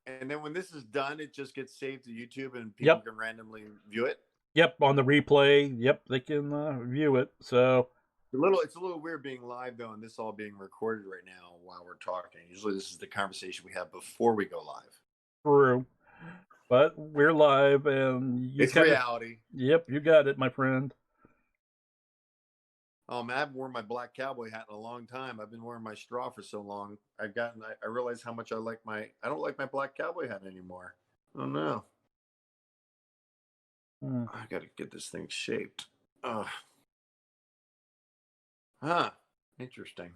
And then when this is done, it just gets saved to YouTube, and people can randomly view it. Yep, on the replay. Yep, they can view it. So. It's a little weird being live though, and this all being recorded right now while we're talking. Usually, this is the conversation we have before we go live. True, but we're live, and it's reality. Yep, you got it, my friend. Oh man, I haven't worn my black cowboy hat in a long time. I've been wearing my straw for so long. I realized how much I don't like my black cowboy hat anymore. Oh no. I got to get this thing shaped. Huh. Interesting.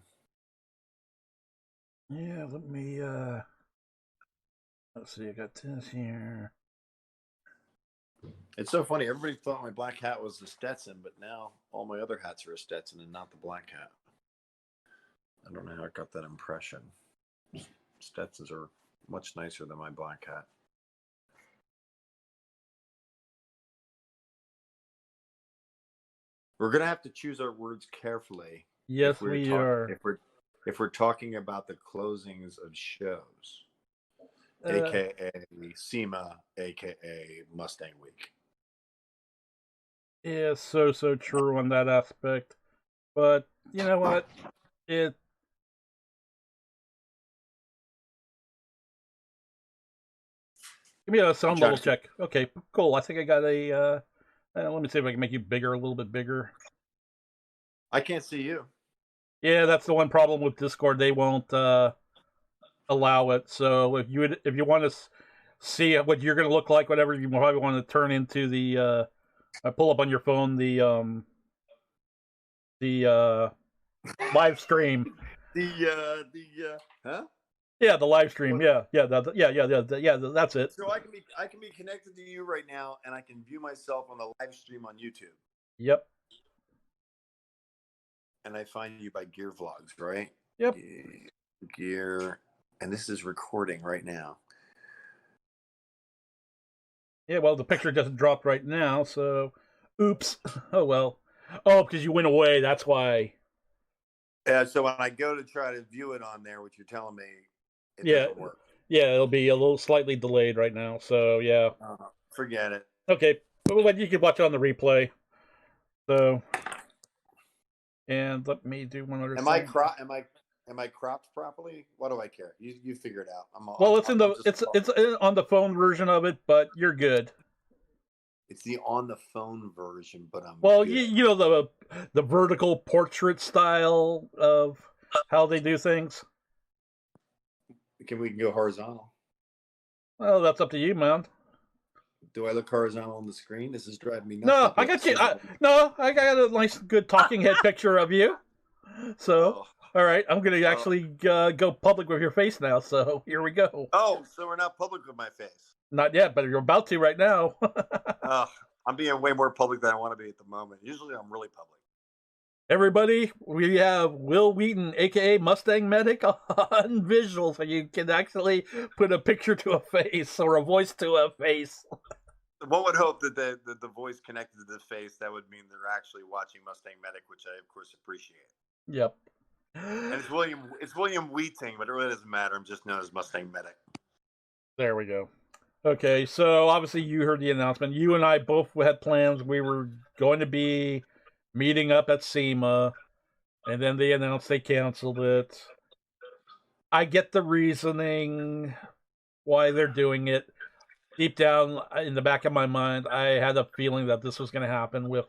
Yeah, let me let's see, I got this here. It's so funny. Everybody thought my black hat was the Stetson, but now all my other hats are a Stetson and not the black hat. I don't know how I got that impression. Stetsons are much nicer than my black hat. We're gonna have to choose our words carefully. Yes, we are. If we're talking about the closings of shows, aka SEMA, aka Mustang Week. Yeah, so true on that aspect. But you know what? Give me a sound level check. Okay, cool. I think I got a. Let me see if I can make you bigger, a little bit bigger. I can't see you. Yeah, that's the one problem with Discord. They won't allow it. So if you want to see what you're going to look like, whatever, you probably want to turn into the pull up on your phone the live stream. Huh? Yeah, the live stream. Yeah, that's it. So I can be connected to you right now, and I can view myself on the live stream on YouTube. Yep. And I find you by Gear Vlogz, right? Yep. Gear, and this is recording right now. Yeah, well, the picture doesn't drop right now, so oops. Oh well. Oh, because you went away. That's why. Yeah. So when I go to try to view it on there, what you're telling me. It doesn't work. Yeah, it'll be a little slightly delayed right now. So yeah. Forget it. Okay, but you can watch it on the replay. So, and let me do one other. Am I cropped properly? What do I care? You figure it out. It's on the phone version of it, but you're good. It's the on the phone version, but I'm well. Good. You know the vertical portrait style of how they do things. We can go horizontal. Well, that's up to you, man. Do I look horizontal on the screen? This is driving me nuts. No, I got you. I got a nice, good talking head picture of you. So, all right, I'm gonna actually go public with your face now. So here we go. Oh, so we're not public with my face. Not yet, but you're about to right now. I'm being way more public than I want to be at the moment. Usually, I'm really public. Everybody, we have Will Wheaton, aka MustangMedic, on visual, so you can actually put a picture to a face or a voice to a face. One would hope that the voice connected to the face, that would mean they're actually watching MustangMedic, which I of course appreciate. Yep. And it's William Wheating, but it really doesn't matter. I'm just known as MustangMedic. There we go. Okay, so obviously you heard the announcement. You and I both had plans. We were going to be meeting up at SEMA, and then they announced they canceled it. I get the reasoning why they're doing it. Deep down in the back of my mind, I had a feeling that this was going to happen with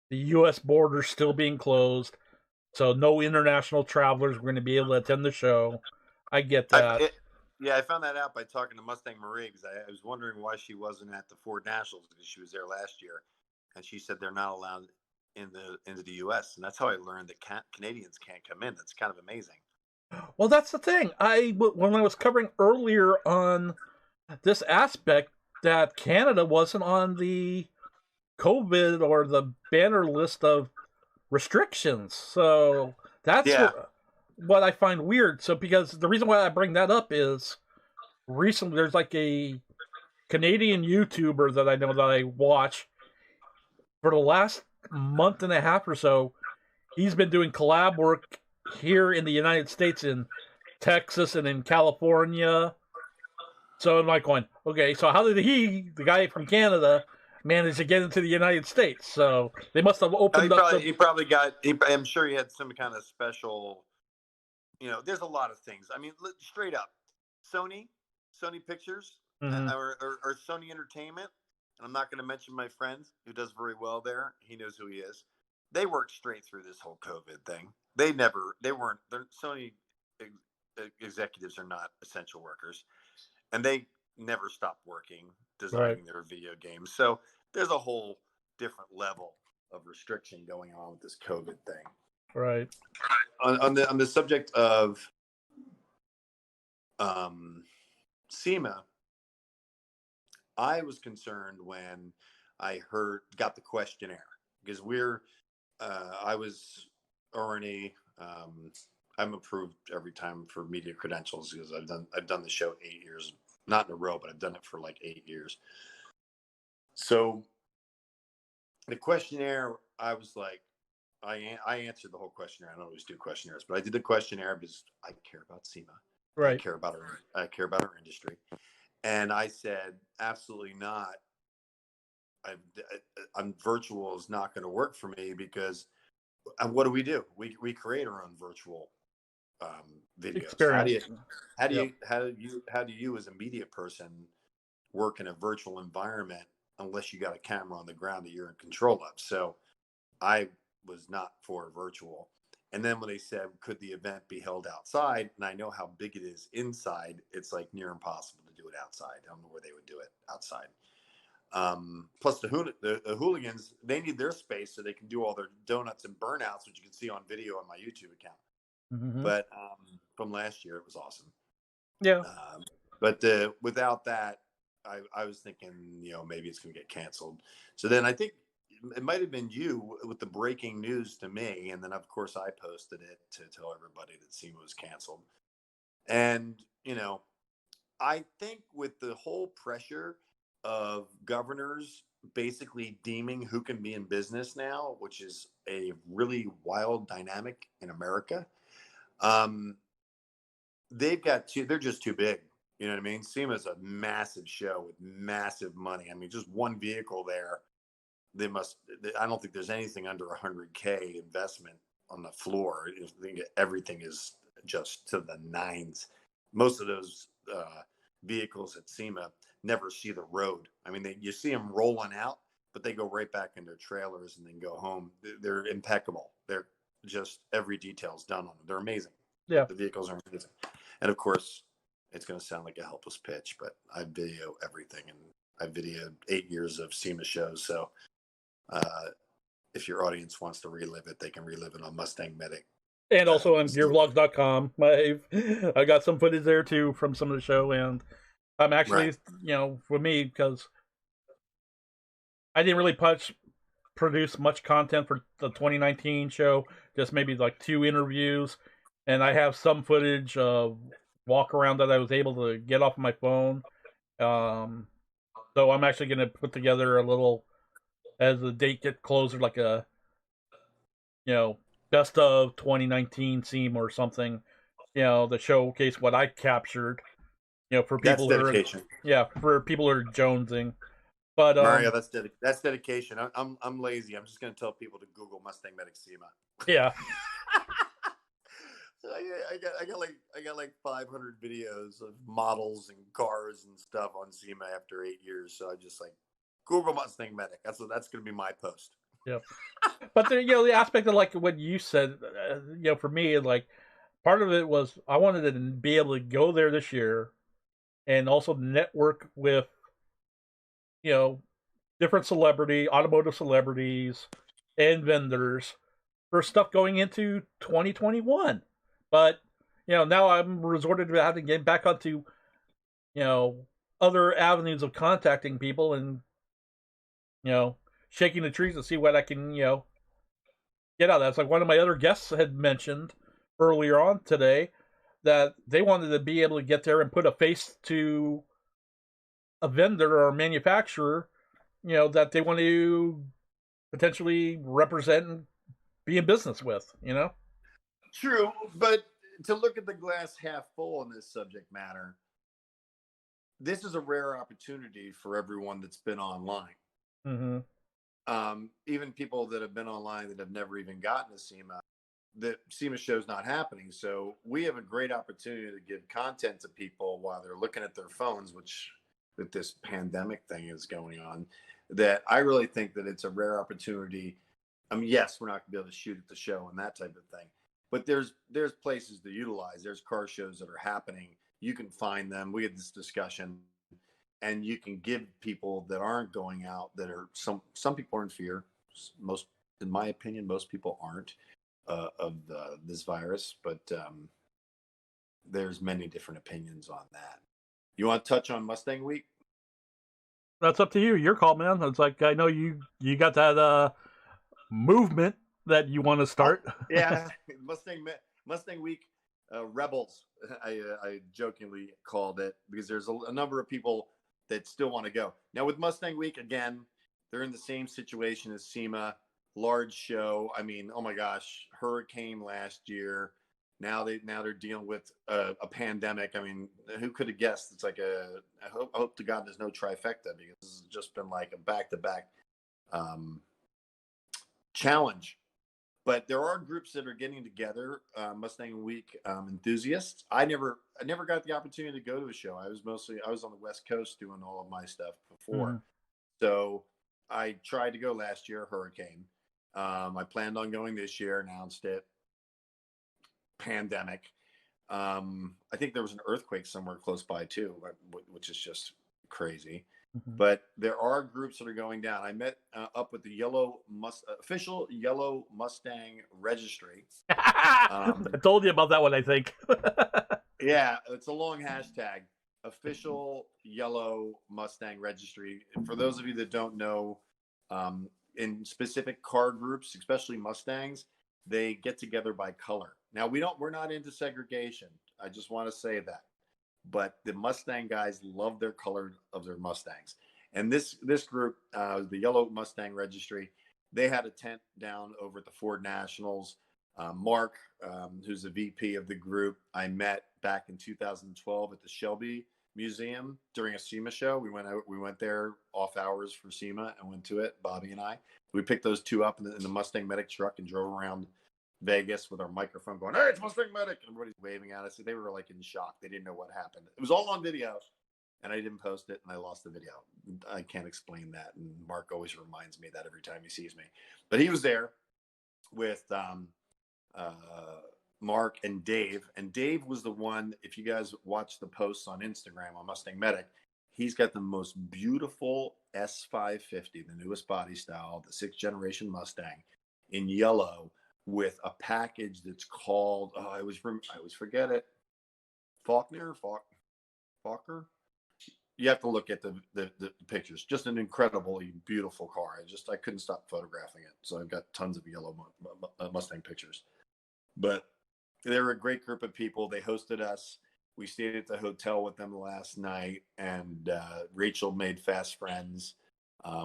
the U.S. border still being closed, so no international travelers were going to be able to attend the show. I get that. I found that out by talking to Mustang Marie, because I was wondering why she wasn't at the Ford Nationals, because she was there last year, and she said they're not allowed into the U.S. And that's how I learned that Canadians can't come in. That's kind of amazing. Well, that's the thing. When I was covering earlier on this aspect, that Canada wasn't on the COVID or the banner list of restrictions. So that's what I find weird. So because the reason why I bring that up is recently there's like a Canadian YouTuber that I know that I watch for the last month and a half or so. He's been doing collab work here in the United States, in Texas and in California. So I'm like going, okay, so how did the guy from Canada, manage to get into the United States? So they must have opened up. I'm sure he had some kind of special, there's a lot of things. I mean, straight up, Sony Pictures, or Sony Entertainment, and I'm not going to mention my friend who does very well there. He knows who he is. They worked straight through this whole COVID thing. Sony executives are not essential workers, and they never stopped working, designing their video games. So there's a whole different level of restriction going on with this COVID thing. Right. On the subject of SEMA, I was concerned when I got the questionnaire, because I was already, I'm approved every time for media credentials, because I've done the show 8 years, not in a row, but I've done it for like 8 years. So the questionnaire, I was like, I answered the whole questionnaire. I don't always do questionnaires, but I did the questionnaire because I care about SEMA. Right. I care about our industry. And I said, absolutely not. Virtual is not going to work for me, because what do? We create our own virtual videos. Experience. How do you as a media person work in a virtual environment unless you got a camera on the ground that you're in control of? So I was not for virtual. And then when they said, could the event be held outside? And I know how big it is inside. It's like near impossible to do it outside. I don't know where they would do it outside. Plus the hooligans, they need their space so they can do all their donuts and burnouts, which you can see on video on my YouTube account. Mm-hmm. But from last year, it was awesome. Yeah. But without that, I was thinking, maybe it's going to get canceled. So then I think it might have been you with the breaking news to me. And then, of course, I posted it to tell everybody that SEMA was canceled. And, I think with the whole pressure of governors basically deeming who can be in business now, which is a really wild dynamic in America, they're just too big. You know what I mean? SEMA's a massive show with massive money. I mean, just one vehicle there, I don't think there's anything under $100K investment on the floor. I think everything is just to the nines. Most of those vehicles at SEMA never see the road. I mean, you see them rolling out, but they go right back in their trailers and then go home. They're impeccable. They're just, every detail's done on them. They're amazing. Yeah. The vehicles are amazing. And of course, it's going to sound like a helpless pitch, but I video everything, and I videoed 8 years of SEMA shows. So if your audience wants to relive it, they can relive it on MustangMedic. And also on gearvlogs.com. I got some footage there too from some of the show, and I'm actually, for me, because I didn't really produce much content for the 2019 show, just maybe like 2 interviews, and I have some footage of walk around that I was able to get off my phone. So I'm actually going to put together a little, as the date gets closer, like a, best of 2019 SEMA or something, to showcase what I captured, for people That's dedication. For people who are jonesing. But Mario, that's dedication. I'm lazy. I'm just going to tell people to Google MustangMedic SEMA. Yeah. I got like 500 videos of models and cars and stuff on SEMA after 8 years. So I just like Google MustangMedic. That's going to be my post. Yeah. But the aspect of like what you said, for me, like part of it was I wanted to be able to go there this year and also network with, different automotive celebrities and vendors for stuff going into 2021. But, now I'm resorted to having to get back onto, other avenues of contacting people and, shaking the trees to see what I can, get out of that. It's like one of my other guests had mentioned earlier on today that they wanted to be able to get there and put a face to a vendor or a manufacturer, that they want to potentially represent and be in business with, True, but to look at the glass half full on this subject matter, this is a rare opportunity for everyone that's been online. Mm-hmm. Even people that have been online that have never even gotten to SEMA, the SEMA show's not happening. So we have a great opportunity to give content to people while they're looking at their phones, which with this pandemic thing is going on, that I really think that it's a rare opportunity. Yes, we're not going to be able to shoot at the show and that type of thing, but there's places to utilize. There's car shows that are happening. You can find them. We had this discussion, and you can give people that aren't going out, that are some people are in fear. Most, in my opinion, most people aren't of this virus, but there's many different opinions on that. You want to touch on Mustang Week? That's up to you. Your call, man. It's like, I know you got that movement that you want to start. Yeah, Mustang Week Rebels, I jokingly called it, because there's a number of people that still want to go. Now with Mustang Week, again, they're in the same situation as SEMA, large show. I mean, oh my gosh, hurricane last year. Now they're dealing with a pandemic. I mean, who could have guessed? It's like I hope to God there's no trifecta, because this has just been like a back-to-back challenge. But there are groups that are getting together, Mustang Week enthusiasts. I never got the opportunity to go to a show. I was on the West Coast doing all of my stuff before. Mm-hmm. So I tried to go last year, hurricane. I planned on going this year, announced it. Pandemic. I think there was an earthquake somewhere close by too, which is just crazy. Mm-hmm. But there are groups that are going down. I met up with the official Yellow Mustang Registry. I told you about that one, I think. Yeah, it's a long hashtag. Official Yellow Mustang Registry. For those of you that don't know, in specific car groups, especially Mustangs, they get together by color. Now we're not into segregation. I just want to say that. But the Mustang guys love their color of their Mustangs. And this group, the Yellow Mustang Registry, they had a tent down over at the Ford Nationals. Mark, who's the VP of the group, I met back in 2012 at the Shelby Museum during a SEMA show. We went there off hours for SEMA and went to it, Bobby and I. We picked those two up in the MustangMedic truck and drove around Vegas with our microphone going, "Hey, it's MustangMedic," and everybody's waving at us. They were like in shock. They didn't know what happened. It was all on video, and I didn't post it, and I lost the video. I can't explain that, and Mark always reminds me that every time he sees me. But he was there with Mark, and Dave. And Dave was the one, if you guys watch the posts on Instagram on MustangMedic, he's got the most beautiful S550, the newest body style, the 6th generation Mustang in yellow with a package that's called, I always forget it, Faulkner? You have to look at the pictures. Just an incredibly beautiful car. I couldn't stop photographing it. So I've got tons of yellow Mustang pictures. But they were a great group of people. They hosted us. We stayed at the hotel with them last night, and Rachel made fast friends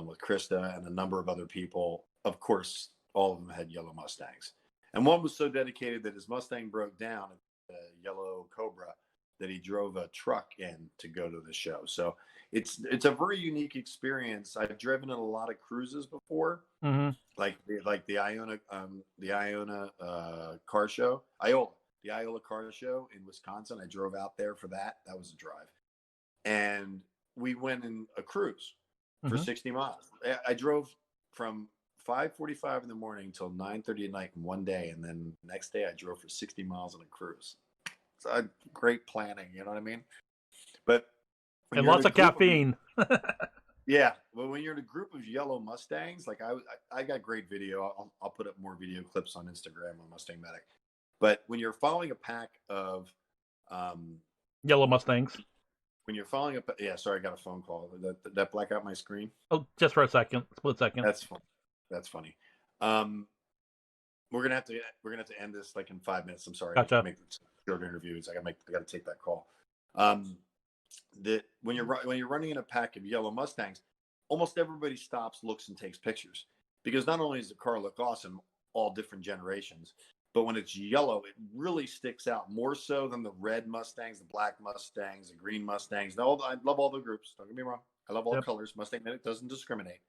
with Krista and a number of other people. Of course, all of them had yellow Mustangs. And one was so dedicated that his Mustang broke down, a yellow Cobra, that he drove a truck in to go to the show. So it's a very unique experience. I've driven in a lot of cruises before, like the Iona car show, the Iola car show in Wisconsin. I drove out there for that. That was a drive, and we went in a cruise for 60 miles. I drove from 5:45 in the morning till 9:30 at night in one day, and then the next day I drove for 60 miles on a cruise. So great planning, you know what I mean? But and lots of caffeine. Yeah, well, when you're in a group of yellow Mustangs, like I got great video. I'll put up more video clips on Instagram on MustangMedic. But when you're following a pack of yellow Mustangs, when you're following up, yeah, sorry, I got a phone call. That black out my screen. Oh, just for a second, split second. That's fun. That's funny. We're gonna have to end this like in 5 minutes. I'm sorry. Gotcha. I make short interviews. I gotta take that call. That when you're running in a pack of yellow Mustangs, almost everybody stops, looks, and takes pictures, because not only does the car look awesome, all different generations, but when it's yellow, it really sticks out more so than the red Mustangs, the black Mustangs, the green Mustangs. I love all the groups. Don't get me wrong. I love all colors. MustangMedic doesn't discriminate.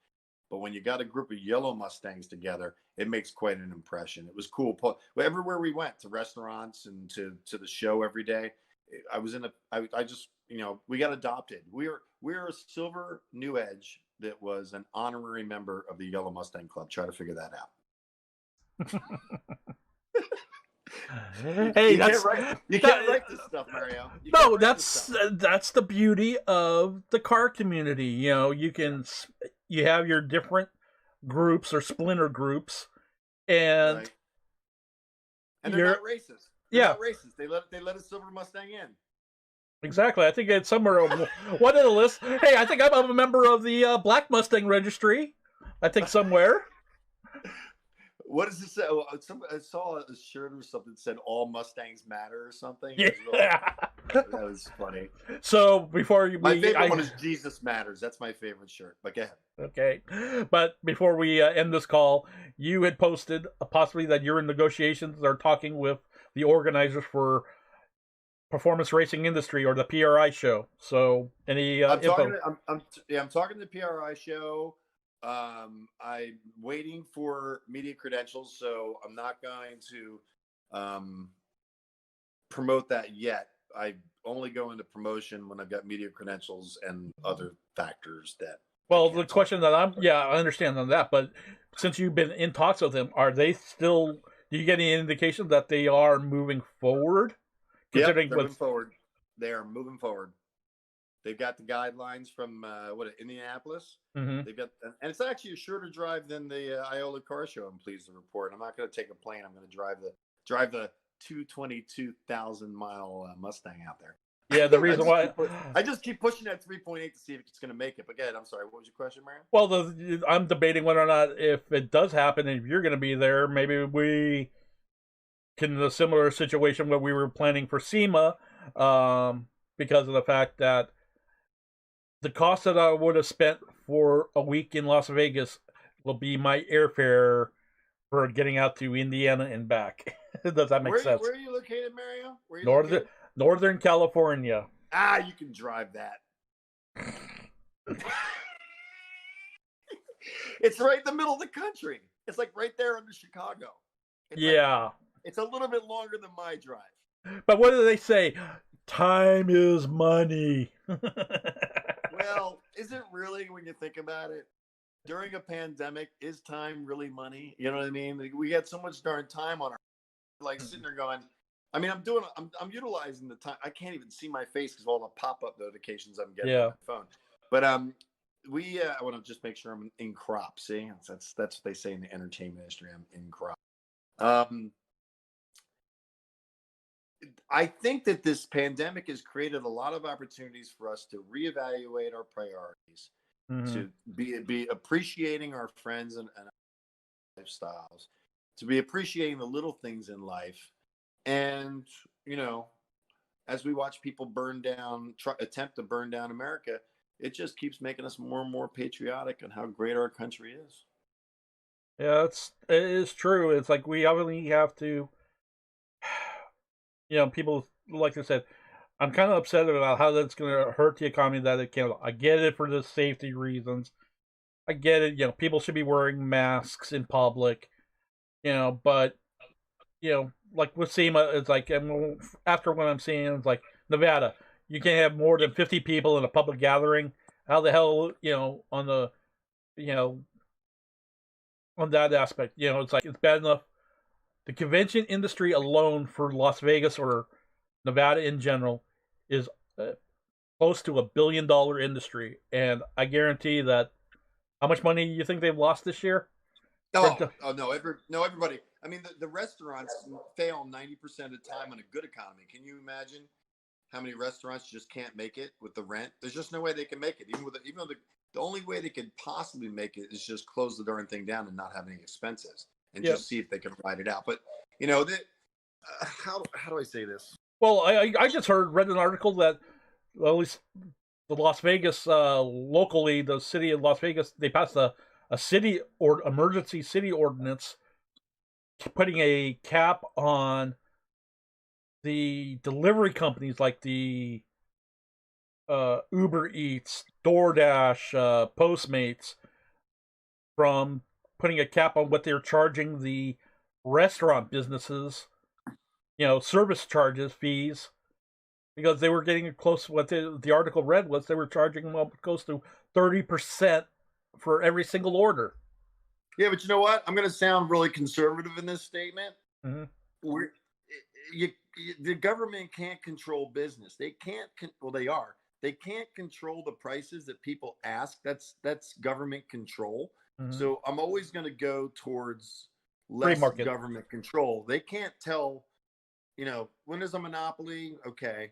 But when you got a group of yellow Mustangs together, it makes quite an impression. It was cool. Everywhere we went, to restaurants and to the show every day, I just, we got adopted. We're a silver New Edge that was an honorary member of the Yellow Mustang Club. Try to figure that out. Hey, you can't write this stuff, Mario. No, that's the beauty of the car community. You have your different groups or splinter groups, and right. And they're not racist. They're not racist. They let a silver Mustang in. Exactly. I think it's somewhere one of the lists. Hey, I think I'm a member of the Black Mustang Registry. I think somewhere. What does it say? I saw a shirt or something that said "All Mustangs Matter" or something. Yeah. That was funny. So my favorite one is "Jesus Matters." That's my favorite shirt. But go ahead. Okay, but before we end this call, you had posted possibly that you're in negotiations or talking with the organizers for Performance Racing Industry or the PRI show. So any info? I'm talking to the PRI show. I'm waiting for media credentials, so I'm not going to promote that yet. I only go into promotion when I've got media credentials and other factors that. Well, the question that I understand on that, but since you've been in talks with them, are they still? Do you get any indication that they are moving forward? Yeah, they're moving forward. They are moving forward. They've got the guidelines from Indianapolis. Mm-hmm. They've got, and it's actually a shorter drive than the Iola car show. I'm pleased to report. I'm not going to take a plane. I'm going to drive the 222,000 mile Mustang out there. Yeah, the reason why I just keep pushing that 3.8 to see if it's going to make it. But again, I'm sorry. What was your question, Marion? Well, I'm debating whether or not if it does happen, and if you're going to be there, maybe we can in a similar situation where we were planning for SEMA, because of the fact that the cost that I would have spent for a week in Las Vegas will be my airfare for getting out to Indiana and back. Does that make sense? Where are you located, Mario? Northern California. You can drive that. It's right in the middle of the country. It's like right there under Chicago. It's a little bit longer than my drive. But what do they say? Time is money. Well, is it really when you think about it? During a pandemic, is time really money? You know what I mean? We got so much darn time on our, like, sitting there going, I mean, I'm utilizing the time. I can't even see my face because of all the pop-up notifications I'm getting Yeah. on my phone. But I want to just make sure I'm in crop. See, that's what they say in the entertainment industry. I'm in crop. I think that this pandemic has created a lot of opportunities for us to reevaluate our priorities, to be appreciating our friends and our lifestyles, to be appreciating the little things in life. And, as we watch people attempt to burn down America, it just keeps making us more and more patriotic on how great our country is. Yeah, it is true. It's like we only have to, people, like I said, I'm kind of upset about how that's going to hurt the economy that it can. I get it for the safety reasons. I get it. People should be wearing masks in public, but, like with SEMA, it's like, after what I'm seeing, it's like Nevada, you can't have more than 50 people in a public gathering. How the hell, on the, on that aspect, it's like, it's bad enough. The convention industry alone for Las Vegas or Nevada in general is close to $1 billion industry, and I guarantee that. How much money do you think they've lost this year? No, everybody. I mean, the restaurants fail 90% of the time in a good economy. Can you imagine how many restaurants just can't make it with the rent? There's just no way they can make it. Even though the only way they could possibly make it is just close the darn thing down and not have any expenses and just see if they can ride it out. But how do I say this? Well, I just read an article that at least the Las Vegas locally, the city of Las Vegas, they passed a city or emergency city ordinance putting a cap on the delivery companies like the Uber Eats, DoorDash, Postmates, from putting a cap on what they're charging the restaurant businesses, service charges, fees, because they were getting close. What the article read was they were charging them close to 30% for every single order. Yeah, but you know what? I'm going to sound really conservative in this statement. The government can't control business. They can't. Well, they are. They can't control the prices that people ask. That's government control. So I'm always going to go towards less government control. They can't tell. When there's a monopoly, okay,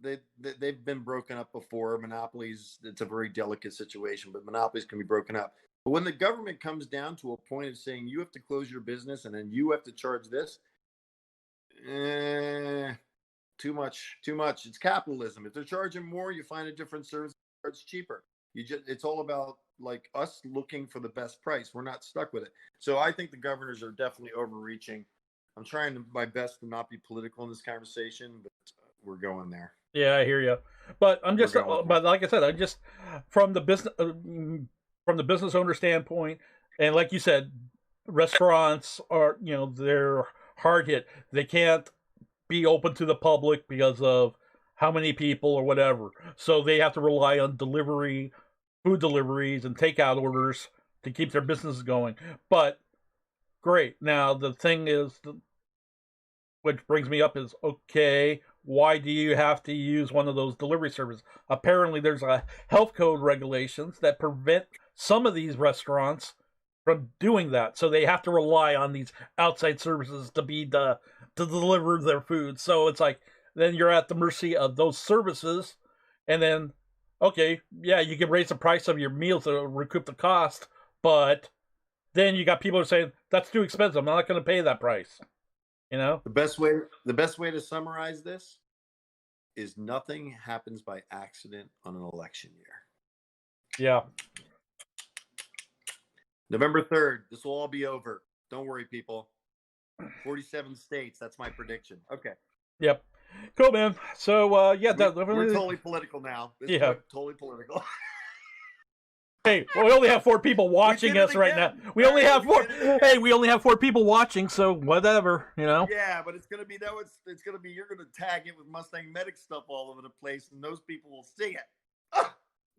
they've been broken up before. Monopolies, it's a very delicate situation, but monopolies can be broken up. But when the government comes down to a point of saying you have to close your business and then you have to charge this, too much. It's capitalism. If they're charging more, you find a different service that's cheaper. It's all about like us looking for the best price. We're not stuck with it. So I think the governors are definitely overreaching. I'm trying my best to not be political in this conversation, but we're going there. Yeah, I hear you. But I'm just, but like I said, I'm just from the business owner standpoint, and like you said, restaurants are, they're hard hit. They can't be open to the public because of how many people or whatever. So they have to rely on food deliveries and takeout orders to keep their business going. But great. Now the thing is, which brings me up is, okay, why do you have to use one of those delivery services? Apparently there's a health code regulations that prevent some of these restaurants from doing that. So they have to rely on these outside services to deliver their food. So it's like, then you're at the mercy of those services. And then, okay, yeah, you can raise the price of your meals to recoup the cost, but then you got people saying, that's too expensive, I'm not going to pay that price. The best way to summarize this is nothing happens by accident on an election year. Yeah. November 3rd, this will all be over. Don't worry, people. 47 states, that's my prediction. Okay. Yep. Cool, man. So, we're totally political now. Totally political. Hey, we only have 4 people watching us right now. We only have 4. Hey, we only have 4 people watching, so whatever, Yeah, but it's gonna be it's gonna be you're gonna tag it with MustangMedic stuff all over the place, and those people will see it.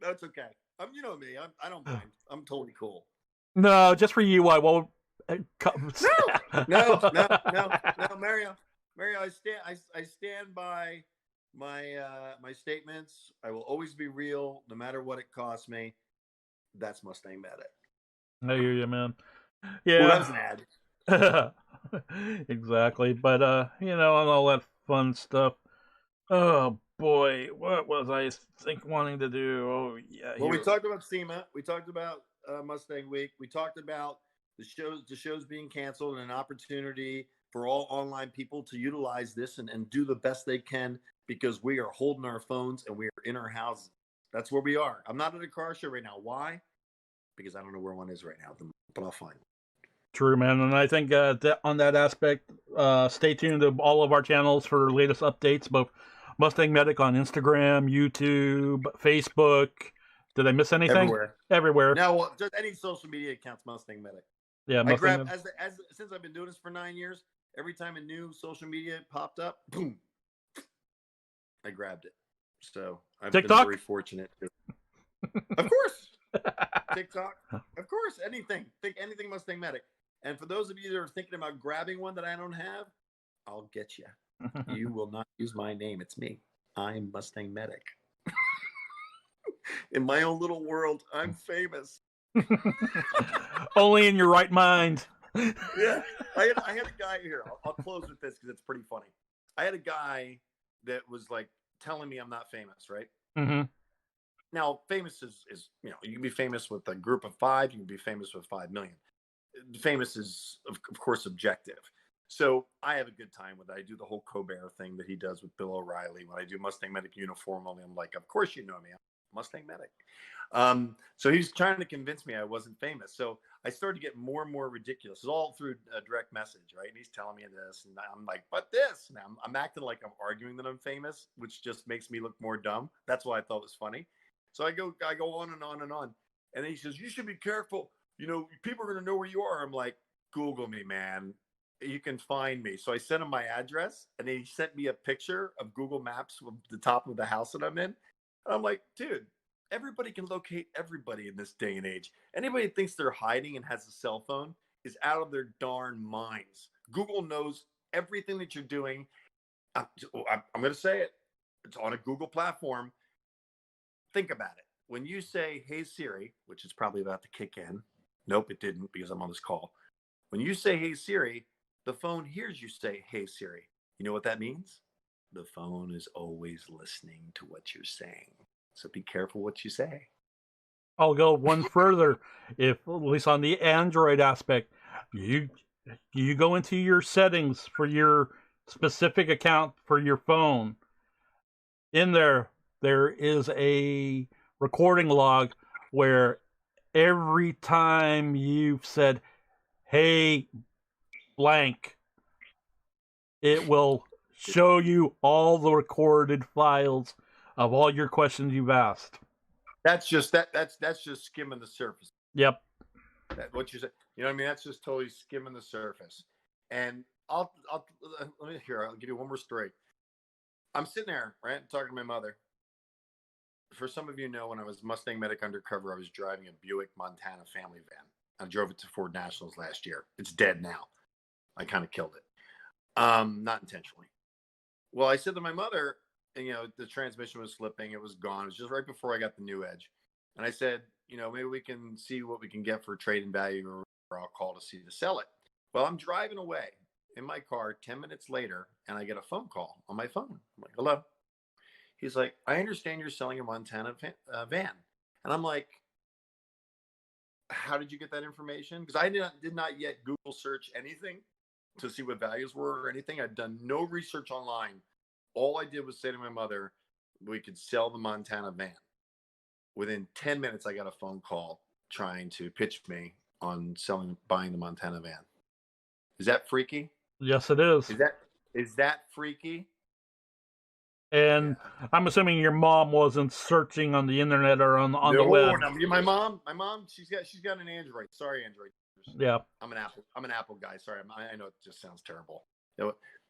That's okay. You know me. I don't mind. I'm totally cool. No, just for you, I won't. No, Mario. Mary, I stand by my my statements. I will always be real, no matter what it costs me. That's MustangMedic. I hear you, man. Well, that was Yeah. an ad. Exactly. But and all that fun stuff. Oh boy, what was I wanting to do? Oh yeah. Well, we talked about SEMA. We talked about Mustang Week. We talked about the shows being canceled, and an opportunity for all online people to utilize this and do the best they can, because we are holding our phones and we are in our houses. That's where we are. I'm not at a car show right now. Why? Because I don't know where one is right now, but I'll find it. True, man. And I think on that aspect, stay tuned to all of our channels for latest updates, both MustangMedic on Instagram, YouTube, Facebook. Did I miss anything? Everywhere. Now, just any social media accounts, MustangMedic. Yeah, I grab since I've been doing this for 9 years. Every time a new social media popped up, boom, I grabbed it. So I've been very fortunate. Of course, TikTok, of course, anything. Think anything MustangMedic. And for those of you that are thinking about grabbing one that I don't have, I'll get you. You will not use my name. It's me. I'm MustangMedic. In my own little world, I'm famous. Only in your right mind. Yeah, I had a guy here. I'll close with this because it's pretty funny. I had a guy that was like telling me I'm not famous, right? Mm-hmm. Now, famous is you can be famous with a group of 5. You can be famous with 5 million. Famous is of course subjective. So I have a good time with it. I do the whole Colbert thing that he does with Bill O'Reilly. When I do MustangMedic uniform only, I'm like, of course you know me. I'm MustangMedic. So he's trying to convince me I wasn't famous. So I started to get more and more ridiculous. It's all through a direct message, right? And he's telling me this, and I'm like, but this. And I'm acting like I'm arguing that I'm famous, which just makes me look more dumb. That's why I thought it was funny. So I go on and on and on. And then he says, you should be careful. People are going to know where you are. I'm like, Google me, man. You can find me. So I sent him my address, and he sent me a picture of Google Maps with the top of the house that I'm in. And I'm like, dude, everybody can locate everybody in this day and age. Anybody that thinks they're hiding and has a cell phone is out of their darn minds. Google knows everything that you're doing. I'm going to say it. It's on a Google platform. Think about it. When you say, hey, Siri, which is probably about to kick in. Nope, it didn't, because I'm on this call. When you say, hey, Siri, the phone hears you say, hey, Siri. You know what that means? The phone is always listening to what you're saying. So be careful what you say. I'll go one further. If, at least on the Android aspect, you go into your settings for your specific account for your phone. In there is a recording log where every time you've said, hey, blank, it will show you all the recorded files of all your questions you've asked. That's just skimming the surface. Yep. What you said, you know what I mean? That's just totally skimming the surface. And I'll give you one more story. I'm sitting there, right, talking to my mother. For some of you know, when I was MustangMedic undercover, I was driving a Buick Montana family van. I drove it to Ford Nationals last year. It's dead now. I kind of killed it. Not intentionally. Well, I said to my mother, and, the transmission was slipping. It was gone. It was just right before I got the new Edge. And I said, maybe we can see what we can get for trade-in value, or I'll call to see to sell it. Well, I'm driving away in my car 10 minutes later, and I get a phone call on my phone. I'm like, hello. He's like, I understand you're selling a Montana van. And I'm like, how did you get that information? Because I did not yet Google search anything to see what values were or anything. I'd done no research online. All I did was say to my mother, we could sell the Montana van. Within 10 minutes, I got a phone call trying to pitch me on buying the Montana van. Is that freaky? Yes, it is. Is that freaky? And yeah. I'm assuming your mom wasn't searching on the internet or on the web. No, my mom, she's got an Android. Sorry, Android. Yeah. I'm an Apple guy. Sorry, I know it just sounds terrible.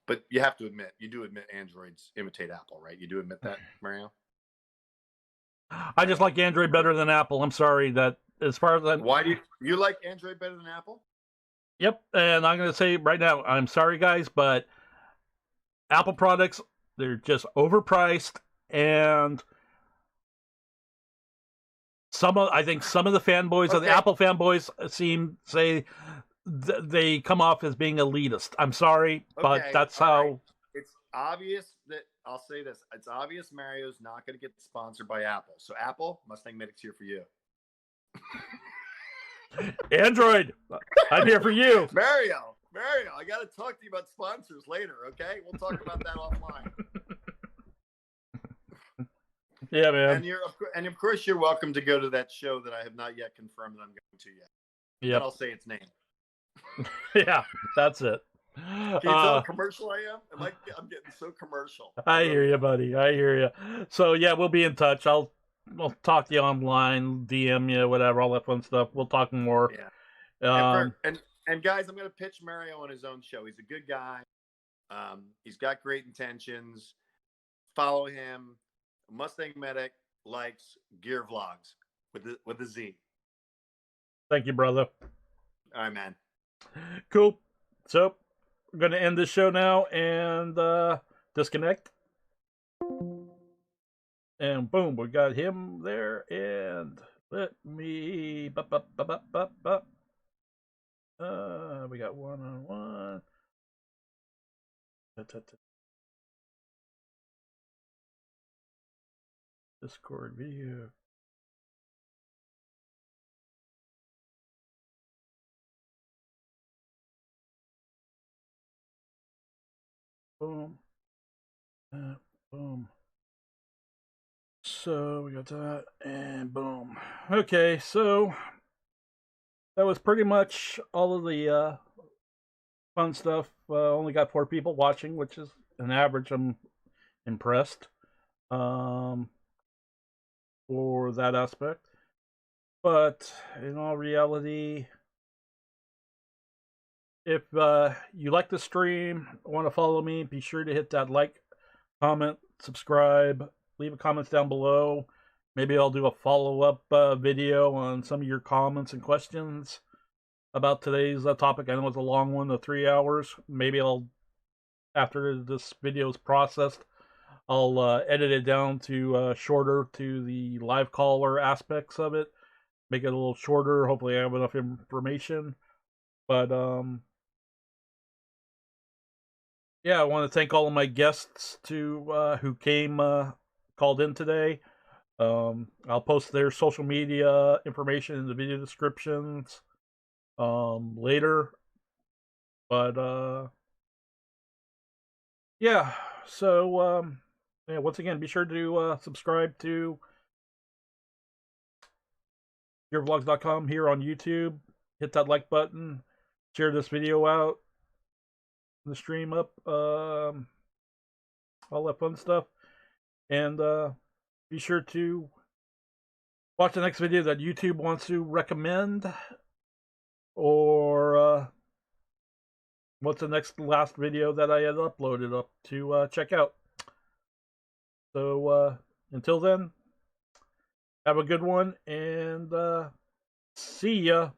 But you have to admit, you do admit Androids imitate Apple, right? You do admit that, Mario? I just like Android better than Apple. I'm sorry that as far as why do you like Android better than Apple? Yep, and I'm going to say right now, I'm sorry, guys, but Apple products, they're just overpriced, and I think some of the fanboys, of the Apple fanboys, say they come off as being elitist. I'm sorry, but that's how. Right. It's obvious that, I'll say this, it's obvious Mario's not going to get sponsored by Apple. So Apple, MustangMedic's here for you. Android, I'm here for you. Mario, I got to talk to you about sponsors later, okay? We'll talk about that offline. Yeah, man. And of course, you're welcome to go to that show that I have not yet confirmed that I'm going to yet. Yeah, I'll say its name. Yeah, that's it. Can you tell how commercial I am? I'm getting so commercial. I hear you, buddy. I hear you. So yeah, we'll be in touch. I'll talk to you online, DM you, whatever, all that fun stuff. We'll talk more. Yeah. And guys, I'm going to pitch Mario on his own show. He's a good guy. He's got great intentions. Follow him. MustangMedic likes gear vlogs with a Z. Thank you, brother. All right, man. Cool. So we're going to end this show now and disconnect. And boom, we got him there. And let me... we got one-on-one. Discord video. Boom. Boom. So we got that, and boom. Okay, so that was pretty much all of the fun stuff. Only got 4 people watching, which is an average. I'm impressed for that aspect. But in all reality, if you like the stream, want to follow me, be sure to hit that like, comment, subscribe, leave a comment down below. Maybe I'll do a follow-up video on some of your comments and questions about today's topic. I know it's a long one, the 3 hours. Maybe I'll, after this video is processed, I'll edit it down to shorter to the live caller aspects of it. Make it a little shorter. Hopefully I have enough information. But, yeah, I want to thank all of my guests who came, called in today. I'll post their social media information in the video descriptions later. But, yeah, so, yeah, once again, be sure to subscribe to yourvlogz.com here on YouTube. Hit that like button. Share this video out. The stream up. All that fun stuff. And be sure to watch the next video that YouTube wants to recommend. Or what's the last video that I had uploaded up to check out. So until then, have a good one, and see ya.